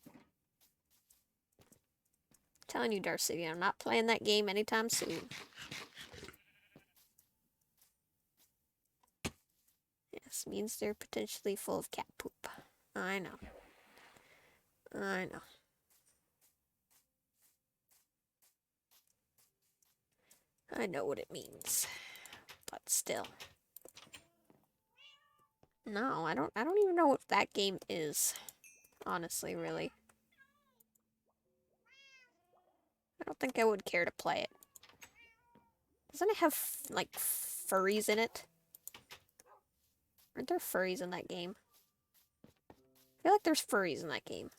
I'm telling you, Darcidian, I'm not playing that game anytime soon. Yes, means they're potentially full of cat poop. I know. I know. I know what it means. But still. No, I don't even know what that game is. Honestly, really. I don't think I would care to play it. Doesn't it have, like, furries in it? Aren't there furries in that game? I feel like there's furries in that game.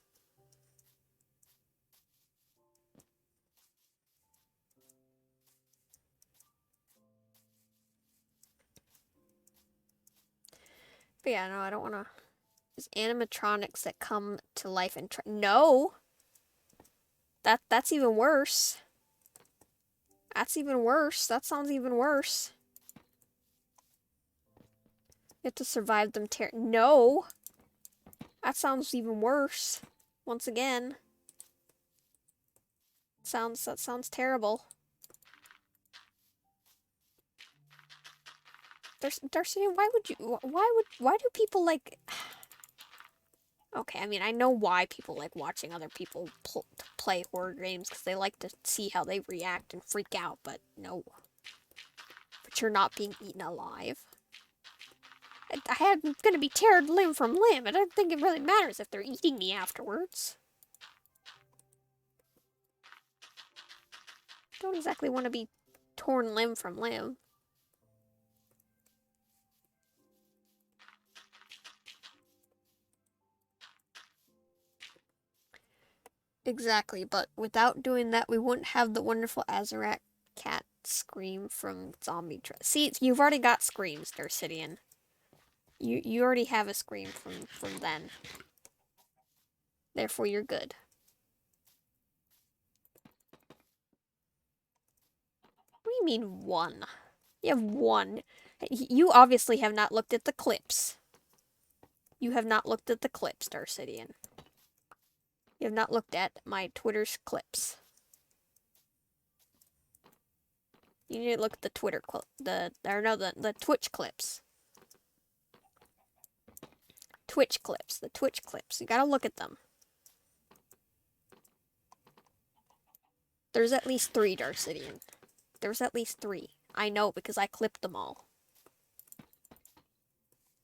But yeah, no, I don't want to... There's animatronics that come to life and try... No! That's even worse. That's even worse. That sounds even worse. You have to survive them No! That sounds even worse. Once again. That sounds terrible. Darcy, why do people like... Okay, I mean, I know why people like watching other people play horror games, because they like to see how they react and freak out, but no. But you're not being eaten alive. I'm gonna be teared limb from limb. I don't think it really matters if they're eating me afterwards. I don't exactly want to be torn limb from limb. Exactly, but without doing that, we wouldn't have the wonderful Azarac cat scream from Zombie See, you've already got screams, Darcidian. You already have a scream from then. Therefore, you're good. What do you mean, one? You have one. You obviously have not looked at the clips. You have not looked at the clips, Darcidian. You have not looked at my Twitter's clips. You need to look at the Twitter clip, the Twitch clips. The Twitch clips. You gotta look at them. There's at least 3, Darcidian. There's at least 3. I know because I clipped them all.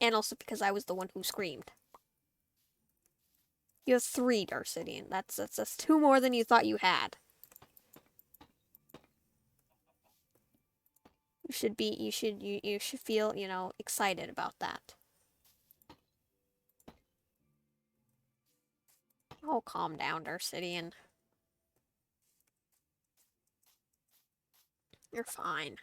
And also because I was the one who screamed. You have 3, Darcidian. That's 2 more than you thought you had. You should feel, you know, excited about that. Oh, calm down, Darcidian. You're fine.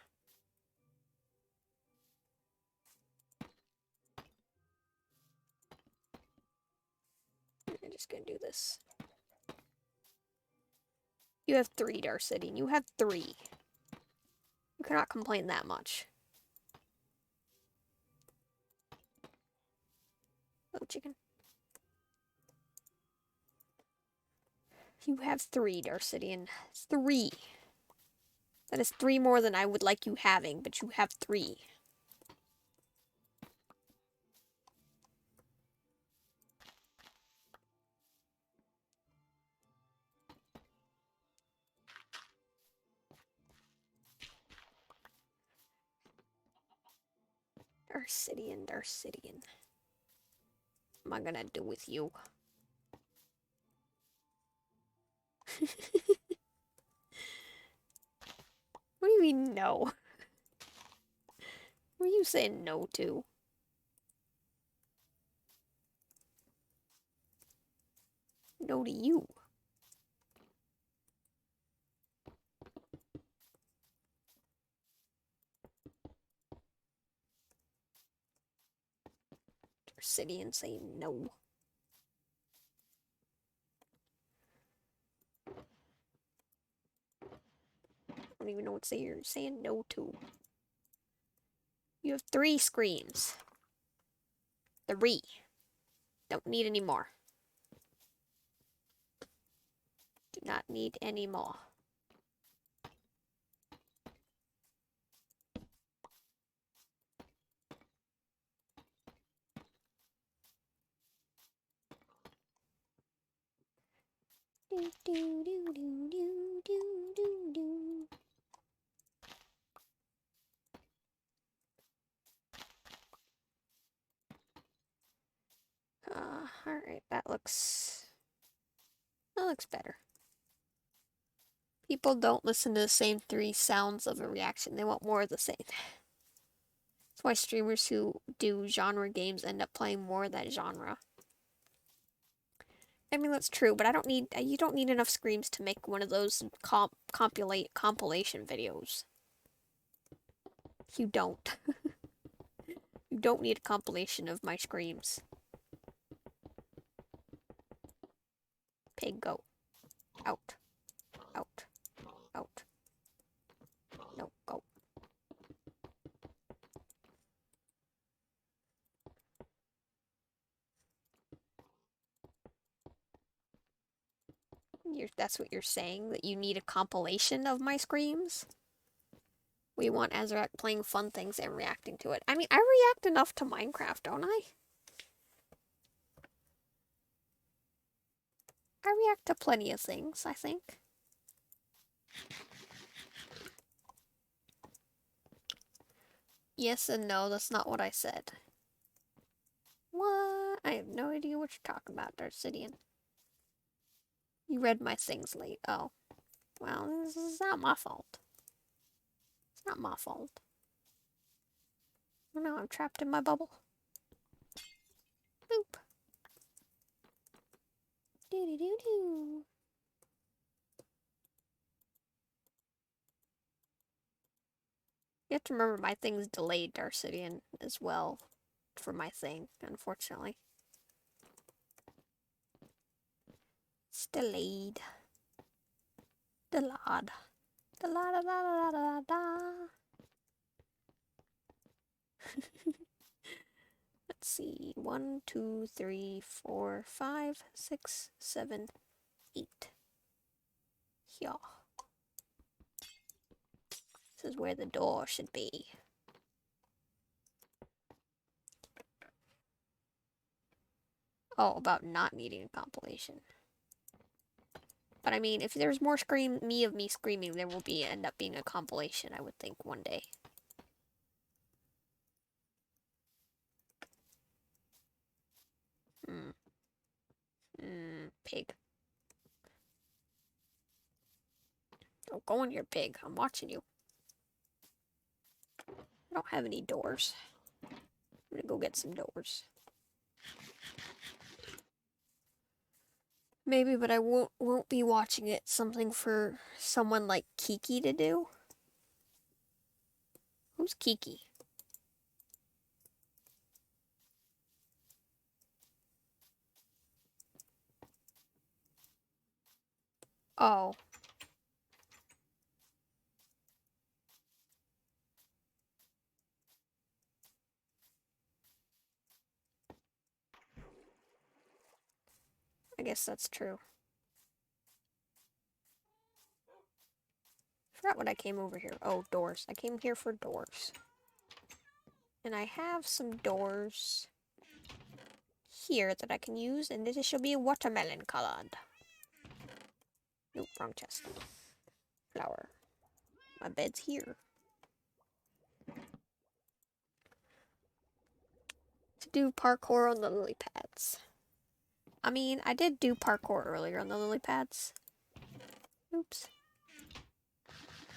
I'm just gonna do this. You have 3, Darcidian. You have 3. You cannot complain that much. Oh, chicken. You have 3, Darcidian. 3. That is 3 more than I would like you having, but you have 3. Darcidian. What am I gonna do with you? What do you mean no? What are you saying no to? No to you. Darcidian saying no. I don't even know what you're saying no to. You have 3 screams. 3. Don't need any more. Do not need any more. Do do do do do do do do. Alright, that looks better. People don't listen to the same 3 sounds of a reaction. They want more of the same. That's why streamers who do genre games end up playing more of that genre. I mean, that's true, but you don't need enough screams to make one of those compilation videos. You don't. You don't need a compilation of my screams. Pig, go. Out. Out. Out. No, go. That's what you're saying? That you need a compilation of my screams? We want Azrak playing fun things and reacting to it. I mean, I react enough to Minecraft, don't I? I react to plenty of things, I think. Yes and no, that's not what I said. What? I have no idea what you're talking about, Darcidian. You read my things late. Oh. Well, this is not my fault. It's not my fault. Oh no, I'm trapped in my bubble. Boop. Do-do-do-do. You have to remember my thing's delayed, Darcidian, as well, for my thing, unfortunately. It's delayed. Delayed. Da-la-da-da-da-da-da. Let's see. 1, 2, 3, 4, 5, 6, 7, 8. Yeah. This is where the door should be. Oh, about not needing a compilation. But I mean, if there's more me screaming, there will end up being a compilation, I would think, one day. Pig. Don't go in here, pig. I'm watching you. I don't have any doors. I'm gonna go get some doors. Maybe, but I won't be watching it. Something for someone like Kiki to do. Who's Kiki? Oh. I guess that's true. Forgot what I came over here. Oh, doors. I came here for doors. And I have some doors here that I can use, and this shall be watermelon colored. Nope, wrong chest. Flower. My bed's here. To do parkour on the lily pads. I mean, I did do parkour earlier on the lily pads. Oops.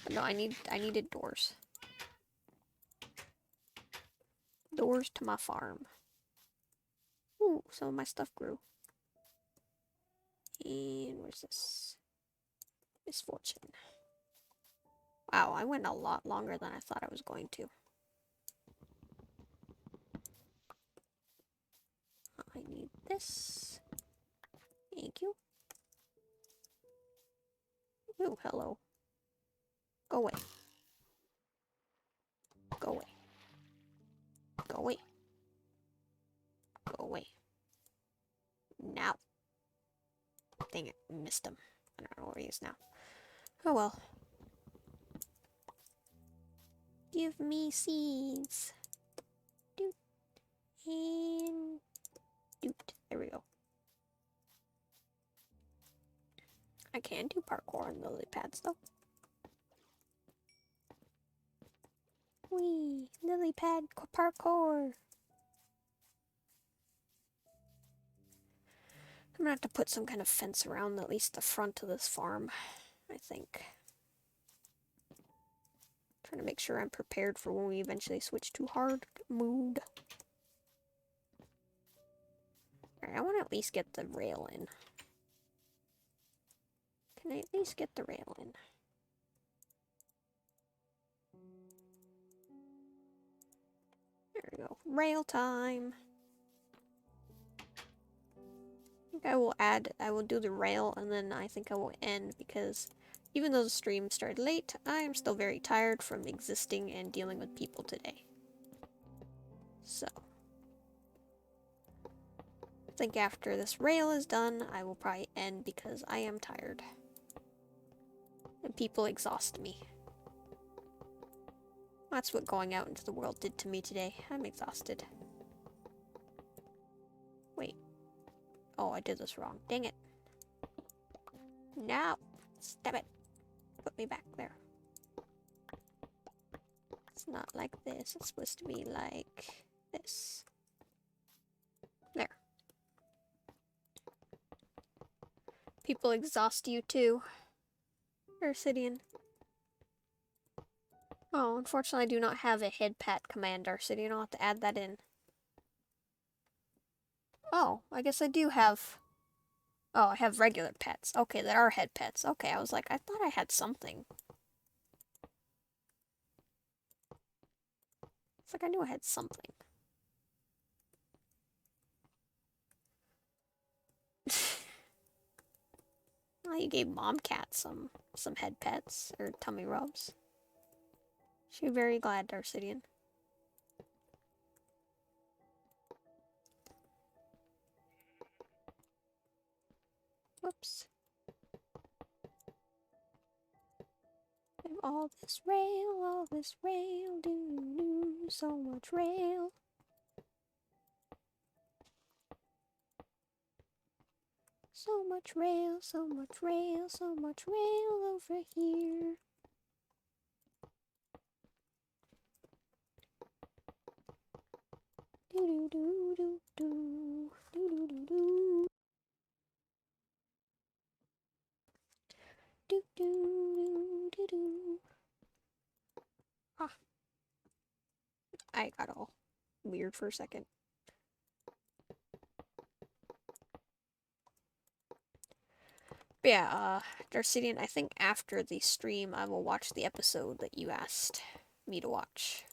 But no, I needed doors. Doors to my farm. Ooh, some of my stuff grew. And where's this? Misfortune. Wow, I went a lot longer than I thought I was going to. I need this. Thank you. Ooh, hello. Go away. Go away. Go away. Go away. Now. Dang it, missed him. I don't know where he is now. Oh well. Give me seeds. Doot. And doot. There we go. I can do parkour on the lily pads though. Wee, lily pad parkour. I'm gonna have to put some kind of fence around at least the front of this farm, I think. Trying to make sure I'm prepared for when we eventually switch to hard mode. Alright, I want to at least get the rail in. Can I at least get the rail in? There we go. Rail time. I will do the rail, and then I think I will end, because even though the stream started late, I am still very tired from existing and dealing with people today. So, I think after this rail is done, I will probably end because I am tired. And people exhaust me. That's what going out into the world did to me today. I'm exhausted. Wait. Oh, I did this wrong. Dang it. No. Stop it. Put me back there. It's not like this. It's supposed to be like this. There. People exhaust you too. Arsidian. Oh, unfortunately I do not have a head pat command, Arsidian. I'll have to add that in. Oh, I guess I do have... Oh, I have regular pets. Okay, that are head pets. Okay, I was like, I thought I had something. It's like I knew I had something. Well, you gave Mom Cat some head pets, or tummy rubs. She's very glad, Darcidian. Whoops. And all this rail, do so much rail. So much rail, so much rail, so much rail over here. Do do do do do do do do do do do do. Ah, I got all weird for a second. But yeah, Darcidian, I think after the stream I will watch the episode that you asked me to watch.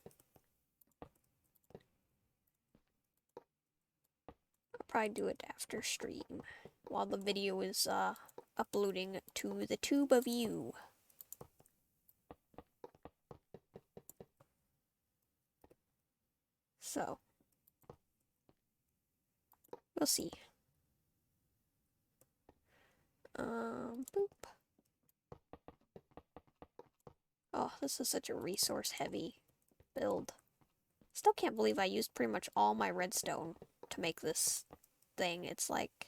I'll probably do it after stream, while the video is uploading to the tube of you. So, we'll see. Boop. Oh, this is such a resource-heavy build. Still can't believe I used pretty much all my redstone to make this thing. It's like,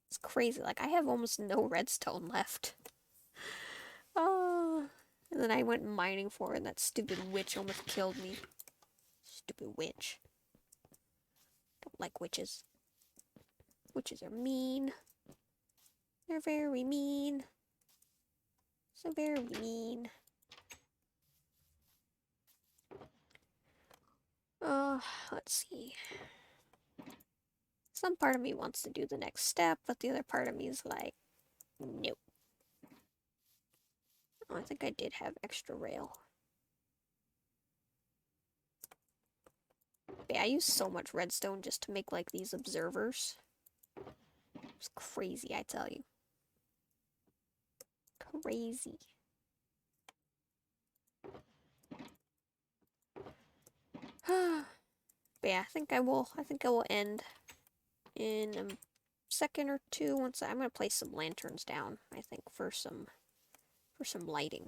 it's crazy. Like, I have almost no redstone left. And then I went mining for it, and that stupid witch almost killed me. Stupid witch. Don't like witches. Witches are mean. They're very mean. So very mean. Let's see. Some part of me wants to do the next step, but the other part of me is like, nope. Oh, I think I did have extra rail. But yeah, I used so much redstone just to make like these observers. It's crazy, I tell you. Crazy. But yeah, I think I will end in a second or two once I'm gonna place some lanterns down, I think, for some lighting.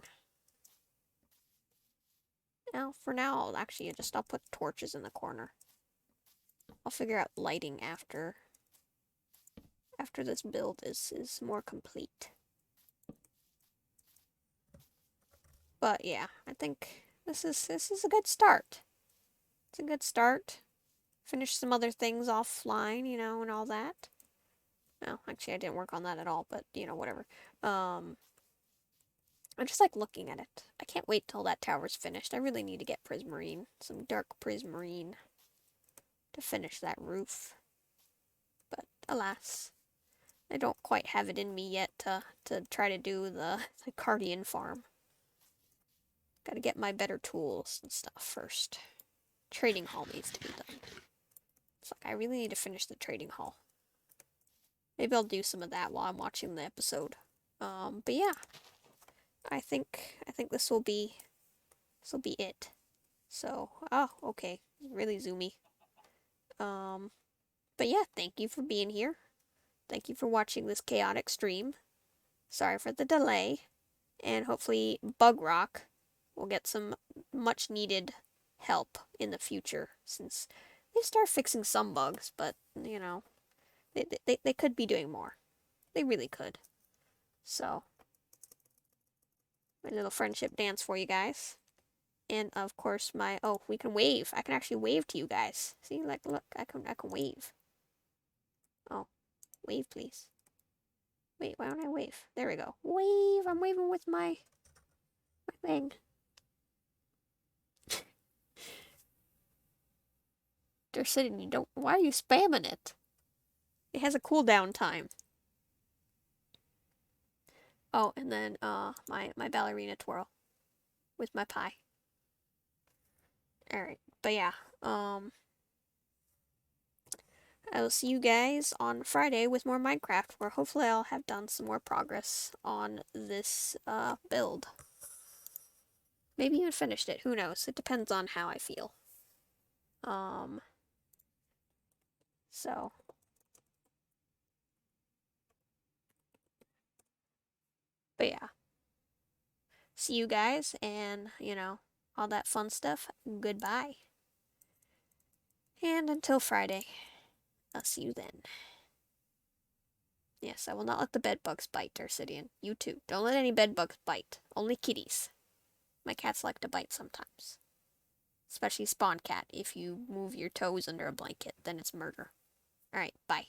Now, for now, I'll put torches in the corner. I'll figure out lighting after this build is more complete. But yeah, I think this is a good start. It's a good start. Finish some other things offline, you know, and all that. No, actually I didn't work on that at all, but you know, whatever. I just like looking at it. I can't wait till that tower's finished. I really need to get prismarine, some dark prismarine, to finish that roof. But alas, I don't quite have it in me yet to try to do the Cardian farm. Gotta get my better tools and stuff first. Trading hall needs to be done. It's like I really need to finish the trading hall. Maybe I'll do some of that while I'm watching the episode. But yeah, I think this will be it. So, oh, okay, really zoomy. But yeah, thank you for being here. Thank you for watching this chaotic stream. Sorry for the delay, and hopefully Bugrock will get some much needed help in the future, since they start fixing some bugs, but you know, they could be doing more. They really could. So, my little friendship dance for you guys. And of course we can wave. I can actually wave to you guys. See, like, look, I can wave. Oh, wave please. Wait, why don't I wave? There we go. Wave! I'm waving with my thing. They're sitting, why are you spamming it? It has a cooldown time. Oh, and then, my ballerina twirl. With my pie. Alright, but yeah, I will see you guys on Friday with more Minecraft, where hopefully I'll have done some more progress on this, build. Maybe even finished it, who knows? It depends on how I feel. So. But yeah. See you guys, and, you know, all that fun stuff. Goodbye. And until Friday, I'll see you then. Yes, I will not let the bedbugs bite, Darcidian. You too. Don't let any bedbugs bite. Only kitties. My cats like to bite sometimes. Especially Spawn Cat. If you move your toes under a blanket, then it's murder. Alright, bye.